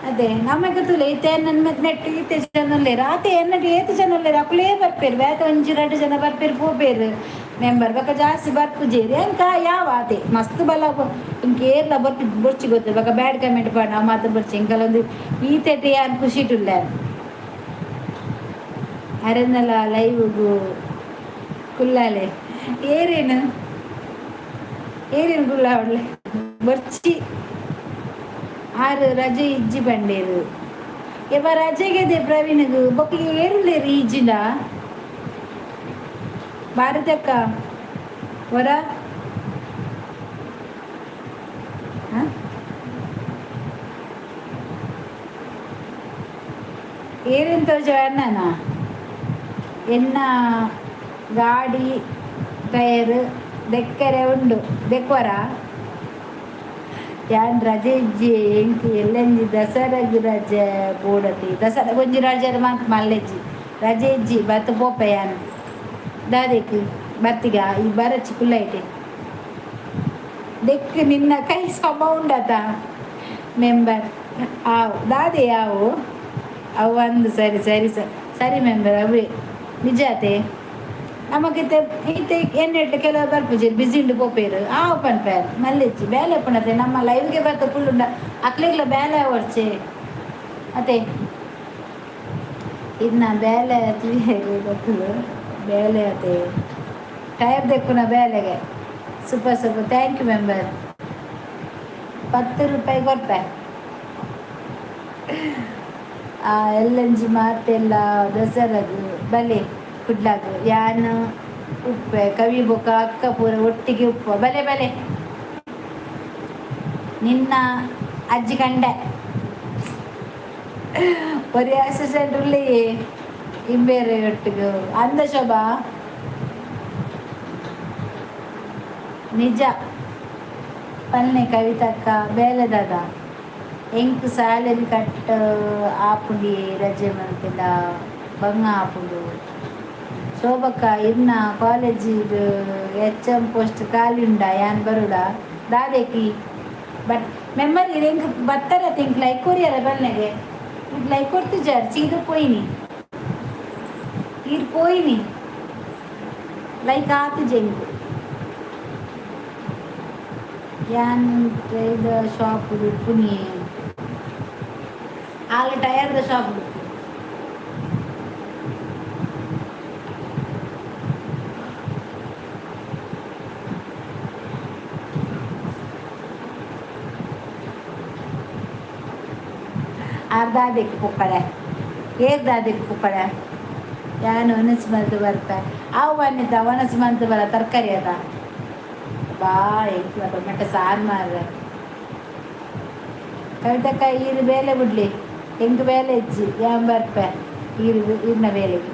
[SPEAKER 1] ಅದೇ ನಮಗೆ ತುಲೆ ಈತೆ ನನ್ನ ನೆಟ್ ಈತೆ ಜನ ರಾತೆ ಎನ್ನಡಿ ಏತು ಜನ ಅಕ್ಕಲೇ ಬರ್ಪೇರು ಬೇತ ಒಂಜಿ 2 ಜನ ಬರ್ಪೇರು ಪೋಪೇರು ಮೆಂಬರ್ ಬಕ ಜಾಸ್ತಿ ಬರ್ಪುಜೇರಿ ಎಂಕ ಯಾವ ಆತೆ ಮಸ್ತ್ ಬಲ ಇಂಕೇರ್ಲ ಬರ್ಪು ಬೊರ್ಚಿ ಗೊತ್ತು ಬಕ ಬ್ಯಾಡ್ ಕಮೆಂಟ್ ಪಾಡ ನಾವು ಮಾತು ಬರ್ಚಿ ಇಂಕಲೊಂದು ಈತೆಟೆ ಯಾರು ಖುಷಿ ಇಟ್ಟಿಲ್ಲ ಅರೆನ್ನಲ್ಲ ಲೈವ್ಗೂ ಕುಲ್ಲಾಲೆ ಏರೇನು ಕುಲ್ಲ ಅವಳೆ ಬರ್ಚಿ ಆರು ರಜೆ ಇಜ್ಜಿ ಬಂಡೇರು ಇವ ರಜೆಗೆದೆ ಪ್ರವೀಣ್ಗೂ ಬೊಕ್ಕಿಗೆ ಏರುಳ್ಳೇರು ಈಜಿನ ಭಾರತಕ್ಕ ಹೊರ ಏರೆಂತ ಅಣ್ಣನ ಎನ್ನ ಗಾಡಿ ಟಯರ್ ದೆಕ್ಕರೆ ಉಂಡು ದೆಕ್ವರ ಯಾನ್ ರಜೆ ಇಜ್ಜಿ ಎಂಕಿ ಎಲ್ಲೆಂಜಿ ದಸರಾಗ ರಜೆ ಬೋಡತಿ ದಸರಾ ಒಂಜಿ ರಜೆ ಮಾತು ಮಲ್ಲೆಜ್ಜಿ ರಜೆ ಇಜ್ಜಿ ಬತ್ತು ಪೋಪ ಯಾನ್ ದಾದೆಕ್ ಬತ್ತಿಗ ಈ ಬರಚಿ ಕುಲ್ಲೈಟೆ ದೆಕ್ ನಿನ್ನ ಕೈ ಸಮ ಉಂಡತ ಮೆಂಬರ್ ಆವು ದಾದೆ ಯಾವು ಅವು ಒಂದು ಸರಿ ಸರಿ ಸರಿ ಮೆಂಬರ್ ಅವೇ ನಿಜಾತೆ ನಮಗಿತ್ತೆ ಈತೆ ಎಣ್ಣೆಟ್ಟು ಕೆಲವು ಬರ್ಪುಜಿ ಬಿಸಿ ಉಂಡು ಪೋಪೇರು ಪನ್ ಪ್ಯಾನ್ ಮಲ್ಲಿಚ್ಚಿ ಬೇಲೆ ಪುಣತೆ ನಮ್ಮ ಲೈವ್ಗೆ ಬರ್ತ ಫುಲ್ ಅಕ್ಲಿಗ್ಲ ಬೇಲೆ ಹೊಡ್ಚೆ ಅತ್ತೆ ಇನ್ನ ಬೇಲೆ ಗೊತ್ತಲು ಬೇಲೆ ಅತ್ತೆ ಟೈರ್ ದೆಕ್ಕುನ ಬೇಲೆಗೆ ಸೂಪರ್ ಥ್ಯಾಂಕ್ ಯು ಮೆಂಬರ್ 10 ರೂಪಾಯಿ ಕೊಡ್ಪೆ ಎಲ್ಲಂಜಿ ಮಾತೆಲ್ಲ ದಸರಾಗು ಬಲೆ ಕುಡ್ಲಾಗು ಯಾನ್ ಉಪ್ಪೆ ಕವಿ ಬೊಕ್ಕ ಅಕ್ಕ ಪೂರ ಒಟ್ಟಿಗೆ ಉಪ್ಪು ಬಲೆ ಬಲೆ ನಿನ್ನ ಅಜ್ಜಿ ಕಂಡೆ ಒರೇ ಅಸಿಸ್ಟೆಂಟ್ ಉಳ್ಳೆಯೇ ಇಂಬೇರೆ ಒಟ್ಟಿಗೆ ಅಂದ ಶೋಭಾ ನಿಜ ಪಲ್ನೆ ಕವಿತಕ್ಕ ಬೇಲೆದಾದ ಎಂಕ್ ಸ್ಯಾಲರಿ ಕಟ್ ಆಪುಂಡಿ ರಜೆ ಮಂತಿಲ್ಲ ಬಂಗ ಆಪುಂಡು ಶೋಭಕ್ಕ ಇನ್ನ ಕಾಲೇಜಿಗೆ HM ಪೋಸ್ಟ್ ಖಾಲಿ ಉಂಡ ಯಾನ್ ಬರುಡ ದಾದೇಕಿ ಬಟ್ ಮೆಂಬರ್ ಎಂಕ್ ಬತ್ತರ ತಿಂಕ್ ಲೈಕ್ ಕೊರಿಯರ ಬಲ್ನೆಗೆ ಲೈಕ್ ಕೊಡ್ತಿಜಾರ್ ಸೀದಾ ಪೋಯಿನಿ ಈರ್ ಪೋಯಿನಿ ಲೈಕ್ ಆತಿಜೆಂಕ್ ಯಾನ್ ಟ್ರೈದ ಶಾಪ್ ಪುನಿ ಆಗ ಟಯರ್ದ ಶಾಪ್ ದಾದೆಕ್ ಪುಕ್ಕಡೆ ದಾದೆಕ್ ಪುಕ್ಕಡೆ ಯಾನು ಒನಸ್ ಮಂತ್ ಬರ್ತೆ ಅವು ಬನ್ನಿದ್ದ ಒನಸ್ ಮಂತ್ ಬರ ತರಕಾರಿ ಅದ ಬಾ ಎಂಕ್ ಟೊಮೆಟೊ ಸಾರು ಮಾರ್ರೆ ಕವಿತಕ್ಕ ಈರು ಬೇಲೆ ಬಿಡ್ಲಿ ಎಂಕ್ ಬೇಲೆ ಇಜ್ಜಿ ಯಾನ್ ಬರ್ಪೆ ಈರ್ನ ಬೇಲೆಗೆ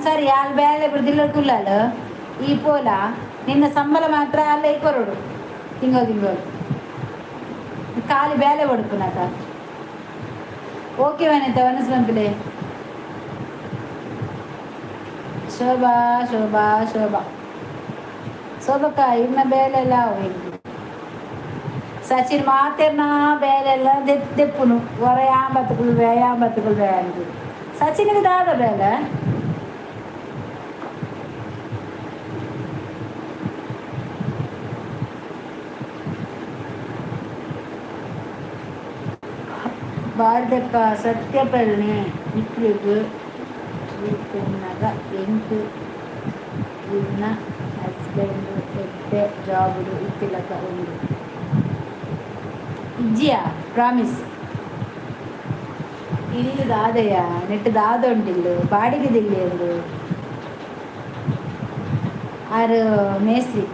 [SPEAKER 1] ಸರಿ ಯಾಲ್ ಬೇಲೆ ಬಿಡ್ದಿಲ್ಲ ಕುಲ್ಲಲ್ಲ ಈ ಪೋಲ ನಿನ್ನ ಸಂಬಳ ಮಾತ್ರ ಅಲ್ಲೇ ಕೊರಡು ತಿಂಗಳು ಖಾಲಿ ಬೇಲೆ ಹೊಡ್ಪುನತ ಓಕೆ ವನಿತ ಒನಸ್ ಬಂಪಿಲೆ ಶೋಭಾ ಶೋಭಾ ಶೋಭಾ ಸೋದಕ್ಕ ಇನ್ನ ಬೇಲೆಲ್ಲ ಅವು ಸಚಿನ್ ಮಾತೆರ್ನ ಬೇಲೆಲ್ಲ ದೆಪ್ಪುನು ಹೊರ ಯಾಂಬತ್ತುಗಳು ಅಂತ ಸಚಿನ್ಗೆ ದಾದ ಬೇಲೆ ಬಾರ್ದಕ್ಕ ಸತ್ಯ ಪೆಳ್ನೆ ಇಟ್ಲಿಗೆ ಇಟ್ಟಿನಾಗ ಎಂಟು ಇನ್ನ ಹಸ್ಬೆಂಡು ಎಟ್ಟೆ ಜಾಬುಡು ಇತ್ತಿಲಕ ಒಂದು ಇಜ್ಜಿಯಾ ಪ್ರಾಮಿಸ್ ಇಲ್ಲಿ ದಾದಯ್ಯ ನೆಟ್ಟು ದಾದ ಉಂಟಿಲ್ಲು ಬಾಡಿಗೆದಿಲ್ಲಿ ಅಂದು ಆರು ಮೇಸ್ತ್ರಿ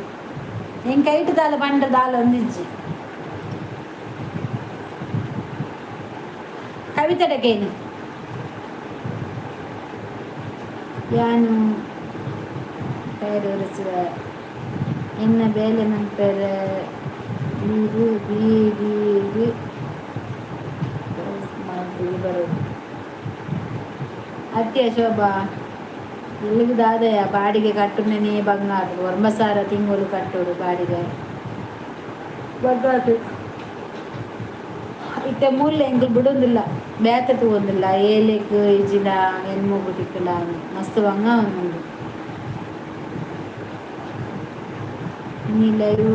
[SPEAKER 1] ಹೆಂಗೆ ಕೈಟು ದಾಲ ಪಂಡ್ರ ದಾಲ ಒಂದಿಜ್ಜಿ ಕವಿತಡಕೇನು ಯಾನು ಪೇರು ಒರೆಸುವ ಇನ್ನ ಬೇಲೆ ಮನ್ಪೇರ ಬೀರು ಬೀರು ಬರೋದು ಅತ್ಯ ಶೋಭಾ ಇಲ್ಲಿಗೆ ದಾದಯ ಬಾಡಿಗೆ ಕಟ್ಟುನೇ ಬಂಗಾರು ಒರ್ಮಸಾರ ತಿಂಗಳು ಕಟ್ಟೋಡು ಬಾಡಿಗೆ ಬಂಗಾರು ಇತ್ತೆ ಮೂಲೆ ಎಂಗಳು ಬಿಡೋದಿಲ್ಲ ಬೇತ ತಗೊಂದಿಲ್ಲ ಏಲೆಕ್ ಇಜಿನ ಹೆಣ್ಮಗು ತಿಕ್ಕಲ ಮಸ್ತ್ ಬಂಗ ಒಂದು ನೀ ಲೈವ್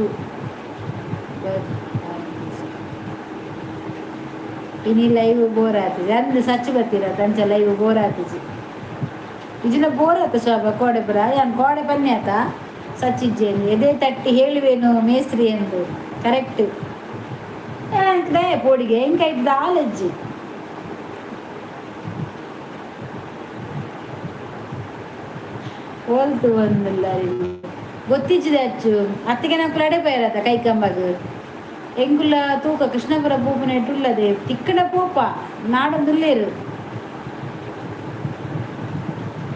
[SPEAKER 1] ಇನಿ ಲೈವ್ ಬೋರ್ ಆಗ್ತದೆ ಅಂದ್ರೆ ಸಚ್ಚು ಬರ್ತೀರ ತಂಚ ಲೈವ್ ಬೋರ್ ಆಗ್ತದೆ ಇಜಿನ ಬೋರ್ ಆತ ಶೋಭ ಕೋಡೆ ಬರ ಯಾನ್ ಕೋಡೆ ಬನ್ನಿ ಆತ ಸಚ್ಚಿಜ್ಜೇನು ಎದೆ ತಟ್ಟಿ ಹೇಳುವೇನು ಮೇಸ್ತ್ರಿ ಎಂದು ಕರೆಕ್ಟ್ ದಯ ಪೋಡಿಗೆ ಹೆಂಗೆ ಇದ್ದ ಆಲಜ್ಜಿ ಹೋಲ್ತು ಒಂದಿಲ್ಲ ಗೊತ್ತಿಜ್ಜಿದೆ ಅಚ್ಚು ಅತ್ತಿಗೆ ನಾವು ಕಡೆ ಬೇರತ್ತ ಕೈ ಕಂಬಾಗ ಎಂಗುಲ್ಲ ತೂಕ ಕೃಷ್ಣಪುರ ಪೂಪನ ಇಟ್ಟುಳ್ಳದೆ ತಿಕ್ಕಡ ಪೋಪ ನಾಡೊಂದುಲ್ಲೇರು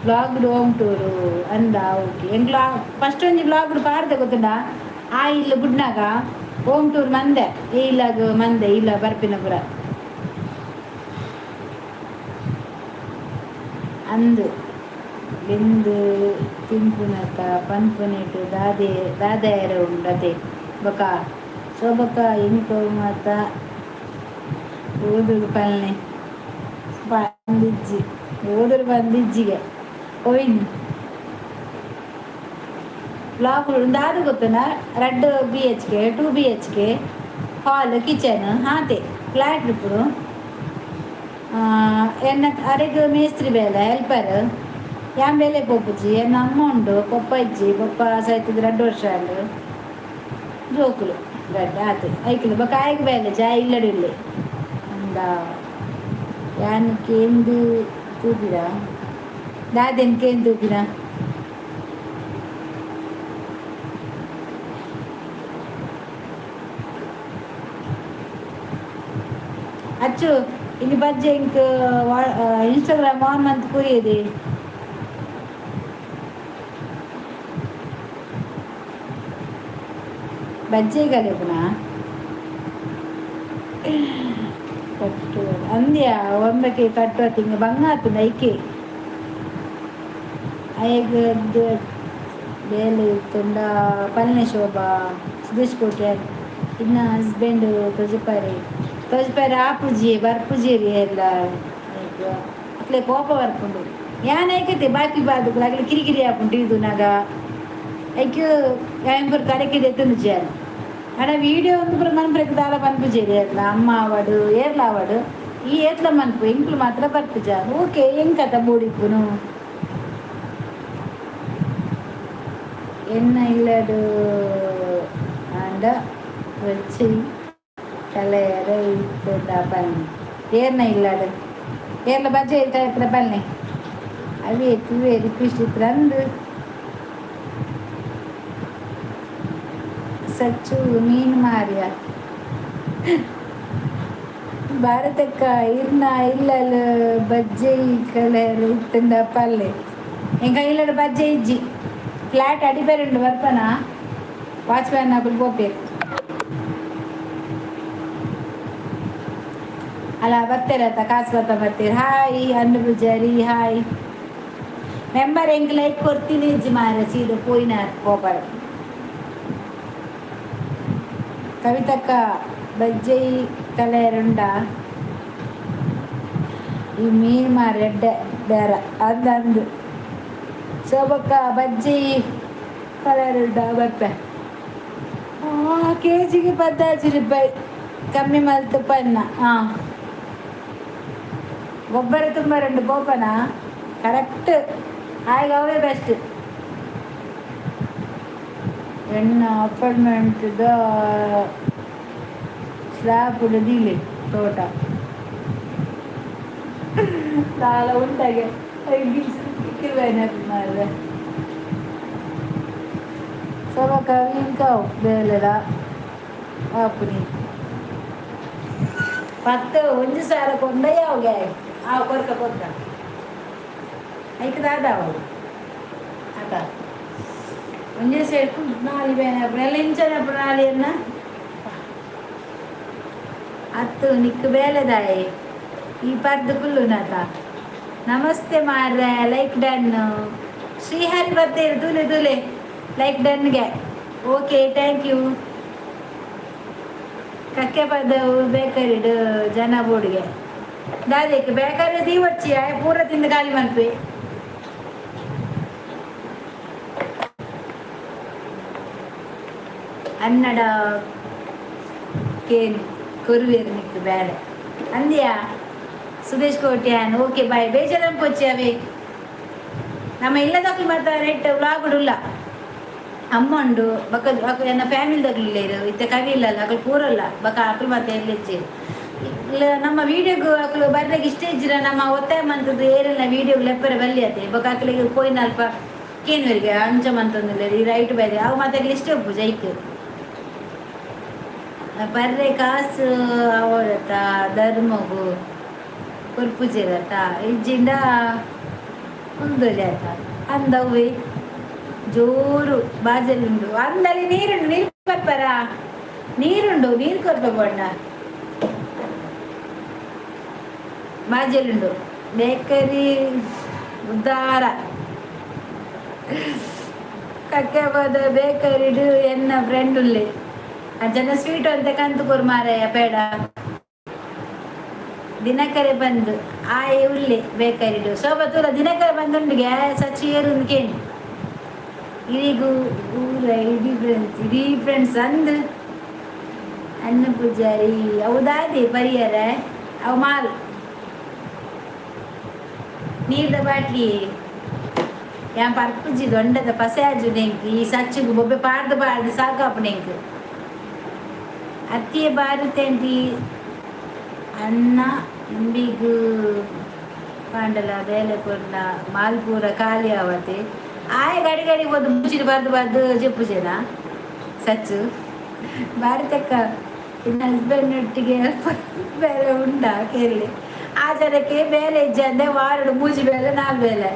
[SPEAKER 1] ಬ್ಲಾಗ್ಡು ಹೋಮ್ ಟೂರು ಅಂದ ಓಕೆ ಎಂಗ್ಲ ಫಸ್ಟ್ ಒಂಜಿ ಬ್ಲಾಗ್ಡು ಪಾಡ್ದೆ ಗೊತ್ತುಂಡ ಆ ಇಲ್ಲ ಬುಡ್ನಾಗ ಹೋಮ್ ಟೂರ್ ಮಂದೆ ಇಲ್ಲಾಗ ಮಂದೆ ಇಲ್ಲ ಬರ್ಪಿನಪುರ ಅಂದು ಬೆಂದು ತಿಂಪುನಕ ಪನ್ಪುನೆಟ್ ದಾದೆಯರ ಉಂಡತೆ ಬೊಕ ಶೋಭಕ ಇಂಕೋ ಮಾತ ಓದುಡು ಪಲ್ನೆ ಬಂದಿಜ್ಜಿ ಓದುಡು ಬಂದಿಜ್ಜಿಗೆ ಹೋಯ್ನಿ ಬ್ಲಾಕ್ಗಳು ದಾದು ಗೊತ್ತನ 2 BHK 2 BHK ಹಾಲ್ ಕಿಚನ್ ಹಾತೆ ಫ್ಲಾಟ್ ఇప్పుడు ಎನ್ನ ಅರೆಗ್ ಮೇಸ್ತ್ರಿ ಬೇಲೆ ಹೆಲ್ಪರ್ ಯಾನ್ ಬೇಲೆ ಪೋಪುಜಿ ಎನ್ನ ಅಮ್ಮ ಉಂಡು ಪಪ್ಪ ಇಜ್ಜಿ ಪಪ್ಪ ಸೈತದ 2 ವರ್ಷ ಅಂಡು ಜೋಕುಲು ಗಡ್ಡ ಆತು ಐಕಲು ಬೊಕ ಆಯ್ಕೆ ಬೇಲೆ ಜಾಯ್ ಇಲ್ಲಡು ಇಲ್ಲಿ ಅಂದ ಯಾನ್ ಕೇಂದು ತೂಪಿರ ದಾದೆನ್ ಕೇಂದು ತೂಪಿರ ಅಚ್ಚು ಇಲ್ಲಿ ಬಜ್ಜೆ ಇಂಕ್ ಇನ್ಸ್ಟಾಗ್ರಾಮ್ ಆನ್ ಅಂತ ಕುರಿಯದೆ ಬಜ್ಜೆಗಲೆ ಪುನಃ ಕಟ್ಟು ಅಂದ್ಯ ಒಂಬಕ್ಕೆ ಕಟ್ಟುವ ತಿಂಗ ಬಂಗಾತು ಐಕೆ ಅಯ್ಯಗದ್ದು ಬೇಲೆ ತುಂಡ ಪಲ್ನೆ ಶೋಭಾ ಸುದೇಶ್ ಕೋಟೆ ಇನ್ನ ಹಸ್ಬೆಂಡು ತೊಜಪಾರಿ ಆಪುಜಿ ಬರ್ಪುಜೀರಿ ಎಲ್ಲ ಅಟ್ಲೆ ಕೋಪ ಬರ್ಪುಂಡು ಯಾನ್ ಐಕತೆ ಬಾಕಿ ಬಾದುಗಳು ಅಗ್ಲಿ ಕಿರಿಕಿರಿ ಆಪುಂಡು ಇದು ನಾಗ ಐಕ್ಯು ಎಂಬರ್ ಕಡೆಕಿದೆ ಎತ್ತುಂದು ಜಾನ್ ಅಡ ವೀಡಿಯೋ ಒಂದು ಪುರ ಮನ್ಪ್ರೆಕ್ ದಾಲ ಪನ್ಪುಜೇರಿ ಎಲ್ಲ ಅಮ್ಮ ಅವಡು ಏರ್ಲ ಅವಡು ಈ ಏತ್ಲ ಮನ್ಪು ಎಂಕ್ಲು ಮಾತ್ರ ಬರ್ಪುಜ ಓಕೆ ಎಂಕತ ಬೋಡಿಪ್ಪುನು ಎನ್ನ ಇಲ್ಲಡು ಅಂಡ ವಚ್ಚಿ ಕಲೆಯರ ಇತ್ತುಂಡ ಪಲ್ನಿ ಏರ್ನ ಇಲ್ಲಡು ಏರ್ಲ ಬಜ್ಜೆ ಇತ್ತ ಪಲ್ನಿ ಅವೇ ತುವೆ ರಿಕ್ವೆಸ್ಟ್ ಇತ್ತು ಅಂದು ಸಚ್ಚು ಮೀನು ಮಾರಿಯ ಭಾರತಕ್ಕ ಇರ್ನ ಇಲ್ಲಲು ಬಜ್ಜೆ ಕಲೆಯರ ಇತ್ತುಂಡ ಪಲ್ಲೆ ಎಂಕ ಇಲ್ಲಡು ಬಜ್ಜೆ ಇಜ್ಜಿ ಫ್ಲಾಟ್ ಅಡಿಬೇರುಂಡು ಬರ್ಪನ ವಾಚ್ಮ್ಯಾನ್ ಆಪಲ್ ಪೋಪೇರು ಅಲ್ಲ ಬರ್ತೀರತ್ತ ಕಾಸು ಬರ್ತೀರಿ ಹಾಯ್ ಅನ್ನು ಪೂಜಾರಿ ಹಾಯ್ ಮೆಂಬರ್ ಹೆಂಗೆ ಲೈಕ್ ಕೊಡ್ತೀನಿ ಇಜ್ಜಿ ಮಾರ ಸೀದು ಪೋಯಿನ ಕೋಪರ್ ಕವಿತಕ್ಕ ಬಜ್ಜಿ ಕಲೆಯರುಂಡ ಈ ಮೀನು ಮಾರೆಡ್ಡೆ ಬೇರೆ ಅಂದಂದು ಶೋಭಕ್ಕ ಬಜ್ಜಿ ಕಲೆಯರುಂಡ ಬಪ್ಪೆ ಕೆ ಜಿಗೆ 15 ರೂಪಾಯಿ ಕಮ್ಮಿ ಮಲ್ತು ಪನ್ನ ಹಾಂ ಗೊಬ್ಬರ ತುಂಬ 2 ಗೋಪನ ಕರೆಕ್ಟ್ ಆಗ ಅವೇ ಬೆಸ್ಟ್ ಎಣ್ಣ ಅಪಾರ್ಟ್ಮೆಂಟ್ದ ಸ್ಲ್ಯಾಬ್ ಉಳಿದಿಲ್ಲ ತೋಟ ಸಾಲ ಉಂಟಾಗೆ ಮಾಡಿದೆ ಸೊಬಕ ಇಂಕಾವು ಬೇಲೆದ ಆಪುನಿ 10 ಒಂಜಿ ಸಾಲ ಕೊಂಡ ಯಾವ್ಗೆ ಆ ಕೊರ್ಕ ಐಕದಾದವು ಆತ ಒಂಜೇ ಸೇರ್ಕು 4 ಬೇನಪ್ಪು ಎಲ್ಲ ಇಂಚನಪ್ಪು 4 ಅನ್ನ 10 ನಿಕ್ಕು ಬೇಲೆದಾಯಿ ಈ ಪರ್ದು ಕುಲ್ಲು ನಾತ ನಮಸ್ತೆ ಮಾರ್ರೆ ಲೈಕ್ ಡನ್ ಶ್ರೀಹರಿ ಬರ್ತೇನೆ ತುಲೆ ಲೈಕ್ ಡನ್ಗೆ ಓಕೆ ಥ್ಯಾಂಕ್ ಯು ಕಕ್ಕೆ ಪದವು ಬೇಕರಿಡು ಜನ ಬೋರ್ಡ್ಗೆ ದಾದಕ್ಕೆ ಬೇಕರಿ ದೀವಚ್ಚಿ ಪೂರ ತಿಂದು ಖಾಲಿ ಮನ್ಪಿ ಅನ್ನಡ ಕೇನ್ ಕೊರುವೇರು ನಿಕ್ಕು ಬೇಳೆ ಅಂದ್ಯಾ ಸುದೇಶ್ ಕೋಟ್ಯಾನ್ ಓಕೆ ಬಾಯ್ ಬೇಜಾರಂ ಪೊಚ್ಚಿ ಅವೇ ನಮ್ಮ ಇಲ್ಲದಕ್ಕೂ ಮಾತ್ರ ರೇಟ್ ವ್ಲಾಗುಡುಲ್ಲ ಅಮ್ಮ ಉಂಡು ಬಕ್ಕ ನನ್ನ ಫ್ಯಾಮಿಲಿದಾಗಲಿಲ್ಲ ಇತ್ತೆ ಕವಿ ಇಲ್ಲಲ್ಲ ಅಕ್ಕಳು ಪೂರಲ್ಲ ಬಕ್ಕ ಅಕ್ಕಳು ಮತ್ತೆ ಎಲ್ಲಿಚ್ಚಿ ಇಲ್ಲ ನಮ್ಮ ವೀಡಿಯೋಗೂ ಅಕ್ಕಳು ಬರ್ಲಿಕ್ಕೆ ಇಷ್ಟ ಇಜ್ಜಿರ ನಮ್ಮ ಒತ್ತಾಯ ಮಂತದ್ದು ಏರೆಲ್ಲ ವೀಡಿಯೋಗಳು ಎಪ್ಪರ ಬಲ್ಲಿ ಅದೇ ಬಕ್ಕ ಅಕ್ಕಳಿಗೆ ಪೋಯಿನ ಅಲ್ಪ ಕೇನ್ವರಿಗೆ ಅಂಚ ಮಂತಂದಿಲ್ಲ ಈ ರೈಟ್ ಬೇರೆ ಅವು ಮತ್ತೆ ಇಷ್ಟ ಒಪ್ಪು ಜೈಕ್ ಬರ್ರೆ ಕಾಸು ಅವಳತ್ತ ಧರ್ಮಗು ಕೊರ್ಪುಜಿರತ್ತ ಇಜ್ಜಿಂದ ಕುಂದೊಲಿ ಆತ ಅಂದವ್ವೆ ಜೋರು ಬಾಜಲ್ಲುಂಡು ಅಂದಲ್ಲಿ ನೀರುಂಡು ನೀರು ಬರ್ಪರ ನೀರುಂಡು ನೀರು ಕೊರ್ಪಣ್ಣ ಬಾಜಲ್ಲುಂಡು ಬೇಕರಿ ಉದ್ದಾರ ಕಕ್ಕೆ ಹೋದ ಬೇಕರಿಡು ಎನ್ನ ಫ್ರೆಂಡ್ ಉಳ್ಳಿ ಜನ ಸ್ವೀಟ್ ಅಂತ ಕಂತು ಕೊರು ಮಾರಾಯ ಬೇಡ ದಿನಕರೆ ಬಂದು ಆಯೆ ಉಳ್ಳಿ ಬೇಕರಿಡು ಶೋಭಾ ತೂರ ದಿನಕರೆ ಬಂದುಂಡಿಗೆ ಸಚ್ಚಿ ಏರು ಕೇಳಿ ಇರಿಗೂ ಊರ ಇಡೀ ಫ್ರೆಂಡ್ಸ್ ಅಂದು ಅನ್ನ ಪೂಜಾರಿ ಹೌದಾದಿ ಪರಿಹಾರ ಅವು ಮಾಲ್ ನೀರ್ದ ಬಾಟ್ಲಿ ಯಾ ಪರ್ಪುಜಿ ದೊಂಡದ ಪಸೆಯಾಜು ನೆಂಕು ಈ ಸಚ್ಚಿಗು ಬೊಬ್ಬೆ ಪಾಡ್ದು ಸಾಕಾಪು ನೆಂಕು ಅತ್ತಿಯ ಬಾರುತ್ತೇಂಟಿ ಅನ್ನ ಇಂಬಿಗೂ ಪಾಂಡಲ ಬೇಲೆ ಕೊಡ್ಲ ಮಾಲ್ಪೂರ ಖಾಲಿ ಆವತ್ತೆ ಆಯ ಗಡಿ ಹೋದು ಮುಚ್ಚಿಟ್ಟು ಬರ್ದು ಜಪ್ಪು ಜನ ಸಚ್ಚು ಭಾರತಕ್ಕ ಇನ್ನು ಹಸ್ಬೆಂಡ್ ಒಟ್ಟಿಗೆ ಬೇರೆ ಉಂಡ ಕೇಳಿ ಆ ಜನಕ್ಕೆ ಬೇಲೆ ಇಜ್ಜಂದೆ ವಾರಡು ಮೂಜಿ ಬೇಲೆ 4 ಬೇಲೆ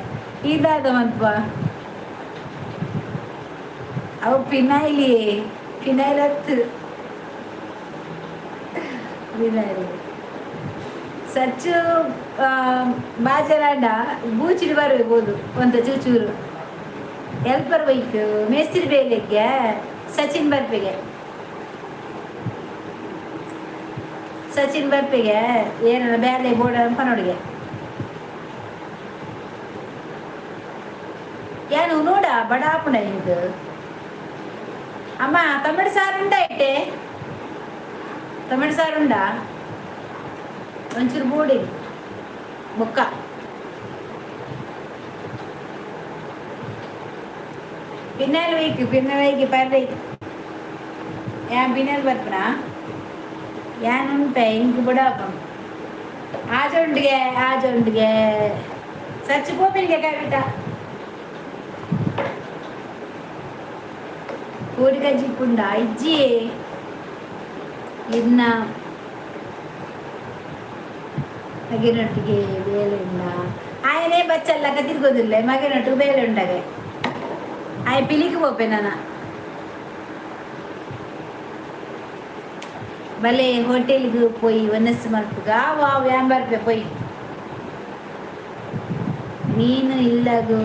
[SPEAKER 1] ಇದಾದ ಮನ್ಪ ಅವು ಪಿನೈಲಿ ಹತ್ತು ಪಿನೈಲಿ ಸಚ್ಚು ಬಾಜರಾಡ ಬೂಚಿಡಿ ಬರಬಹುದು ಒಂದು ಚೂಚೂರು ಎಲ್ಪರ್ ಬೈಕ್ ಮೇಸ್ತ್ರಿ ಬೇಲೆಗೆ ಸಚಿನ್ ಬರ್ಪೆಗೆ ಏನಾರ ಬೇಲೆ ಬೋರ್ಡ್ ಅನ್ಪನೋಡಿಗೆ ಏನು ನೋಡ ಬಡಾಪುಣ ಇಂದು ಅಮ್ಮ ತಮಿಳು ಸಾರು ಉಂಡ ಇಟ್ಟೆ ತಮಿಳು ಸಾರು ಉಂಡ ಒಂಚೂರು ಬೋಡಿ ಬೊಕ್ಕ ಪಿನ್ನಲ್ ವೈಕಿ ಪರ್ರಿ ಯಾನ್ ಪಿನ್ನಲ್ ಬರ್ಪನಾ ಯಾನ್ ಉಂಟೆ ಇಂಕು ಬುಡಾಪಂ ಆಜೊಂಡಿಗೆ ಸಚ್ಚು ಕೋಪಿಲಿಗೆ ಕವಿಟ ಕೋಡಿ ಕಜ್ಜಿ ಪುಂಡ ಇಜ್ಜಿ ಇನ್ನ ಮಗಿನೊಟ್ಟಿಗೆ ಬೇಲೆ ಉಂಡ ಆಯನೇ ಬಚ್ಚಲ್ಲ ತಿರ್ಗೋದಿಲ್ಲ ಮಗಿನೊಟ್ಟಿಗೆ ಬೇಲೆ ಉಂಡಾಗೆ ಆಯ್ ಪಿಲಿಗೆ ಹೋಪೆ ನಾನು ಬಲೆ ಹೋಟೆಲ್ಗೆ ಪೋಯಿ ಒನಸ್ಸು ಮಲ್ಪುಗ ವಾವ್ ಯಾಂಬರ್ಪೆ ಪೋಯಿ ಮೀನು ಇಲ್ಲಗು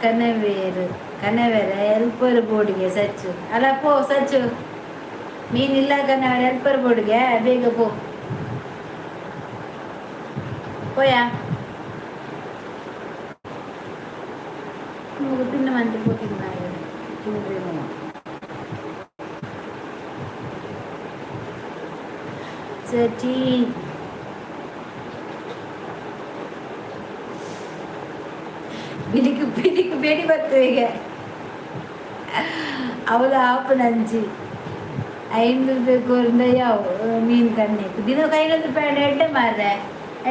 [SPEAKER 1] ಕನವೇರ ಎಲ್ಪರು ಬೋಡಿಗೆ ಸಚ್ಚು ಅಲ್ಲ ಪೋ ಸಚ್ಚು ಮೀನ್ ಇಲ್ಲ ಕಣ ಹೆಲ್ಪರ್ ಬೋರ್ಡ್ಗೆ ಬೇಗ పోయా నువ్వు తిన్నమంటే పోతున్నాయి తిండ్రేమో ಸಚಿ ಬಿಡಿಕು ಬಿಡಿಕು ಬೇಡಿ ಬರ್ತವೆ ಈಗ ಅವಳ ಆಪನಂಚಿ 5 ರೂಪಾಯಿ ಯಾವ ಮೀನು ಕಣ್ಣಿ ದಿನಕ್ಕೆ 500 ರೂಪಾಯಿ ಎಡ್ಡೆ ಮಾರ್ರೆ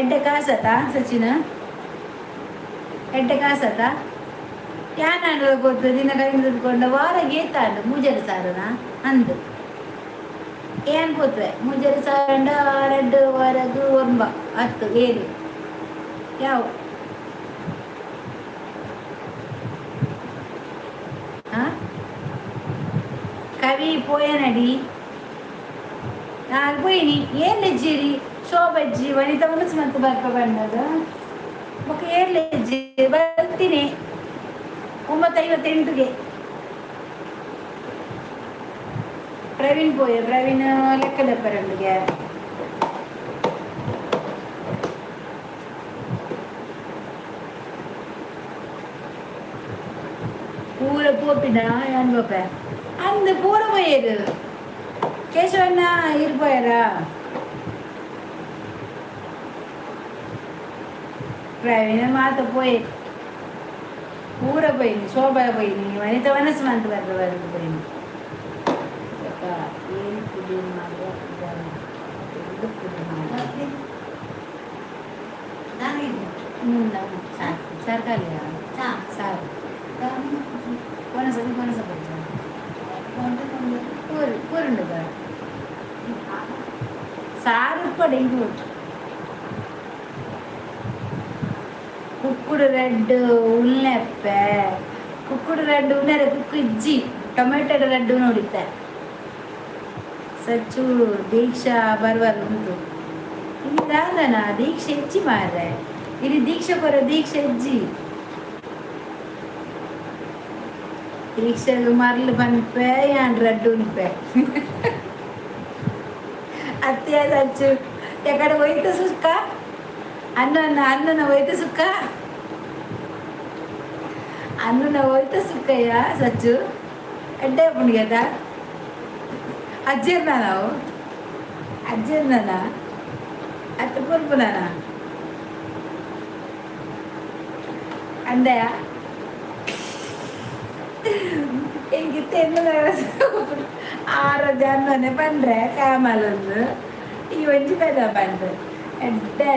[SPEAKER 1] ಎಡ್ಡೆ ಕಾಸತಾ ಸಚಿನ ಎಡ್ಡೆ ಕಾಸತಾ ಯಾನು ಗೊತ್ತು ದಿನಕ್ಕೆ 500 ವಾರ ಗೇತಾಂಡು ಮೂಜರು ಸಾರನ ಅಂದು ಏನು ಕೂತ್ವೆ ಮೂಜರು ಸಾರಂಡ 2 ವರೆಗೂ 10 ಏಳು ಯಾವ ಕವಿ ಪೋಯನಡಿ ನಾನು పోయిని ఏం లెజ్జిరి శోభజ్జి వనిత మనసు మంత ಬರ್ಪ ಬಂದದು ಮುಖ ಏನ್ ಲెಜ್ಜಿ ಬರ್ತೀನಿ 9:58ಗೆ ಪ್ರವೀಣ್ ಪ್ರವೀಣ್ ಲೆಕ್ಕದಪ್ಪರಲ್ಲಿಗೆ ಪೂರ ಪೋಪಿನ ಅನ್ಬಪ್ಪ அந்த பூர போயிரு கேசவண்ணா இருப்பாரா ప్రవీణ మాత పోయి పూర పోయింది శోభ పోయింది వనిత మనసు మంత వరకు వరకు పోయింది సర్కాలి సార్ కొనస ಕೂರುಂಡು ಸಾರು ಪಡಿ ಇಂಕ್ಲೂಡ್ ಕುಕ್ಕುಡು ರೆಡ್ ಉಲ್ಲೆಪ್ಪೆ ಕುಕ್ಕುಡು ರೆಡ್ ಉನ್ನರೆ ಕುಕ್ಕು ಇಜ್ಜಿ ಟೊಮೆಟೊ ರೆಡ್ ನೋಡಿತ್ತೆ ಸಚ್ಚು ದೀಕ್ಷಾ ಬರುವಲ್ಲ ಉಂಟು ಇದಾದನ ದೀಕ್ಷೆ ಹೆಚ್ಚಿ ಮಾರ್ರೆ ಇಲ್ಲಿ ದೀಕ್ಷೆ ಬರೋ ದೀಕ್ಷೆ ಹೆಜ್ಜಿ ದೀಕ್ಷೆಗೆ ಮರಳು ಬಂದ್ಪೆ ಯಾನ್ ರಡ್ಡು ಉನ್ಪೆ ಅತ್ಯ ಸಚ್ಚು ಎಕಡೆ ಹೋಯ್ತು ಸುಕ್ಕ ಅನ್ನನ ಹೋಯ್ತು ಸುಕ್ಕ ಅನ್ನನ ಹೋಯ್ತು ಸುಕ್ಕಯ್ಯ ಸಚ್ಚು ಎಡ್ಡೆ ಪುಣ್ಯದ ಅಜ್ಜಿರ್ನ ನಾವು ಅಜ್ಜಿರ್ನ ಅತ್ತ ಪುರ್ಪುನ ಅಂದೆಯ ಹೆಂಗಿತ್ತು ಎನ್ನು ಆರೋಗ್ಯ ಬಂದ್ರೆ ಕಾಮಲೊಂದು ಈ ಒಂಜಿ ಬೇದ ಬಂದು ಎಡ್ಡೆ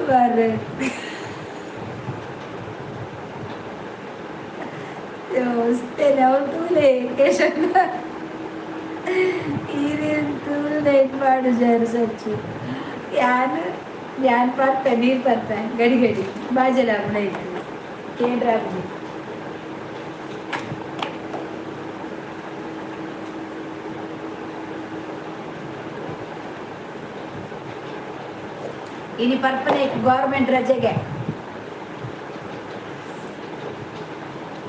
[SPEAKER 1] ಬರ್ರೆ ಯೋಸ್ತೇನೆ ಅವ್ರು ತೂಲೆ ಕೇಶಣ್ಣ ಈ ರೀತಿ ನೈಟ್ ಮಾಡು ಜರು ಸಚ್ಚು ಯಾನ್ ಪಾರ್ಪ ನೀರು ಪಾರ್ಪ ಗಡಿ ಬಾಜಲ ಇತ್ತು ಕೇಂದ್ರ ಆಗುದು ಇನಿ ಪರ್ಪನೆ ಗೌರ್ಮೆಂಟ್ ರಜೆಗೆ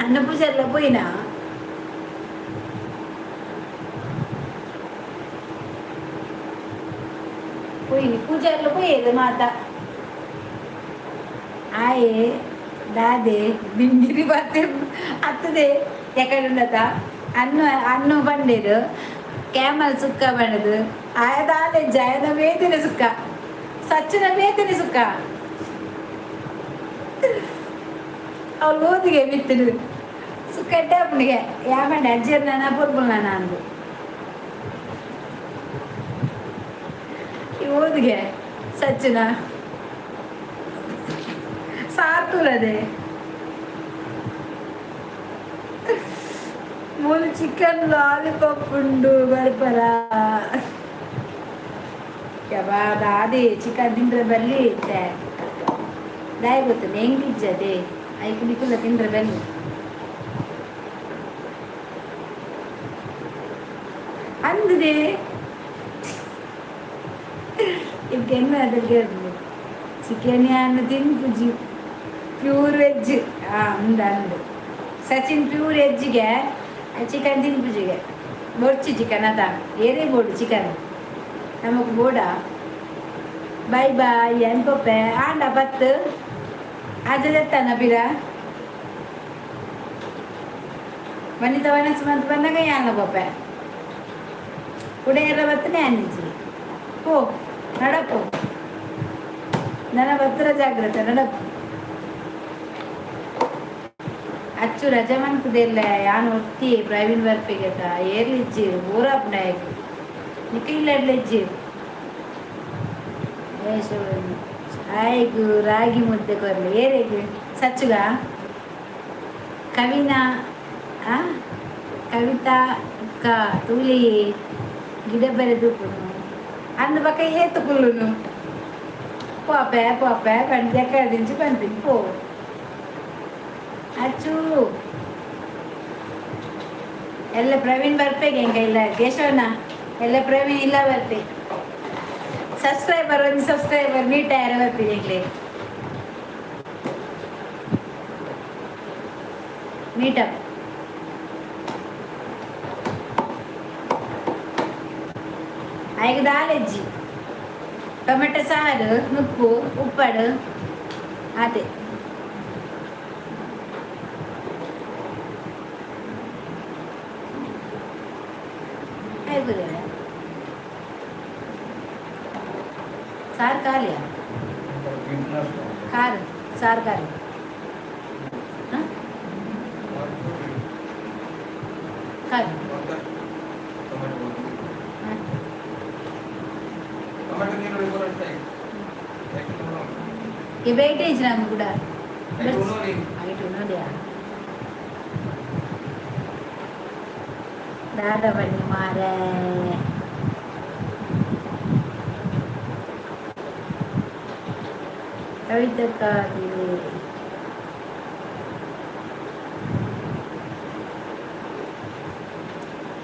[SPEAKER 1] ಅನ್ನ ಪೂಜೆ ಎಲ್ಲ ಪೋಯಿನಾ పోయింది పూజార్లో పోయేది మాత ఆయే దాదే బిండిరి బತ್ತೆ ಅತ್ತದೆ ಎಕಡುಂಡತ ಅನ್ನು ಬಂಡಿರು ಕ್ಯಾಮಲ್ ಸುಕ್ಕ ಬಣ್ಣದು ಆಯ ದಾಲೆ ಜಯನ ವೇದನೆ ಸುಕ್ಕ ಸಚ್ಚಿನ ವೇದನೆ ಸುಕ್ಕ ಅವಳು ಓದಿಗೆ ಬಿತ್ತಿಡು ಸುಕ್ಕಟ್ಟೆ ಅವನಿಗೆ ಯಾಮಂಡೆ ಅಜ್ಜಿರ್ನ ಪುರ್ಬುಲ್ನ ನಾನು ಓದಿಗೆ ಸಚ್ಚಿನ ಸಾರ್ತುರದೆ ಮೂಲ ಚಿಕನ್ ಲಾಲಿಪಾಪ್ ಉಂಡು ಬರ್ಪರ ಯಾವಾಗ ಅದೇ ಚಿಕನ್ ತಿಂದ್ರೆ ಬಲ್ಲಿ ಇತ್ತೆ ದಾಯ ಗೊತ್ತದೆ ಹೆಂಗಿಜ್ಜದೆ ಐಕು ನಿಕ್ಕುಲ್ಲ ತಿಂದ್ರೆ ಬಲ್ಲಿ ಅಂದಿದೆ ಚಿಕನ್ ಅದಕ್ಕೆ ಚಿಕನ್ ಅನ್ನ ತಿನ್ಪುಜಿ ಪ್ಯೂರ್ ವೆಜ್ ಅಂದು ಸಚಿನ್ ಪ್ಯೂರ್ ವೆಜ್ಜಿಗೆ ಚಿಕನ್ ತಿನ್ಪುಜಿಗೆ ಬೊಡ್ಚಿ ಚಿಕನ್ ಅದ ಏನೇ ಬೋಡು ಚಿಕನ್ ನಮಗೆ ಬೋಡ ಬೈ ಬಾಯ್ ಅನ್ಕೊಪ್ಪೆ ಆಂಡ ಬತ್ತು ಅಜ್ಜನ ಬಿರ ವನಿತ ವನಸ್ ಮಂತ್ ಬಂದಾಗ ಯಾನ ಪಪ್ಪೆ ಉಡೆಯರ ಬತ್ತನೆ ಅನ್ನಿಸಿ ಪೋ ನಡಪು ನನ್ನ ಭತ್ರ ಜಾಗ್ರತೆ ನಡಪು ಅಚ್ಚು ರಜೆ ಮನ್ಪುದಿಲ್ಲ ಯಾನು ಒತ್ತಿ ಪ್ರವೀಣ್ ಬರ್ಪಿಗೆ ಏರ್ಲಿಜ್ಜಿ ಊರಪ್ಪ ನಾಯಕ್ ನಿಖಿಲ್ಲಡ್ಲಿಜ್ಜಿ ಆಯ್ಗು ರಾಗಿ ಮುದ್ದೆ ಕೊರ್ಲಿ ಏರೇಗು ಸಚ್ಚುಗ ಕವಿನಾ ಕವಿತಾ ಅಕ್ಕ ತೂಲಿ ಗಿಡ ಬರೆದು ಅಂದ ಬಕ್ಕ ಏತು ಕುಲ್ಲುನು ಪೋಪೆ ಕಂಡು ಎಕ್ಕಡಿಂಚು ಬಂತೀನಿ ಪೋ ಅಚ್ಚು ಎಲ್ಲ ಪ್ರವೀಣ್ ಬರ್ಬೇಕು ಹೆಂಗ ಇಲ್ಲ ಕೇಶವನ ಎಲ್ಲ ಪ್ರವೀಣ್ ಇಲ್ಲ ಬರ್ತಿ ಸಬ್ಸ್ಕ್ರೈಬರ್ ಒಂದು ಸಬ್ಸ್ಕ್ರೈಬರ್ ನೀಟ ಯಾರು ಬರ್ತೀವಿ ಈಗಲೇ ಮೀಟಪ್ ಆಯ್ಕೆ ದಾಲೆಜ್ಜಿ ಟೊಮೆಟೊ ಸಾರು ಉಪ್ಪು ಉಪ್ಪಡು ಅದೇ सार खा लिया कार सार खा लिया ये बैठे इस नाम गुड़ा आई टू नो दिया दादा बन्नी मारे ಕವಿತಕ್ಕ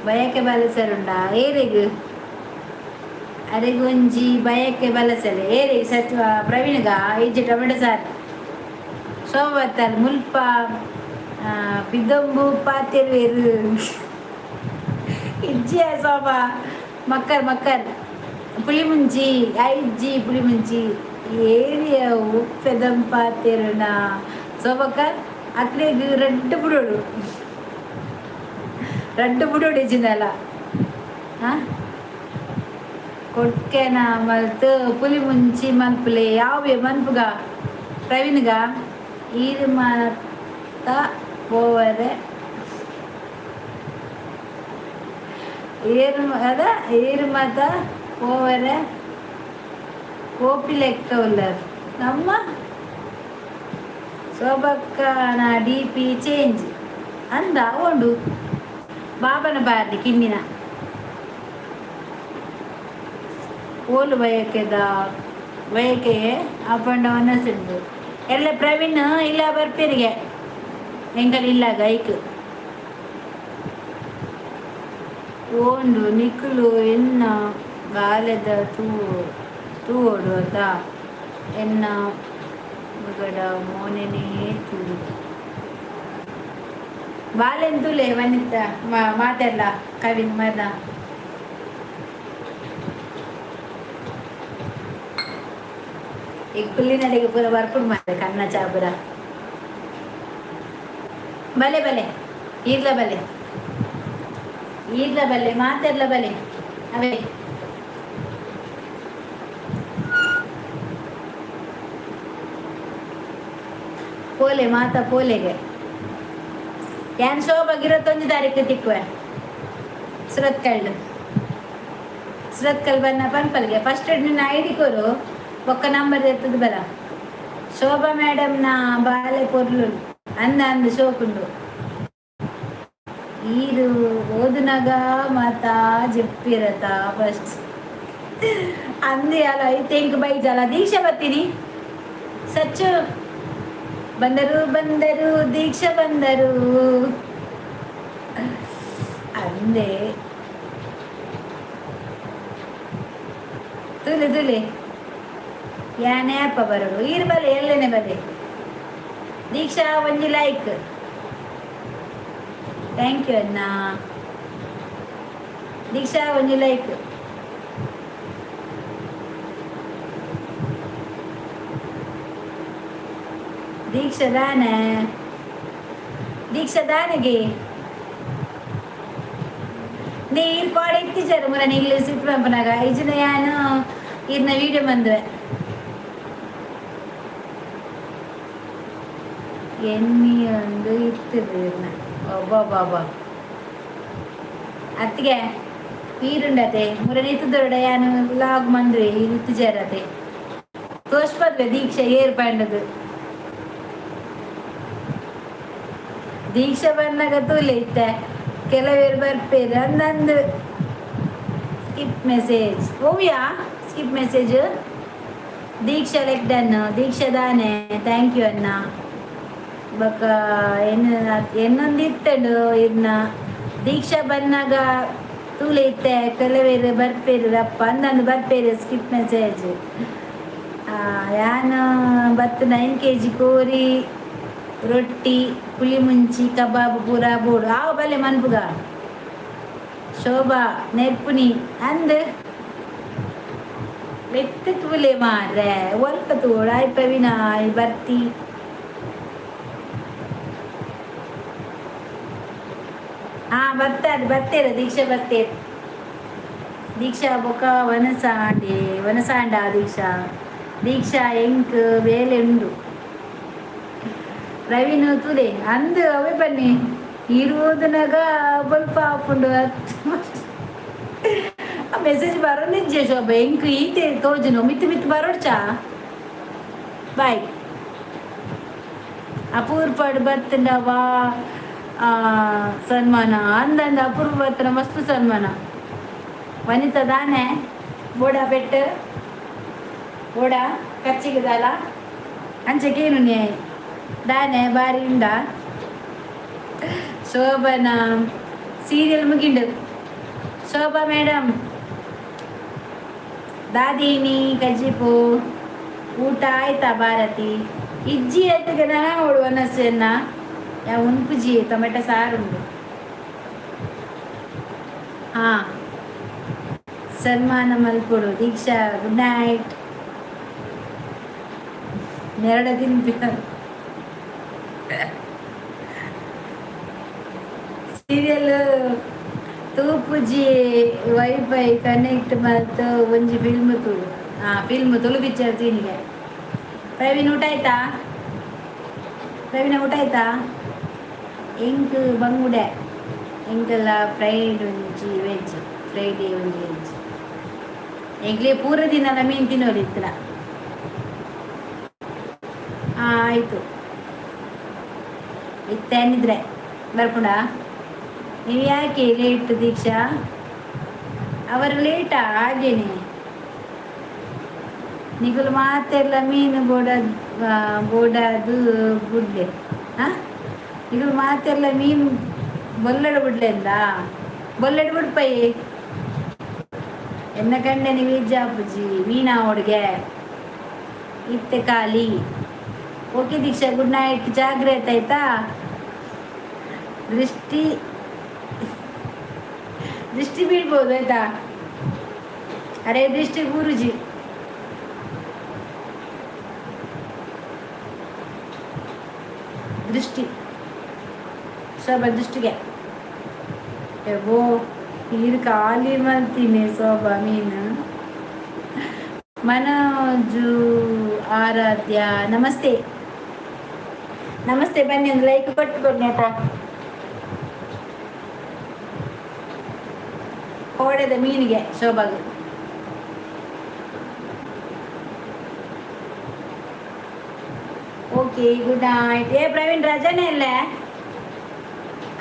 [SPEAKER 1] ಬಯಕೆ ಬಲಸರುಂಡ ಏರೆಗು ಅರೆಗೊಂಜಿ ಬಯಕೆ ಬಲಸಲೆ ಏರೆಗ್ ಸತ್ವ ಪ್ರವೀಣ್ಗ ಇಜ್ಜಿ ಟೊಮೆಟೊ ಸಾರು ಸೋವತ್ತಲ್ ಮುಲ್ಪ ಪಿದೊಂಬು ಪಾತಿರ್ವೇರು ಇಜ್ಜಿಯ ಸೋಬ ಮಕ್ಕರ್ ಪುಳಿ ಮುಂಚಿ ಐಜ್ಜಿ ಪುಳಿ ಮುಂಚಿ ಏರಿಯ ಉಪ್ಪೆದಂ ಪಾತಿರುನ ಸೋಬಕ್ಕ ಅಕ್ಲೆಗ್ ರಡ್ಡು ಬುಡೋಡು ಇಜ್ಜಿನಲ್ಲ ಕೊಟ್ಕೆನ ಮಲ್ತು ಪುಲಿ ಮುಂಚಿ ಮಲ್ಪುಲೆ ಯಾವೇ ಮನ್ಪುಗ ಪ್ರವೀಣ್ಗ ಈರು ಮಾತ ಪೋವರೆ ಏರು ಮಾತ ಪೋವರೆ ಕೋಪಿ ಲೆಕ್ಕ ಉಲ್ಲರ್ ನಮ್ಮ ಸೋಬಕ್ಕನ ಡಿ ಪಿ ಚೇಂಜ್ ಅಂದ ಉಂಡು ಬಾಬನ ಬಾರ್ಲಿ ಕಿನ್ನಿನ ಓಲು ಬಯಕೆ ಅಪ್ಪಂಡ ಮನಸ್ಸುಂಡು ಎಲ್ಲ ಪ್ರವೀಣ್ ಇಲ್ಲ ಬರ್ಪೇರಿಗೆ ಎಂಕಲ್ ಇಲ್ಲ ಗೈಕ್ ಓಂಡು ನಿಖುಲು ಎನ್ನ ಬಾಲ್ಯದ ತೂವೋಡು ಅಂತ ಎನ್ನ ಮಗಡ ಮೋನೆನೇ ತೂರು ಬಾಲೆಂತುಲೆ ವನಿತ ಮಾತೆಲ್ಲ ಕವಿನ್ ಮದ ಈಗ ಪುಲ್ಲಿನಡೆಗೆ ಪೂರ ಬರ್ಪುಡ್ ಮಾಡಿದೆ ಕನ್ನ ಚಾಪುರ ಬಲೆ ಈರ್ಲ ಬಲೆ ಮಾತೆಲ್ಲ ಬಲೆ ಅವೇ ಪೋಲೆ ಮಾತಾ ಪೋಲೆಗೆ ಏನ್ ಶೋಭಾಗ 21 ತಾರೀಕು ತಿಕ್ಕುವೆ ಸುರತ್ಕಲ್ ಬನ್ನ ಪನ್ಪಲ್ಗೆ ಫಸ್ಟ್ ನಿನ್ನ ಐಡಿ ಕೊರು ಒಕ್ಕ ನಂಬರ್ ಎತ್ತದ ಬರ ಶೋಭಾ ಮೇಡಮ್ನ ಬಾಲೆ ಪೊರ್ಲು ಅಂದ ಶೋಕುಂಡು ಈರು ಓದುನಾಗ ಮಾತಾ ಜಪ್ಪಿರತ ಫಸ್ಟ್ ಅಂದೆ ಅಲ್ಲ ಐತೆಂಕ್ ಬೈಜಲ್ಲ ದೀಕ್ಷೆ ಬರ್ತೀನಿ ಸಚ್ಚು ಬಂದರು ದೀಕ್ಷಾ ಬಂದರು ಅಂದೆ ತುಲೆ ಯಾನೇ ಅಪ್ಪ ಬರೋದು ಈರು ಬಲೆ ಎಲ್ಲೇನೆ ಬಲೆ ದೀಕ್ಷಾ ಒಂಜಿ ಲೈಕ್. ಥ್ಯಾಂಕ್ ಯು ಅಣ್ಣ. ದೀಕ್ಷಾ ಒಂಜಿ ಲೈಕ್. ದೀಕ್ಷಾ ದಾನೆ, ದೀಕ್ಷಾ ದಾನೆಗೆ ನೀರು ಕೋಡ ಇತ್ತಿಚಾರು ಮುರ ಇಲ್ಲಿ ಸಿಪ್ಪಂಪನಾಗ ಇಜಿನ ಯಾನು ಇರ್ನ ವೀಡಿಯೋ ಬಂದ್ವೆ ಎಣ್ಣಿ ಒಂದು ಇರ್ತದೆ ಇರ್ನ ಒಬ್ಬ ಅತ್ತಿಗೆ ಈರುಂಡತೆ ಮುರ ನಿತ್ತದೊರಡ ಯಾನು ಲಾಗ್ ಮಂದ್ವಿ ಇತ್ತಿಚಾರತೆ ತೋರ್ಸ್ಬದ್ವೆ ದೀಕ್ಷಾ ಏರ್ ಪಂಡದು ದೀಕ್ಷಾ ಬಂದಾಗ ತೂಲೆ ಇತ್ತೆ ಕೆಲವೇರು ಬರ್ಪೇರು ಅಂದಂದು skip message Oviya skip message Diksha ಲೆಕ್ ಡನ್ ದೀಕ್ಷಾ ದಾನೆ ಥ್ಯಾಂಕ್ ಯು ಅಣ್ಣ ಬಕ ಎನ್ನೊಂದು ಇತ್ತಂಡು ಇರ್ನ ದೀಕ್ಷಾ ಬಂದಾಗ ತೂಲೆ ಇತ್ತೆ ಕೆಲವೇರು ಬರ್ಪೇರು ಅಪ್ಪ ಅಂದಂದು ಬರ್ಪೇರು ಸ್ಕಿಪ್ ಮೆಸೇಜ್ ಯಾನು ಬತ್ತು 9 kg ಕೋರಿ ರೊಟ್ಟಿ ಪುಳಿ ಮುಂಚಿ ಕಬಾಬ್ ಪೂರ ಬೋಡು ಆವ ಬಲ್ಲೆ ಮನ್ಪುಗ ಶೋಭಾ ನೆರ್ಪುನಿ ಅಂದ್ ಬೆತ್ತ ತೂಲೆ ಮಾರ್ರೆ ಒಲ್ಪ ತೋಡ ಆಯ್ ಪವಿನಾಯ್ ಬರ್ತಿ ಬರ್ತೇರ ದೀಕ್ಷಾ ಬರ್ತೇರು ದೀಕ್ಷಾ ಬೊಕ ವನಸಾಂಡ ದೀಕ್ಷಾ ಎಂಕ್ ಬೇಲೆ ಉಂಡು ಪ್ರವೀಣ್ ತೂಲೆ ಅಂದು ಅವೇ ಬನ್ನಿ ಇರುವುದನಾಗ ಸ್ವಲ್ಪ ಹಾಕೊಂಡು ಆ ಮೆಸೇಜ್ ಬರೋದಿಜ್ಜೆ ಶೋಭ ಎಂಕ್ ಈತೆ ತೋಜುನು ಮಿತ್ತು ಬರೋಡ್ಚಾ ಬಾಯ್ ಅಪೂರ್ಪಾಡು ಬರ್ತಂಡವಾ ಸನ್ಮಾನ ಅಂದಂದ ಅಪೂರ್ವ ಬರ್ತನ ಮಸ್ತ್ ಸನ್ಮಾನ ವನಿತಾ ದಾನೆ ಬೋಡಾ ಪೆಟ್ಟು ಬೋಡಾ ಖರ್ಚಿಗದಲ್ಲ ಅಂಚಕೇನು ನ್ಯಾಯ ದಾನೆ ಬಾರಿ ಉಂಡ ಶೋಭನ ಸೀರಿಯಲ್ ಮುಗಿಂಡು ಶೋಭಾ ಮೇಡಮ್ ದಾದಿನಿ ಕಜ್ಜಿಪು ಊಟ ಆಯ್ತಾ ಭಾರತಿ ಇಜ್ಜಿ ಎತ್ತಿಗೆ ನೋಡು ಅನಸನ್ನ ಯಾವ ಉನ್ಪುಜಿ ಟೊಮೆಟೊ ಸಾರು ಉಂಡು ಸನ್ಮಾನ ಮಲ್ಪೊಡು ದೀಕ್ಷಾ ಗುಡ್ ನೈಟ್ ನೆರಡ ದಿನ ಸೀರಿಯಲ್ ತೂಪುಜಿ ವೈಫೈ ಕನೆಕ್ಟ್ ಮತ್ತು ಒಂಜಿ ಫಿಲ್ಮ್ ತುಳು ಪಿಕ್ಚರ್ ತೀನಿಗೆ ಪ್ರವೀಣ್ ಊಟ ಆಯ್ತಾ ಎಂಕ್ ಬಂಗುಡೆ ಎಂಕಲ್ಲ ಫ್ರೈಡ್ ಒಂಜಿ ವೆಜ್ ಫ್ರೈಡೇ ಒಂಜಿ ವೆಜ್ ಎಂಕ್ಲೆ ಪೂರ ದಿನ ಮೀನು ತಿನ್ನೋರು ಇತ್ತಿನ ಆಯಿತು ಇತ್ತೇನಿದ್ರೆ ಬರ್ಪುಡ ನೀವು ಯಾಕೆ ಲೇಟ್ ದೀಕ್ಷಾ ಅವರು ಲೇಟಾ ಹಾಗೇನೆ ನಿಗಲು ಮಾತೆಲ್ಲ ಮೀನು ಬೋಡದು ಗುಡ್ಡೆ ನಿಗಲು ಮಾತೆಲ್ಲ ಮೀನು ಬೊಲ್ಲಡು ಬಿಡ್ಲೆಂದ ಬೊಲ್ಲಡು ಬಿಡ್ಪೈ ಎನ್ನ ಕಂಡೆ ನೀವು ಇಜ್ಜಾಪುಜಿ ಮೀನಾ ಹುಡುಗೆ ಇತ್ತೆ ಖಾಲಿ ಓಕೆ ದೀಕ್ಷಾ ಗುಡ್ ನೈಟ್ ಜಾಗ್ರತೆ ಆಯ್ತಾ ದೃಷ್ಟಿ ಬೀಳ್ಬೋದು ಆಯ್ತಾ ಅರೆ ದೃಷ್ಟಿ ಗುರುಜಿ ದೃಷ್ಟಿ ಶೋಭಾ ದೃಷ್ಟಿಗೆ ಓ ನೀರು ಖಾಲಿ ಮಾಡ್ತೀನಿ ಶೋಭಾ ಮೀನು ಮನೋಜು ಆರಾಧ್ಯ ನಮಸ್ತೆ ಬನ್ನಿ ಒಂದು ಲೈಕ್ ಕೊಟ್ಟು ಬನ್ನಿ ಆಯ್ತಾ ಕೋಡೆದ ಮೀನಿಗೆ ಶೋಭಾಗೆ ಓಕೆ ಗುಡ್ ನೈಟ್ ಪ್ರವೀಣ್ ರಜನೆ ಅಲ್ಲೇ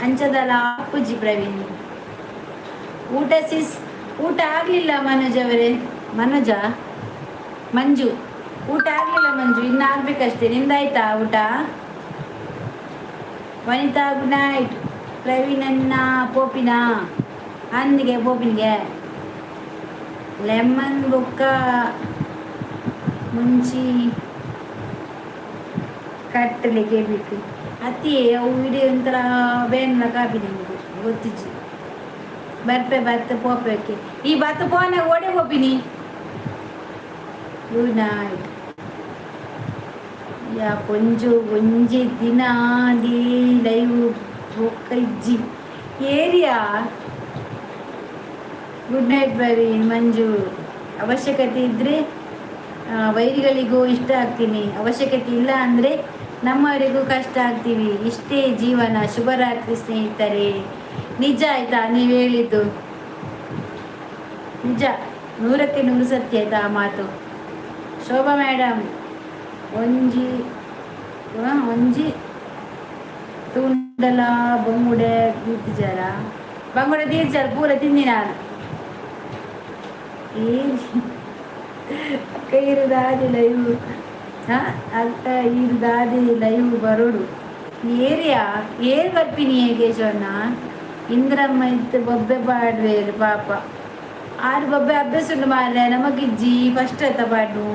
[SPEAKER 1] ಅಂಚದಲ್ಲ ಅಪ್ಪುಜಿ ಪ್ರವೀಣ್ ಊಟ ಆಗ್ಲಿಲ್ಲ ಮಂಜು ಊಟ ಆಗ್ಲಿಲ್ಲ ಮಂಜು ಇನ್ನು ಆಗ್ಬೇಕಷ್ಟೇ ನಿಮ್ದಾಯ್ತಾ ಊಟ ವನಿತಾ ಗುಡ್ ನೈಟ್ ಪ್ರವೀಣನ್ನ ಪೋಪಿನ ಅಂದಿಗೆ ಪೋಪಿನಿಗೆ ಲೆಮನ್ ಬೊಕ್ಕ ಮುಂಚಿ ಕಟ್ಟಲಿಕ್ಕೆ ಬೇಕು ಅತಿ ಅವು ವಿಡಿಯೋ ಒಂಥರ ಬೇನ ಕಾಪಿ ನಿಮಗೆ ಗೊತ್ತಿಜ್ಜಿ ಬರ್ತೆ ಪೋಪಕ್ಕೆ ಈ ಬತ್ತ ಪೋನ ಓಡೆ ಹೋಪಿನಿ ಗುಡ್ ನೈಟ್ ಯಾ ಪೊಂಜು ಒಂಜಿ ದಿನ ದಿ ಲೈವ್ ಬೊಕ್ಕ ಇಜ್ಜಿ ಏರಿಯಾ ಗುಡ್ ನೈಟ್ ಪ್ರವೀಣ್ ಮಂಜು ಅವಶ್ಯಕತೆ ಇದ್ದರೆ ವೈರಿಗಳಿಗೂ ಇಷ್ಟ ಆಗ್ತೀನಿ ಅವಶ್ಯಕತೆ ಇಲ್ಲ ಅಂದರೆ ನಮ್ಮವರಿಗೂ ಕಷ್ಟ ಆಗ್ತೀವಿ ಇಷ್ಟೇ ಜೀವನ ಶುಭರಾತ್ರಿ ಸ್ನೇಹಿತರೆ ನಿಜ ಆಯ್ತಾ ನೀವು ಹೇಳಿದ್ದು ನಿಜ 100% ಸತ್ಯ ಆಯ್ತಾ ಆ ಮಾತು ಶೋಭಾ ಮೇಡಮ್ ಒಂಜಿ ಒಂಜಿ ತುಂಡಲ ಬಂಗುಡೆ ತೀರ್ಚಾರ ಬಂಗುಡೆ ತೀರ್ಚಾರ ಪೂರ ತಿಂದಿ ನಾನು ಅಕ್ಕ ಇರುದಾದಿ ಲೈವ್ ಅಕ್ಕ ಇರುದಾದಿ ಲೈವ್ ಬರೋಡು ಏರಿಯಾ ಏರ್ ಬರ್ಪಿನಿ ಕೇಶವಣ್ಣ ಇಂದ್ರಮ್ಮ ಇತ್ತು ಬೊಬ್ಬೆ ಪಾಡ್ವೇರು ಪಾಪ ಆರು ಬೊಬ್ಬೆ ಅಭ್ಯಾಸ ಉಂಡು ಮಾರ್ರೆ ನಮಗಿಜ್ಜಿ ಫಸ್ಟ್ ಆಯ್ತ ಪಾಡು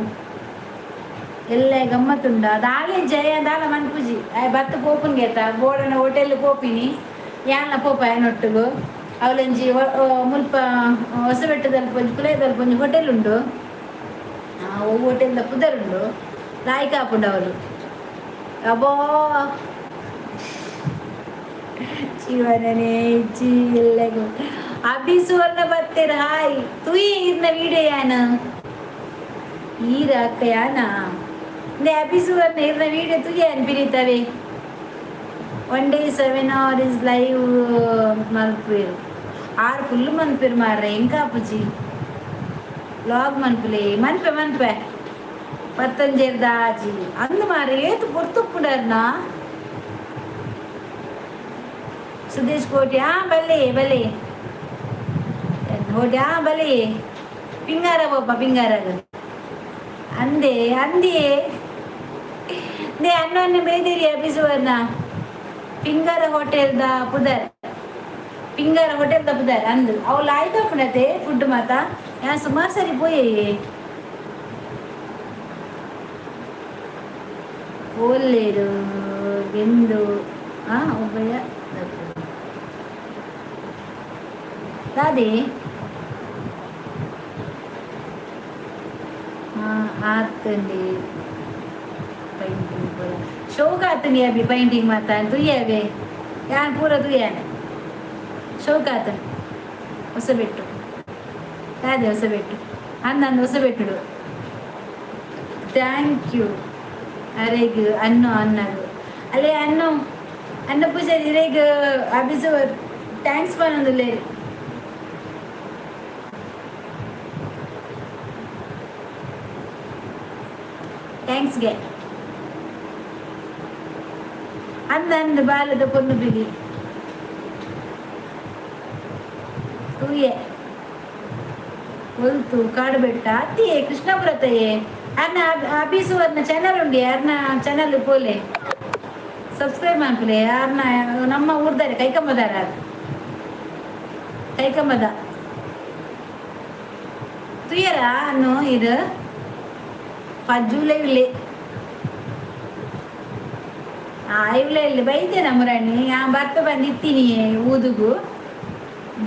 [SPEAKER 1] ಎಲ್ಲ ಗಮ್ಮತ್ತುಂಡ ದಾಳಿ ಜಯ ದಾಳ ಮನ್ಪುಜಿ ಬತ್ತ ಪೋಪನ್ಗೆ ಆಯ್ತಾ ಬೋಡನ ಹೋಟೆಲ್ ಪೋಪಿನಿ ಯಾನ ಪೋಪ ಏನೊಟ್ಟಿಗೂ ಅವಳಂಜಿ ಮುಲ್ಪ ಹೊಸಬೆಟ್ಟದಲ್ಲಿ ಪೊಂಜಿ ಕುಲಯದಲ್ಲಿ ಪೊಂಜಿ ಹೋಟೆಲ್ ಉಂಡು ಹೋಟೆಲ್ದ ಪುದರುಂಡು ಲಾಯ್ಕ ಹಾಪುಂಡು ಅವರು ಅಬ್ಬೋ ಜೀವನನೇ ಇಜ್ಜಿ ಎಲ್ಲಗೂ ಅಭಿಸುವರ್ಣ ಬತ್ತೇರ ಹಾಯ್ ತುಯಿ ಇರ್ನ ವಿಡಿಯೋ ಯಾನ ಈರ ಅಕ್ಕ ಯಾನ ಅಭಿಸುವರ್ಣ ಇರ್ನ ವಿಡಿಯೋ ತುಯಿ ಯಾನ್ ಬಿರಿತವೆ 1 day 7 hours ಲೈವ್ ಮಲ್ಪೇರು ಆರು ಫುಲ್ ಮನ್ಪೇರು ಮಾರ್ರೆ ಎಂಕಾಪುಜಿ ಲಾಗ್ ಮನ್ಪುಲೆ ಮನ್ಪೆ ಪತ್ತಂಜೇರ್ದ ಆಜಿ ಅಂದು ಮಾರ್ರೆ ಏತು ಪೊರ್ತುಪ್ಪುಡರ್ನ ಸುದೇಶ್ ಕೋಟಿ ಬಲೆ ಹೋಟಿ ಬಲೆ ಪಿಂಗಾರ ಪೋಪ ಪಿಂಗಾರಗ ಅಂದೆ ಅನ್ನೊನ್ನೆ ಬೇದಿರಿ ಅಭಿಸುವರ್ಣ ಪಿಂಗಾರ ಹೋಟೆಲ್ದ ಪುದರ್ ಅಂದು ಅವಳು ಆಯ್ತಾ ಪುಣತೆ ಫುಡ್ ಮಾತ ಯಾ ಸುಮಾರು ಸರಿ ಪೋಯೇ ಓಲ್ಲೇರು ಗೆಂದು ಒಬ್ಬಯ್ಯ ದಾದಿ ಆತಂಡಿ ಪೈಂಟಿಂಗ್ ಶೋಕ ಆತನಿ ಅಭಿ ಪೈಂಟಿಂಗ್ ಮಾತಾ ತುಯ್ಯವೆ ಯಾನ್ ಪೂರ ತುಯ್ಯಾನೆ ಶೋಕ ಆತನ ಹೊಸಬೆಟ್ಟು ಯಾದೆ ಹೊಸಬೆಟ್ಟು ಅನ್ನಂದು ಹೊಸಬೆಟ್ಟುಡು ಥ್ಯಾಂಕ್ ಯು ಅರೆಗ್ ಅನ್ನದು ಅಲ್ಲೇ ಅನ್ನ ಪೂಜಾರಿ ಇರೇಗ ಅಭಿಸು ಥ್ಯಾಂಕ್ಸ್ ಪನ್ನೊಂದುಲ್ಲೆ ಥ್ಯಾಂಕ್ಸ್ಗೆ ಅಂದಂದು ಬಾಲದ ಪೊನ್ನು ಬಿಡಿ ತೂಯೆ ಒಲ್ತು ಕಾಡುಬೆಟ್ಟ ಅತ್ತಿಯೇ ಕೃಷ್ಣಪುರತಯೇ ಅನ್ನ ಅಭಿಸುವರ್ನ ಚಾನಲ್ ಉಂಡಿ ಯಾರನ್ನ ಚಾನಲ್ ಪೋಲೆ ಸಬ್ಸ್ಕ್ರೈಬ್ ಮಾಡ್ಕೊಳ್ಳಿ ಯಾರನ್ನ ನಮ್ಮ ಊರ್ದಾರೆ ಕೈಕಂಬದಾರ ಕೈಕಂಬದ ತುಯ್ಯರ ಅನ್ನು ಇದು ಪಜ್ಜುಲೆ ಇಲ್ಲೇ ಇವಳೆ ಬೈತೇನ ಮುರಾಣಿ ಯಾ ಬರ್ಪ ಬಂದಿತ್ತೀನಿ ಊದುಗು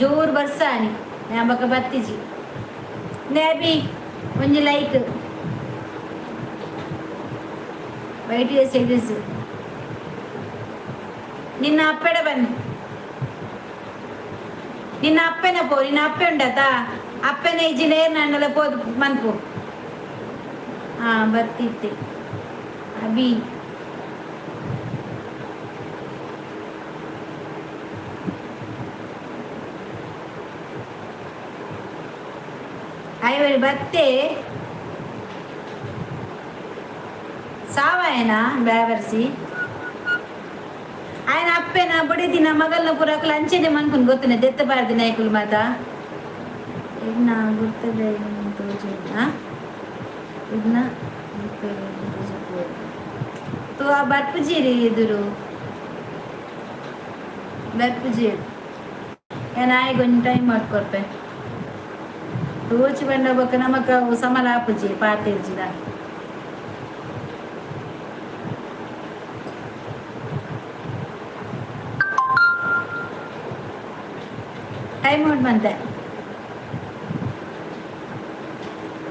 [SPEAKER 1] ಜೋರು ಬರ್ಸಾನಿ ಯಾ ಬಕ್ಕ ಬತ್ತಿಜಿ ನೇಬಿ ಒಂಜಿ ಲೈಕ್ ವೈಟ್ ಸೈಡಸ್ ನಿನ್ನ ಅಪ್ಪೆಡ ಬನ್ನಿ ನಿನ್ನ ಅಪ್ಪೆನ ಪೋ ನಿನ್ನ ಅಪ್ಪೆ ಉಂಡತಾ ಅಪ್ಪೆನ ಇಜ್ಜಿ ನೇರ್ ನನ್ನೆಲ್ಲ ಪೋದು ಮನ್ಪು ಬರ್ತಿತ್ತೆ ಅಭಿ ಐವರಿ ಬತ್ತೆ ಸಾವಾಯನ ಬ್ಯಾವರ್ಸಿ ఆయన అప్పేన బుడిదిన మగల్న పురాకులు అంచెనే మనుకుని ಗೊತ್ತನೆ ದೆತ್ತಬಾರ್ದು ನಾಯకులు ಮಾತ ಇದನ್ನ ಗುರ್ತದೆ ಇದನ್ನ ತೋ ಆ ಬರ್ಪುಜೀರಿ ಎದುರು ಬರ್ಪುಜೀರಿ ನಾಯಿಗೆ ಒಂದು ಟೈಮ್ ಮಾಡ್ಕೊಡ್ಪೆ ತೋಚಿ ಬಂಡ ಬಕ್ಕ ನಮಕ ಸಮಲ ಆಪುಜಿ ಪಾತಿರ್ಜಿದ ಟೈಮ್ ಔಟ್ ಬಂತೆ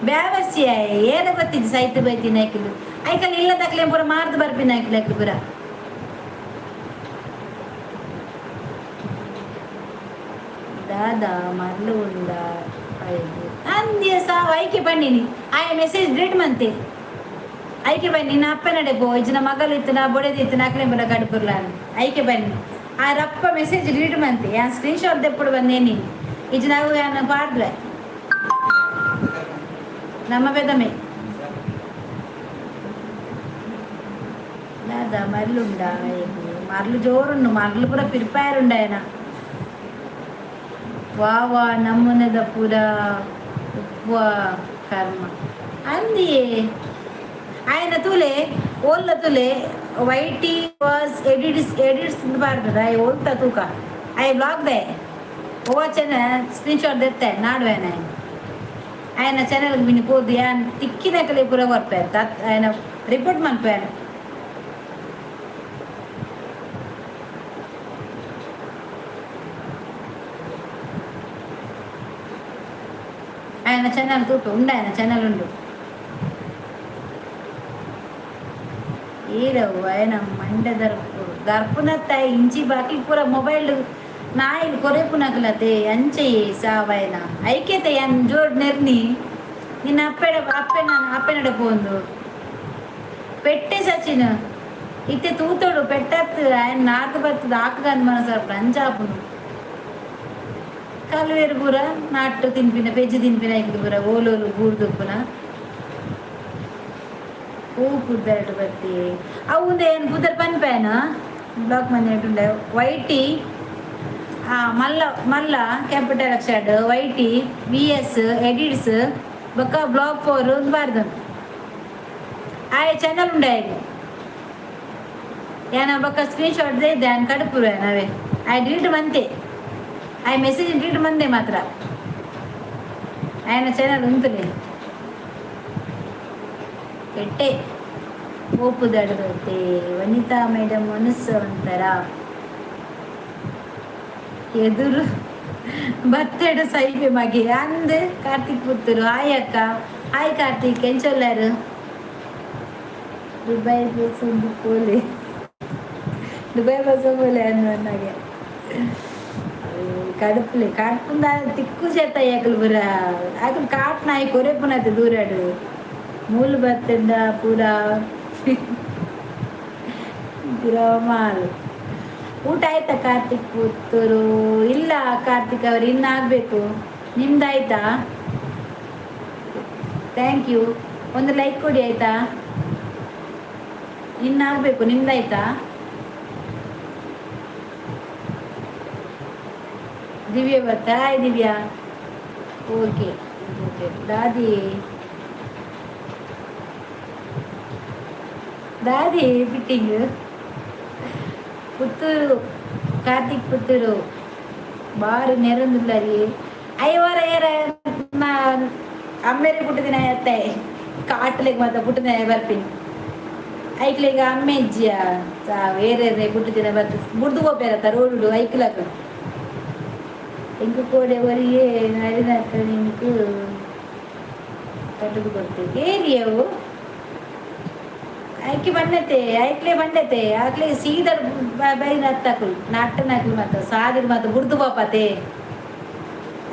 [SPEAKER 1] ಬ್ಯಾವಸ್ಯ ಏನ ಗೊತ್ತಿದ್ದು ಸೈತ್ ಬೈತೀನಿ ಆಯ್ಕಲು ಆಯ್ಕಲ್ ಇಲ್ಲ ತಕ್ಲೆ ಪೂರ ಮಾರ್ದು ಬರ್ಪಿನ ಆಯ್ಕಲ್ ಆಯ್ಕಲು ಪೂರ ದಾದಾ ಮರಳು ಉಂಡ ಅಂದ್ಯ ಸಾವು ಐಕೆ ಬನ್ನಿನಿ ಆಯ ಮೆಸೇಜ್ ಡಿಲೀಟ್ ಮಂತೆ ಐಕೆ ಬನ್ನಿ ನಾ ಅಪ್ಪ ನಡೆ ಪೋ ಇಜ್ಜಿನ ಮಗಲು ಇತ್ತು ನಾ ಬೊಡೆದಿತ್ತು ನಾಲ್ಕನೇ ಬರ ಗಡುಪುರ್ಲ ಐಕೆ ಬನ್ನಿ ಆ ರಪ್ಪ ಮೆಸೇಜ್ ಡಿಲೀಟ್ ಮಂತೆ ಯಾ ಸ್ಕ್ರೀನ್ ಶಾಟ್ ತೆప్పుడు ಬಂದೇನಿ ಇಜ್ಜಿ ನಾವು ಯಾನ ಪಾಡ್ರೆ ನಮ್ಮ ಬೆದಮೆ దాదా మరలు ఉండా మరలు జోరుండు మరలు కూడా పిరిపారుండు ఆయన వా వా నమ్మునద పూరా ఉప్పు కర్మ అంది ఆయన తూలే ಓಲ್ಲ ತುಲೆ ವೈಟಿ ವಾಸ್ ಎಡಿಟ್ಸ್ ಬಾರ್ದದ ಓಲ್ತಾ ತೂಕ ಐ ಬ್ಲಾಗ್ ದೆ ಓವಚನ ಸ್ಕ್ರೀನ್ ಶಾಟ್ ದೆತ್ತೆ ನಾಡುವೇನ ఆయన ఛానల్కి విని పోదు ఆయన తిక్కినకలే పుర వర్పారు ఆయన రిపోర్ట్ మనిపాను ఆయన ఛానల్ తూపు ఉండు ఆయన ఛానల్ ఉండు ఈరవు ఆయన మండ దర్పునత్త ఇంచి బాకి పూర మొబైల్ ನಾಯಿಲ್ ಕೊರೆಪುನಕ್ಲತೆ ಅಂಚೆ ಸಾವಯನ ಐಕ್ಯತೆ ಎನ್ ಜೋಡ್ ನೆರ್ನಿ ನಿನ್ನ ಅಪ್ಪೆನಡೆ ಪೋಂದು ಪೆಟ್ಟೆ ಸಚಿನ ಇತ್ತೆ ತೂತೋಡು ಪೆಟ್ಟತ್ ఆయన నాటు బత్తు ఆకగాని మనసప్పుడు అంచాపును కలువేరు పూర నాటు తినిపిన పెజ్జి తినిపిన ఇంటి పూర ఓలోలు గూడు దుప్పున పూపుద్దట బత్తి అవుందే బుద్ధర్ పనిపోయాన బ్లాక్ మంది అంటుండే వైటి మళ్ళా క్యాపిటల్ అక్షరాడు వైటి విఎస్ ఎడిట్స్ బొక్క బ్లాక్ 4 బార్దం ఆ ఛానల్ ఉండే ಏನ ಬಕ್ಕ ಸ್ಕ್ರೀನ್ ಶಾಟ್ ಇದೆ ಅನ್ ಕಡುಪುರ ನಾವೇ ಐ ಡಿಲೀಟ್ ಮಂತೆ ಐ ಮೆಸೇಜ್ ಡಿಲೀಟ್ ಮಂದೆ ಮಾತ್ರ ఆయన ఛానల్ ఉంటులే పెట్టే ಓಪು ದಡದತ್ತೆ ವನಿತಾ ಮೇಡಮ್ ಮನಸ್ಸವಂತರ ಎದುರು ಬತ್ತೆಡು ಸೈಬೆ ಮಗೆ ಅಂದು ಕಾರ್ತಿಕ್ ಪುತ್ತೂರು ಹಾಯ್ ಅಕ್ಕ ಹಾಯ್ ಕಾರ್ತಿಕ್ ಎಂಚೊಲ್ಲಾರು ದುಬೈ ಒಂದು ಕೋಲೆ దుబాయ్ బస్సులే అన్నగే కడుపుందా తిక్కు చేత ఏకలు బుర ఆకలు కాట్నాయి కొరేపునది దూరాడు ಮೂಲು ಬತ್ತಿಂದ ಪೂರಾ ಗಿರಮಾಲ್ ಊಟ ಆಯ್ತಾ ಕಾರ್ತಿಕ್ ಪುತ್ತೂರು ಇಲ್ಲ ಕಾರ್ತಿಕ್ ಅವ್ರು ಇನ್ನಾಗಬೇಕು ನಿಮ್ದಾಯ್ತಾ ಥ್ಯಾಂಕ್ ಯು ಒಂದು ಲೈಕ್ ಕೊಡಿ ಆಯ್ತಾ ಇನ್ನಾಗಬೇಕು ನಿಮ್ದಾಯ್ತಾ ದಿವ್ಯ ಬರ್ತಾ ಹಾಯ್ ದಿವ್ಯಾ ಓಕೆ ದಾದಿ ಫಿಟ್ಟಿಂಗ್ ಪುತ್ತೂರು ಕಾರ್ತಿಕ್ ಪುತ್ತೂರು ಬಾರು ನೆರಂದುಲ್ಲರಿ ಐವಾರ ಏರ ಅಮ್ಮೇರಿ ಪುಟ್ಟದಿನ ಅತ್ತೆ ಕಾಟ್ಲೆಗೆ ಮಾತ್ರ ಪುಟ್ಟದಿನ ಬರ್ತೀನಿ ಐಕ್ಲೆಗ ಅಮ್ಮೆಜ್ಜಿಯ ಬೇರೆ ಪುಟ್ಟದಿನ ಬರ್ತ ಬುಡ್ದು ಹೋಗ್ಬೇರತ್ತ ರೋಡು ಐಕ್ಲಕ್ಕ ಎಂಕು ಕೋಡೆ ಒರಿಗೆ ನರಿನಕ್ಕ ನಿಂಕು ಕಟ್ಟದು ಕೊಡ್ತೇವೆ ಏರಿಯವು ಐಕಿ ಬಂದತೆ ಐಕ್ಲೆ ಬಂದತೆ ಆಕ್ಲೆ ಸೀದಾ ಬೈನ ಹತ್ತಾಕುಲು ನಾಟನಾಕುಲು ಮಾತ್ರ ಸಾದಿರು ಮಾತ್ರ ಬುಡ್ದು ಪಾಪತೆ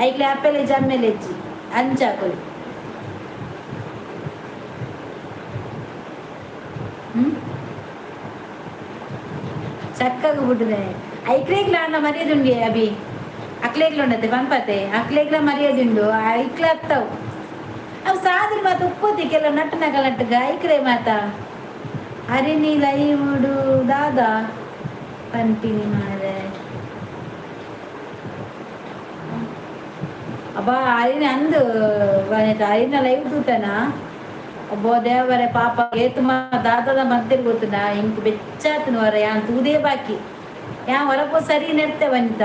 [SPEAKER 1] ಐಕ್ಲೆ ಅಪ್ಪೆಲೆ ಜಮ್ಮೆಲೆ ಹೆಚ್ಚಿ ಅಂಚಾಕುಲು చక్కగా పుట్టింది ఐక్లేగ్లా అన్న మర్యాద ఉండి అవి అక్లేగ్లు ఉండదు పంపతే అక్లేగ్లా మర్యాద ఉండు ఐక్లే వస్తావు అవి సాదులు మాత ఉప్పు కెళ్ళ నట్టు నగలట్టుగా ఐక్లే మాత అరే నీ లైవుడు దాదా పంపిణీ మారే అబ్బా అరిని అందు అరిన లైవ్ తూతానా ಅಬ್ಬೋ ದೇವರೇ ಪಾಪ ಏತು ದಾದದ ಮದ್ದಿರ್ಗೋತನ ಇಂಕ್ ಬೆಚ್ಚಾತನ ವರ ಯಾನ್ ತೂದೇ ಬಾಕಿ ಯಾನ್ ಹೊರಪೋ ಸರಿ ನೆಡ್ತೆ ವನಿತ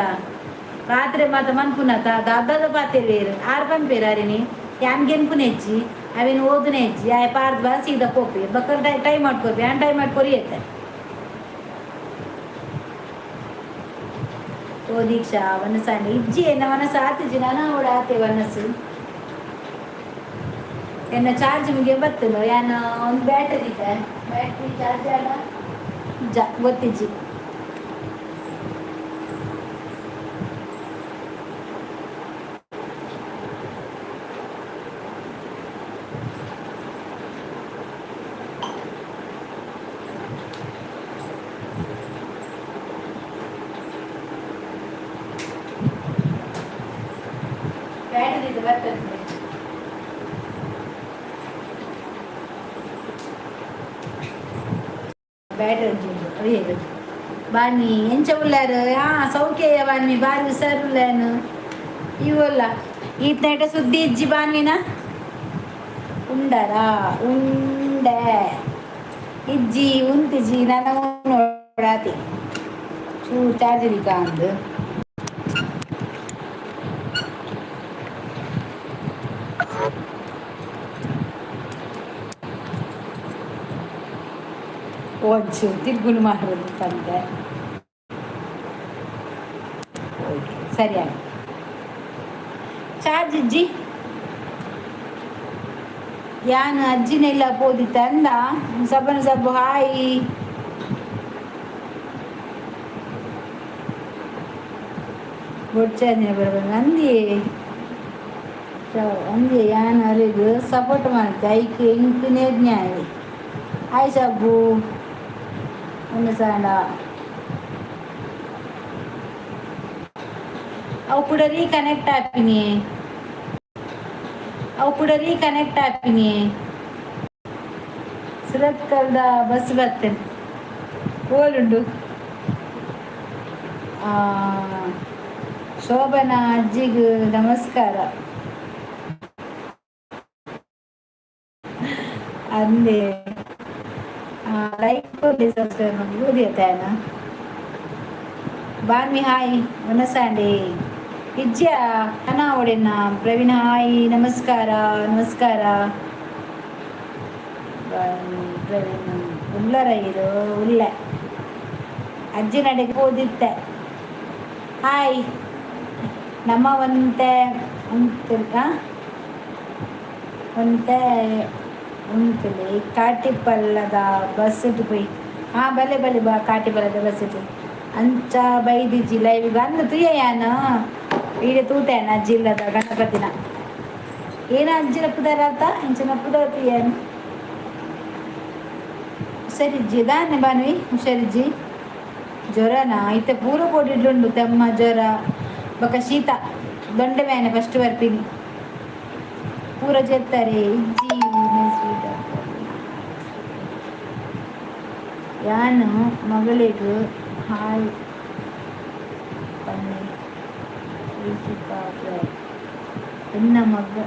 [SPEAKER 1] ರಾತ್ರಿ ಮಾತ ಮನ್ಪುನತ ದಾದದ ಪಾತಿರ್ವೇರು ಆರು ಪಂಪೇರಾರಿನಿ ಯಾನ್ ಗೆನ್ಪುನ ಹೆಚ್ಚಿ ಅವೇನು ಓದುನ ಹೆಚ್ಚಿ ಆಯ್ ಪಾರ್ದ ಬಾ ಸೀದಾ ಪೋಪಿ ಬಕ್ಕರ್ ಟೈಮ್ ಮಾಡ್ಕೋಪಿ ಯಾನ್ ಟೈಮ್ ಮಾಡ್ಕೊರಿ ಐತೆ ಓ ದೀಕ್ಷಾ ವನಸಾಂಡಿ ಇಜ್ಜಿ ಎನ್ನ ವನಸ ಆತಿಜಿ ನಾನ ಓಡ ಆತೆ ವನಸ್ಸು ಎನ್ನ ಚಾರ್ಜ್ ಮುಗಿಯ ಬತ್ತನು ಯಾನ ಒಂದು ಬ್ಯಾಟ್ರಿ ಇದೆ ಬ್ಯಾಟ್ರಿ ಚಾರ್ಜ್ ಆಗ ಗೊತ್ತಿಜ್ಜಿ ಬ್ಯಾಟ್ರಿ ಇದೆ ಬರ್ತದೆ ಬ್ಯಾಟ್ರಿ ಅಯ್ಯೋ ಬಾನಿ ಎಂಚ ಉಳ್ಳಾರು ಸೌಖ್ಯ ಬಾನಿ ಬಾರಿ ಹುಷಾರುಲ್ಲಾನು ಇವಲ್ಲ ಈತ್ನೇಟ ಸುದ್ದಿ ಇಜ್ಜಿ ಬಾನಿನ ಉಂಡರಾ ಉಂಡೆ ಇಜ್ಜಿ ಉಂತಿಜಿ ನಾನು ನೋಡಾತಿ ಚೂ ಚಾರ್ಜರಿ ಕಾಂದು ಒಂಚು ತಿರ್ಗುನು ಮಾಡೋದು ತಂದೆ ಸರಿಯಾಗಿ ಚಾರ್ಜ್ ಇಜ್ಜಿ ಯಾನು ಅಜ್ಜಿನೆಲ್ಲ ಪೋದಿತ್ತ ಅಂದ ಸಬ್ಬನ ಸಬ್ಬು ಹಾಯಿ ಬೊಡ್ಚಾದಿನ ಬರ್ಬೇಕು ಅಂದಿ ಅಂದಿ ಯಾನು ಅವರಿಗೂ ಸಪೋರ್ಟ್ ಮಾಡುತ್ತೆ ಐಕ್ ಇಂಕ್ ನ್ಯಾಯ ಆಯ್ ಸಬ್ಬು ಒಂದು ಸಾಂಡ ಅವು ಕೂಡ ರೀಕನೆಕ್ಟ್ ಆಗ್ತೀನಿ ಸುರತ್ ಕಲ್ದ ಬಸ್ ಬರ್ತೇನೆ ಓಲುಂಡು ಶೋಭನಾ ಅಜ್ಜಿಗೂ ನಮಸ್ಕಾರ ಅಂದೆ ಲೈಕ್ ಕೊಡಿ ಸಬ್ಸ್ಕ್ರೈಬ್ ಮಾಡಿ ಓದಿಯತ್ತಾಯನ ಬಾನ್ವಿ ಹಾಯ್ ವನಸಾಂಡಿ ಇಜ್ಜ ಹಣ ಒಡೆನ ಪ್ರವೀಣ್ ಹಾಯ್ ನಮಸ್ಕಾರ ಪ್ರವೀಣ್ ಉಳ್ಳರ ಇದು ಉಳ್ಳೆ ಅಜ್ಜಿ ನಡೆಗೆ ಓದಿತ್ತೆ ಹಾಯ್ ನಮ್ಮ ಒಂತೆ ಉಂಟಲಿ ಕಾಟಿಪಲ್ಲದ ಬಸ್ ಇಟ್ಟು ಪೋಯಿ ಬಲೆ ಬಾ ಕಾಟಿಪಲ್ಲದ ಬಸ್ ಇಟ್ಟು ಅಂಚ ಬೈದಿಜ್ಜಿ ಲೈವ್ ಅಂದು ತುಯ್ಯಾನ ಈಡೆ ತೂತೇನ ಅಜ್ಜಿಲ್ಲದ ಗಣಪತಿನ ಏನ ಅಜ್ಜಿನ ಪುದಾರ ಆತ ಇಂಚಿನ ಪುದಾರ ತುಯ್ಯಾನು ಹುಷಾರಿಜ್ಜಿ ದಾನೆ ಬಾನ್ವಿ ಹುಷಾರಿಜ್ಜಿ ಜ್ವರನ ಇತ್ತೆ ಪೂರ ಕೊಡಿಡ್ಲುಂಡು ತೆಮ್ಮ ಜ್ವರ ಬೊಕ ಶೀತ ದೊಂಡೆ ಬ್ಯಾನೆ ಫಸ್ಟ್ ಬರ್ತೀನಿ ಪೂರ ಜೆತ್ತಾರೆ ಇಜ್ಜಿ ಯಾನು ಮಗಳಿಗೂ ಹಾಯ್ ಬನ್ನಿ ಎನ್ನ ಮಗ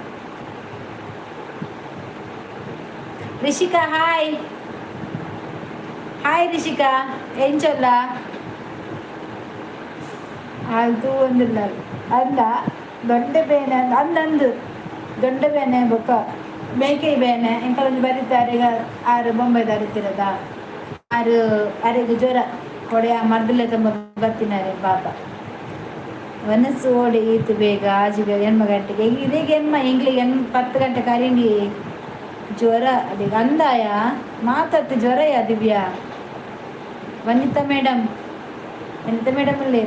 [SPEAKER 1] ರಿಷಿಕಾ ಹಾಯ್ ರಿಷಿಕಾ ಎಂಚೊಲ್ಲ ಅದು ಒಂದಿಲ್ಲ ಅಂದ ದೊಡ್ಡ ಬೇನೆ ಅಂದಂದು ದೊಡ್ಡ ಬೇನೆ ಬೊಕ್ಕ ಮೇಕೆ ಬೇನೆ ಎಂಕಲೊಂದು ಬರೀತಾರೆ ಆರು ಬೊಂಬೈ ದಾರಿತಿರದ ಆರೆಗೂ ಜ್ವರ ಕೊಡೆಯ ಮರ್ದಲೆ ತುಂಬ ಬರ್ತಿನಾರೆ ಪಾಪ ವನಸ್ಸು ಓಡಿ ಈತು ಬೇಗ ಆಜಿಗೆ ಎಣ್ಮ ಗಂಟೆಗೆ ಇದೀಗ ಎಂಗ್ಲಿಗೆ 10 ಗಂಟೆ ಕರಿಂಡಿ ಜ್ವರ ಅದೀಗ ಅಂದಾಯ ಮಾತಾಡ್ತಿ ಜ್ವರಯ ದಿವ್ಯಾ ವನಿತಾ ಮೇಡಮ್ ಅಲ್ಲೇ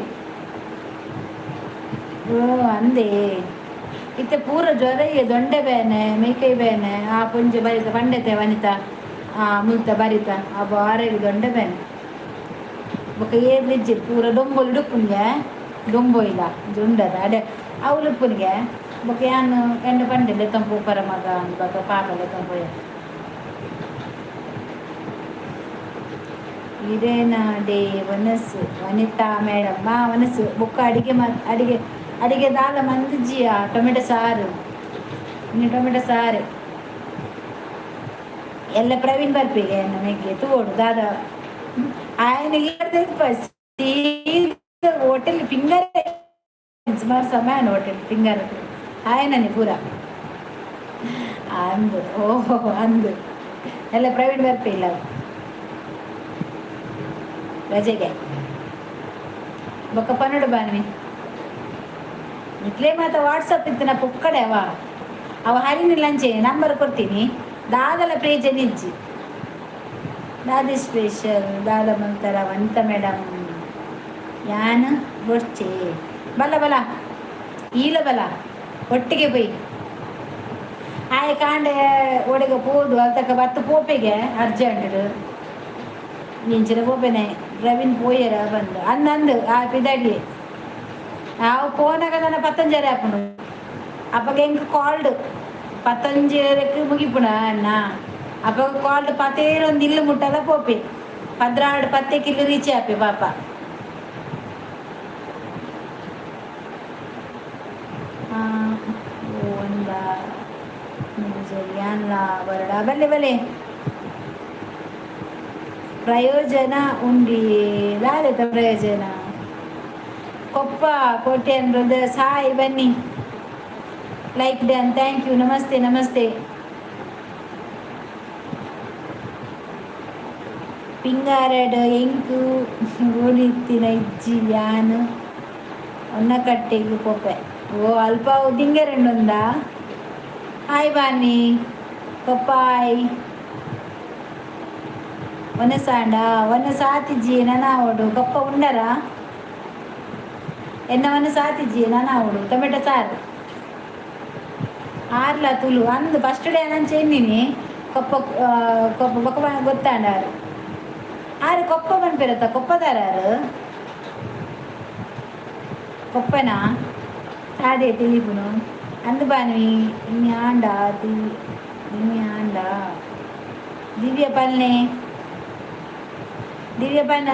[SPEAKER 1] ಅಂದೆ ಇತ್ತೆ ಪೂರ ಜ್ವರಯ್ಯ ದೊಂಡೆ ಬೇನೆ ಮೇಕೈ ಬೇನೆ ಆ ಪುಂಜೆ ಬರಿತ ಪಂಡೆತೆ ವನಿತಾ ಮುಲ್ತ ಬರಿತ ಆ ಬಾರೆಗೆ ದೊಂಡೆ ಬೇನೆ ಬೊಕ ಏರ್ಲಿಜ್ಜಿ ಪೂರ ಡೊಂಬೊಲು ಡುಪ್ಪುನ್ಗೆ ಡೊಂಬೊಯ್ಲ ಜುಂಡದ ಅಡೆ ಅವಲುಪ್ಪುನ್ಗೆ ಬೊಕ ಯಾನು ಎಂಡ ಪಂಡೆಲೆ ತಂಪು ಪರ ಮಗ ಬೊಕ ಪಾಪಲೆ ತಂಪೊಯ್ಯ ಇರೇನ ಡೇ ವನಸ್ಸು ವನಿತಾ ಮೇಡಮ್ ವನಸ್ಸು ಬೊಕ್ಕ ಅಡಿಗೆ ದಾಲ ಮಂದಿಜ್ಜಿಯ ಟೊಮೆಟೊ ಸಾರು ಇನ್ನು ಟೊಮೆಟೊ ಸಾರು ಎಲ್ಲ ಪ್ರವೀಣ್ ಬರ್ಪಿಗೆ ನನಗೆ ತೋಡು ದಾದ ఆయన ಹೋಟೆಲ್ ಫಿಂಗರ್ ಸುಮಾರು ಸಮಯ ಹೋಟೆಲ್ ಫಿಂಗರ್ ఆయనని ಪೂರ ಅಂದು ಓಹೋ ಅಂದು ಎಲ್ಲ ಪ್ರೈವೇಟ್ ಬರ್ಪಿಲ್ಲ ರಜೆಗೆ ಬೊಕ್ಕ ಪನ್ನಡು ಬಾನ್ವಿ ಇಟ್ಲೇ ಮಾತ ವಾಟ್ಸಪ್ ಇತ್ತು ನಾ ಪುಕ್ಕಡೆ ಅವ ಹರಿನಿ ಲಂಚೆ ನಂಬರ್ ಕೊಡ್ತೀನಿ ದಾದಲ ಪೇಜ್ ನಿಜ್ಜಿ ದಾದಿ ಸ್ಪೆಷಲ್ ದಾದ ಮಂತರ ವಂತ ಮೇಡಮ್ ಯಾನ್ ಬೊಡ್ಚೆ ಬಲ ಬಲ ಈಲ ಬಲ ಒಟ್ಟಿಗೆ ಬೈ ಆಯ್ ಕಾಂಡೆ ಒಡೆಗೆ ಪೋದು ಅಲ್ತಕ್ಕ ಬತ್ತು ಪೋಪೆಗೆ ಅರ್ಜೆಂಟ್ ನಿಂಚಿನ ಪೋಪೆನೆ ಪ್ರವೀಣ್ ಪೋಯರ ಬಂದು ಅಂದಂದು ಆ ಪಿದಡಿ ನಾವು ಫೋನಾಗ ನನ್ನ ಪತ್ತಂಜರಿ ಆಪುಂಡು ಅಪ್ಪಗೆ ಹೆಂಗೆ ಕಾಲ್ಡ್ ಪತ್ತಂಜರಕ್ಕೆ ಮುಗಿಪುಣ ಅಣ್ಣ ಅಪ್ಪಗೆ ಕಾಲ್ಡ್ ಪತ್ತೇರೊಂದು ಇಲ್ಲು ಮುಟ್ಟದ ಪೋಪೆ 16 ಕಿಲೋ ರೀಚ್ ಆಪೆ ಪಾಪ ಒಂದ ಯಾನ್ಲ ಬರಡ ಬಲ್ಲೆ ಬಲೆ ಪ್ರಯೋಜನ ಉಂಡಿ ದಾದತ ಪ್ರಯೋಜನ ಕೊಪ್ಪ ಕೋಟೆ ಅನ್ನೋದು ಸಾಯಿ ಬನ್ನಿ ಲೈಕ್ ಡನ್ ಥ್ಯಾಂಕ್ ಯು ನಮಸ್ತೆ ನಮಸ್ತೆ ಪಿಂಗಾರಡ್ ಎಂಕು ಓಡಿತ್ತಿನ ಇಜ್ಜಿ ಯಾನು ಒನ್ನ ಕಟ್ಟೆಗೆ ಪೊಪ್ಪೆ ಓ ಅಲ್ಪ ದಿಂಗರೆಂಡೊಂದ ಹಾಯ್ ಬಾನಿ ಕೊಪ್ಪಾಯ್ ಒನಸಾಂಡ ಒನ್ನ ಸಾತಿಜ್ಜಿ ನನಾವಡು ಕೊಪ್ಪ ಉಂಡರ ಎನ್ನವನ್ನು ಸಾತಿಜ್ಜಿ ನನಾವಡು ಟೊಮೆಟೊ ಸಾರು ಆರ್ಲ ತುಳು ಅಂದು ಫಸ್ಟ್ ಡೇ ನಾನು ಚೆನ್ನಿನಿ ಕೊಪ್ಪ ಕೊಪ್ಪ ಬೊಕ್ಕ ಗೊತ್ತಾಂಡಾರು ಆರು ಕೊಪ್ಪ ಬಂದ್ಬಿರತ್ತ ಕೊಪ್ಪದಾರು ಕೊಪ್ಪನಾ ಅದೇ ತಿಳಿಪುನು ಅಂದು ಬಾನ್ವಿ ಇನ್ನು ಆಂಡ ದಿವ್ಯ ಆಂಡ ದಿವ್ಯ ಪಲ್ನೆ ದಿವ್ಯ ಪನ್ನ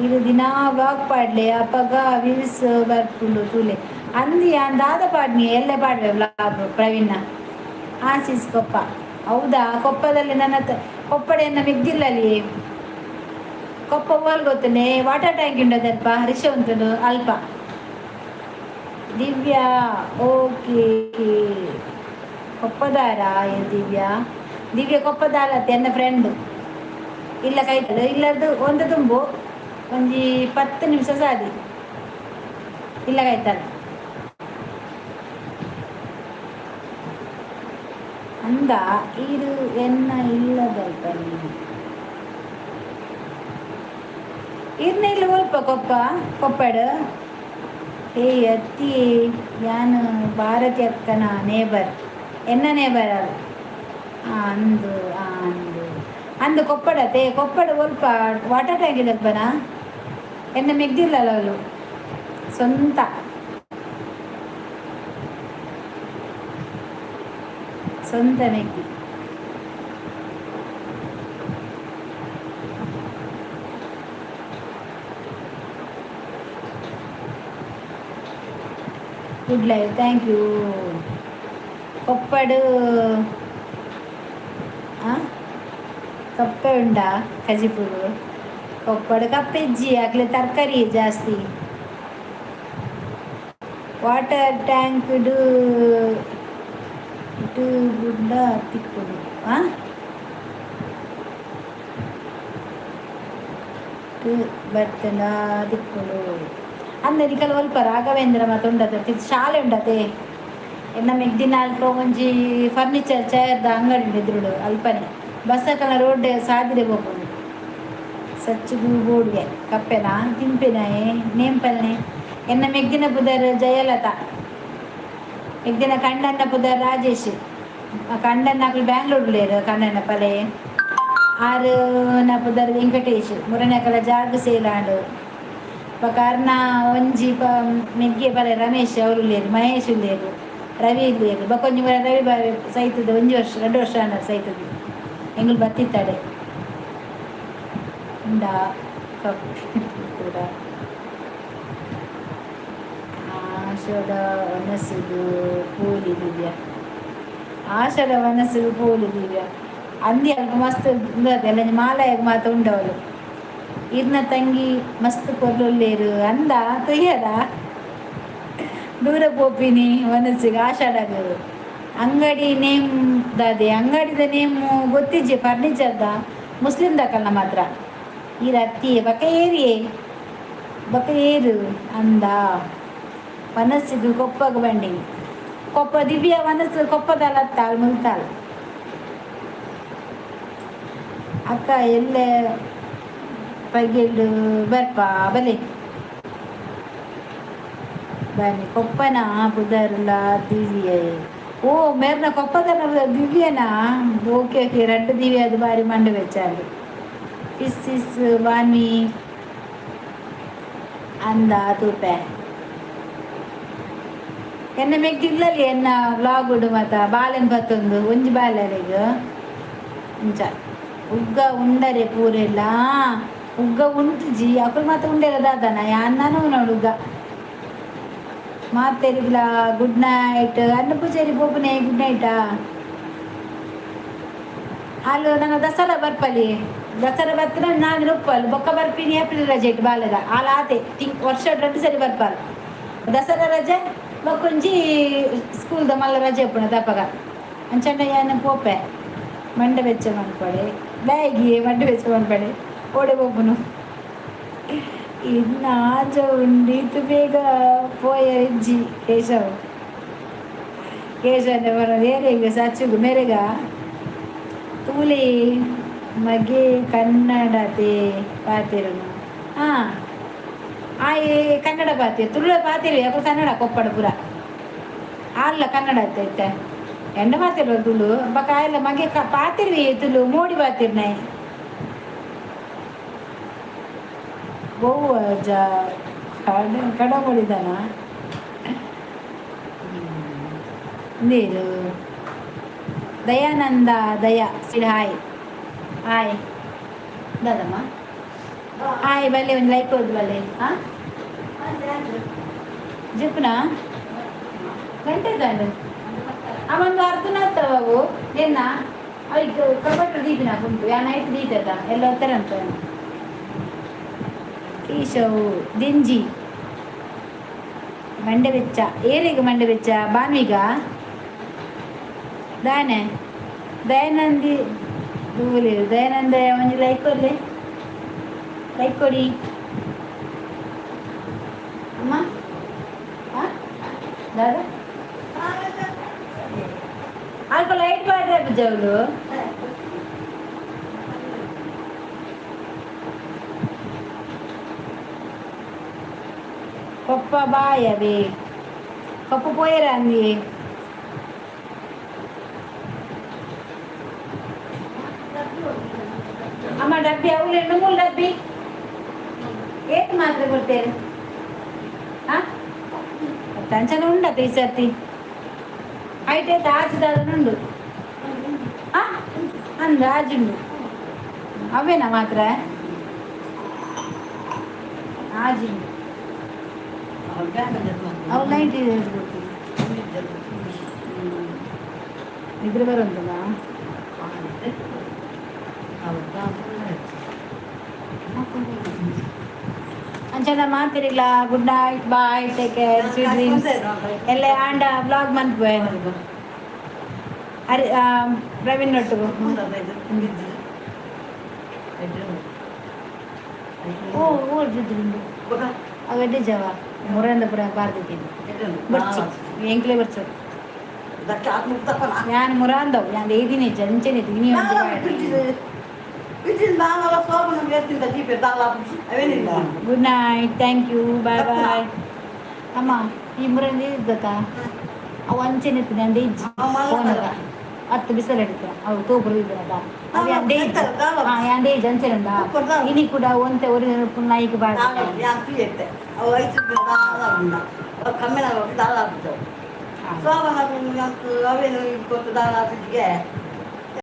[SPEAKER 1] ಇದು ದಿನ ವಾಕ್ ಪಾಡ್ಲೆ ಅಪ್ಪಗ ವ್ಯೂಸ್ ಬರ್ಪುಂಡು ತೂಲೆ ಅಂದು ದಾದ ಪಾಡ್ನಿ ಎಲ್ಲ ಪಾಡ್ವೆ ವ್ಲಾಗ್ ಪ್ರವೀಣ ಆಸೀಸ್ ಕೊಪ್ಪ ಹೌದಾ ಕೊಪ್ಪದಲ್ಲಿ ನನ್ನ ಕೊಪ್ಪಡೆಯನ್ನು ಮೆಗ್ದಿಲ್ಲಲ್ಲಿ ಕೊಪ್ಪ ಹೋಲ್ ಗೊತ್ತನೆ ವಾಟರ್ ಟ್ಯಾಂಕ್ ಉಂಟದಲ್ಪ ರಿಷವಂತನು ಅಲ್ಪ ದಿವ್ಯಾ ಓಕೆ ಕೊಪ್ಪದಾರ ದಿವ್ಯ ಕೊಪ್ಪದಾರ ಎನ್ನ ಫ್ರೆಂಡ್ ಇಲ್ಲ ಕೈತಲ್ಲ ಇಲ್ಲದು ಒಂದು ತುಂಬು ಒಂಜಿ 10 ನಿಮಿಷ ಸಾದಿ ಇಲ್ಲ ಕೈತಲ್ಲ ಅಂದ ಇದು ಎನ್ನ ಇಲ್ಲದಲ್ಪ ಇರ್ನ ಇಲ್ಲ ಒಲ್ಪ ಕೊಪ್ಪಡು ಅತ್ತಿ ಯಾನು ಭಾರತಿ ಅಕ್ಕನ ನೇಬರ್ ಎನ್ನ ನೇಬರ್ ಅದು ಅಂದು ಕೊಪ್ಪಡತೆ ಕೊಪ್ಪಡು ಒಲ್ಪ ವಾಟರ್ ಟ್ಯಾಂಕ್ ಇದಲ್ಪನ ಎನ್ನ ಮೆಗ್ದಿಲ್ಲಲ್ಲ ಅವಳು ಸ್ವಂತ ಮೆಗ್ದಿ ಗುಡ್ ಲೈವ್ ಥ್ಯಾಂಕ್ ಯು ಕೊಪ್ಪಡು ಕಪ್ಪೆ ಉಂಡ ಕಜಿಪುರು ಕೊಪ್ಪಡು ಕಪ್ಪೆಜ್ಜಿ ಆಗಲೇ ತರಕಾರಿ ಜಾಸ್ತಿ ವಾಟರ್ ಟ್ಯಾಂಕ್ ಗುಡ್ಡ ತಿಕ್ಕುಡು ಬರ್ತನ ತಿಕ್ಕುಡು ಅಂದದಿಕಲ್ ಒಲ್ಪ ರಾಘವೇಂದ್ರ ಮತ್ತೊಂಡತೆ ಶಾಲೆ ಉಂಡತೆ ಎನ್ನ ಮೆಗ್ದಿನ ಅಲ್ಪ ಒಂಜಿ ಫರ್ನಿಚರ್ ಚೇರ್ದ ಅಂಗಡಿ ಉಂಡಿದ್ರುಡು ಅಲ್ಪನೆ ಬಸ್ಸಕಲ ರೋಡ್ ಸಾದಿರೆ ಹೋಗ್ಬೋದು ಸಚ್ಚಿಗೂ ಬೋಡ್ಗೆ ಕಪ್ಪೆನ ತಿಂಪೆನಾಯೆ ನೇಂಪಲ್ನೆ ಎನ್ನ ಮೆಗ್ದಿನ ಪುದರ್ ಜಯಲತಾ ಮೆಗ್ದಿನ ಕಂಡನ್ನ ಪುದರ್ ರಾಜೇಶ್ ಕಂಡನ್ನ ಬ್ಯಾಂಗ್ಳೂರ್ಲೇರು ಕಂಡನ್ನ ಪಲೆ ಆರು ನ ಪುದರ್ ವೆಂಕಟೇಶ್ ಮುರನಕಲ ಜಾಗ ಸೇಲಾಂಡು ಕಾರಣ ಒಂಜಿ ಮೆಗ್ಗೆ ಪಲೆ ರಮೇಶ್ ಅವರು ಲೇರು ಮಹೇಶ್ ಲೇರು ರವಿ ಲೇರು ಬಕೊಂಜಿ ರವಿ ಬಾವಿ ಸೈತದ 1 ವರ್ಷ 2 ವರ್ಷ ಅನ್ನ ಸೈತದ ಎಂಗಳು ಬತ್ತಿತ್ತಾಡೆ ಉಂಡ ಕೂಡ ಆಷಾಢ ವನಸಿದು ಪೂಲಿ ದಿವ್ಯ ಆಷಾಢ ವನಸಿದು ಪೂಲಿ ದಿವ್ಯ ಅಂದಿ ಅಲ್ಪ ಮಸ್ತ್ ಎಲ್ಲ ಮಾಲಾಯಾಗ ಮಾತ ಉಂಡವಳು ಇರ್ನ ತಂಗಿ ಮಸ್ತ್ ಕೊರ್ಲೊಲ್ಲೇರು ಅಂದ ತುಯ್ಯದ ದೂರ ಪೋಪಿನಿ ಮನಸ್ಸಿಗೆ ಆಷಾಢಾಗ ಅಂಗಡಿ ನೇಮ್ ದಾದೆ ಅಂಗಡಿದ ನೇಮು ಗೊತ್ತಿಜ್ಜೆ ಫರ್ನಿಚರ್ದ ಮುಸ್ಲಿಂ ದಕಲ್ನ ಮಾತ್ರ ಈ ರತ್ತಿ ಬಕ ಏರಿಯೇ ಬಕೇರು ಅಂದ ಮನಸ್ಸಿಗೆ ಕೊಪ್ಪಗ ಬಂಡಿ ಕೊಪ್ಪ ದಿವ್ಯ ಮನಸ್ಸು ಕೊಪ್ಪದಲ್ಲ ತಾಳ್ ಮುಲ್ತಾಳ್ ಅಕ್ಕ ಎಲ್ಲೇ ಪೈಗೆಲ್ಡು ಬರ್ಪ ಬಲೆ ಬನ್ನಿ ಕೊಪ್ಪನ ಬುಧರ್ಲ ದಿವ್ಯ ಓ ಮೇರ್ನ ಕೊಪ್ಪದಲ್ಲ ದಿವ್ಯನಾ ಓಕೆ ಓಕೆ ரெண்டு ದಿವ್ಯ ಅದು ಬಾರಿ ಮಂಡು വെച്ചാല് ಇಸ್ ವಾನ್ವಿ ಅಂದ ತೂಪೆ ಎನ್ನ ಮೆಗ್ಗಿಲ್ಲಲ್ಲಿ ಎನ್ನ ವ್ಲಾಗ್ ಉಡು ಮತ್ತ ಬಾಲೆನ್ ಬತ್ತೊಂದು ಒಂಜಿ ಬಾಲೆರಿಗೆ ಇಂಚ ಉಗ್ಗ ಉಂಡರೆ ಪೂರೆಲ್ಲ ಉಗ್ಗ ಉಂಟು ಜಿ ಅಕ್ಕಳು ಮಾತ್ರ ಉಂಡೆಲ್ಲ ದಾದನ ಯಾನು ನೋಡು ಉಗ್ಗ ಮಾತೆರಿಗ್ಲ ಗುಡ್ ನೈಟ್ ಅನ್ನ ಪೂಜಾರಿ ಬೋಪನೆ ಗುಡ್ ನೈಟಾ ಅಲ್ಲಿ ನನ್ನ ದಸರಾ ಬರ್ಪಲ್ಲಿ ದಸರಾ ಬರ್ತಿನ ನಾನು ರುಪ್ಪಲ್ ಬೊಕ್ಕ ಬರ್ಪಿನಿ ಏಪ್ರಿಲ್ ರಜೆ ಇಟ್ಟು ಬಾಲದ ಆಲ ಆತೆ ವರ್ಷ 2 ಸರಿ ಬರ್ಪಾಲ್ ದಸರಾ ರಜೆ ಬೊಕ್ಕೊಂಜಿ ಸ್ಕೂಲ್ದ ಮಲ್ಲ ರಜೆ ಉಪ್ಪುನ ದಪ್ಪಗ ಅಂಚಂಡ ಏನು ಪೋಪೆ ಮಂಡೆ ಬೆಚ್ಚ ಮನ್ಪಡೆ ಬ್ಯಾಗಿ ಮಂಡೆ ಬೆಚ್ಚ ಮನ್ಪಡೆ ಓಡೆ ಬೋಪುನು ಇನ್ನು ಆಜ ಉಂಡಿತು ಬೇಗ ಪೋಯ ಇಜ್ಜಿ ಕೇಶವನೇ ಬರೋದು ಏನಿಗೆ ಸಚ್ಚುಗು ಮೇರೆಗ ತೂಲೆ ಮಗೆ ಕನ್ನಡತೆ ಪಾತಿರನು ಹಾಂ ಆಯೆ ಕನ್ನಡ ಪಾತಿರು ತುಳು ಪಾತಿರು ಯಾಕೋ ಕನ್ನಡ ಕೊಪ್ಪಡ ಪೂರ ಅಲ್ಲ ಕನ್ನಡ ಐತೆ ಎಂಡ ಪಾತಿರು ತುಳು ಬಕ್ಕ ಆಯಲ್ಲ ಮಗೆ ಪಾತಿರ್ವಿ ತುಳು ಮೋಡಿ ಪಾತಿರ್ನಾಯಿ ಬಹು ಕಡ ಮಾಡಿದಾನ ನೀರು ದಯಾನಂದ ದಯಾ ಸಿಡ್ ಹಾಯ್ ಹಾಯ್ ದಾದಮ್ಮ ಹಾಯ್ ಬಲ್ಲೆ ಒಂದು ಲೈಕ್ ಹೋದ್ ಬಲ್ಲೆ ಹಾಂ ಜಿಪ್ನಾ ಗಂಟೆ ದಂಡು ಅವೊಂದು ಅರ್ಧನಾಗ್ತವು ಏನ ಅವಕ್ಕೆ ಕಬಟ್ಟು ದೀಪಿನ ಉಂಟು ಯಾ ನೈಟ್ ದೀತದ ಎಲ್ಲ ಹೋಗ್ತಾರಂತ ಈಶವು ದಿಂಜಿ ಮಂಡೆ ಬೆಚ್ಚ ಏರಿಗೆ ಮಂಡೆ ಬೆಚ್ಚ ಬಾನ್ವಿಗ ದಾನೆ ದಯಾನಂದಿ ದೂಲಿ ದಯಾನಂದ ಒಂದು ಲೈಕ್ ಕೊಡಲಿ ಲೈಕ್ ಕೊಡಿ ಅಮ್ಮ ಹಾಂ ದಾದ ಅಲ್ಪ ಲೈಟ್ ಮಾಡ್ರೆ ಬುಜ್ಜವಳು ಕೊಪ್ಪ ಬಾಯವೆ ಕೊಪ್ಪ ಪೋಯರ ಅಂದಿ ಅಮ್ಮ ಡಬ್ಬಿ ಅವಳು 2-3 ಡಬ್ಬಿ ಏಟ್ ಮಾತ್ರ ಕೊಡ್ತೇನೆ ಹಾಂ ಟಂಚನ ಉಂಡತ್ತೆ ಈ ಸರ್ತಿ ಹೈಟ್ ಐತೆ ಆಚದಾದನುಂಡು ಹಾಂ ಅಂದ್ರೆ ಆಜುಂಡು ಅವೇನಾ ಮಾತ್ರ ಆಜುಂಡು ಅವು ನೈಟ್ ನಿದ್ರೆ ಬರುತ್ತಲ್ಲ ಅಂಚನ ಮಾತಿರಿಲ್ಲ good night bye take care sweet dreams ಎಲ್ಲ ಆಂಡ ಬ್ಲಾಗ್ ಮನ್ಪುವೆ ಅರೆ ಪ್ರವೀಣ್ ನೊಟ್ಟು ಓ ಓಡ್ಬಿದ್ರಿಂದು ಅವಡ್ಡೆ ಜವ ಮುರಂದಪುರ ಬಾರ್ದಿದ್ದೀನಿ ಬರ್ಚಿ ಎಂಕ್ಲೆ ಬರ್ಚು ഞാൻ മുറാന്തോ ഞാൻ ഏതിനെ ജനിച്ചനെത്തി ഇനി good night thank you bye bye ಅಮ್ಮ ಈ ಮುರಂದಿ ಇದ್ದತ್ತಾ ಅವು ಅಂಚೆನೆತ್ತಿ ನಂದು ಇಜ್ಜಿ ಫೋನದ 10 ಬಿಸಲು ಹಿಡಿತ ಅವು ತೋಪುರು ಇದ್ದದ ಹಾಂ ಯಾಂದೇ ಇಜ್ಜಿ ಅಂಚೆನುಂಡ ಇನಿ ಕೂಡ ಒಂತೆ ಒಂದು ನಾಯಿಗೆ ಬಾಳ
[SPEAKER 2] ಸೋಮನ ಅವೇನು ಕೊಟ್ಟು ದಾನ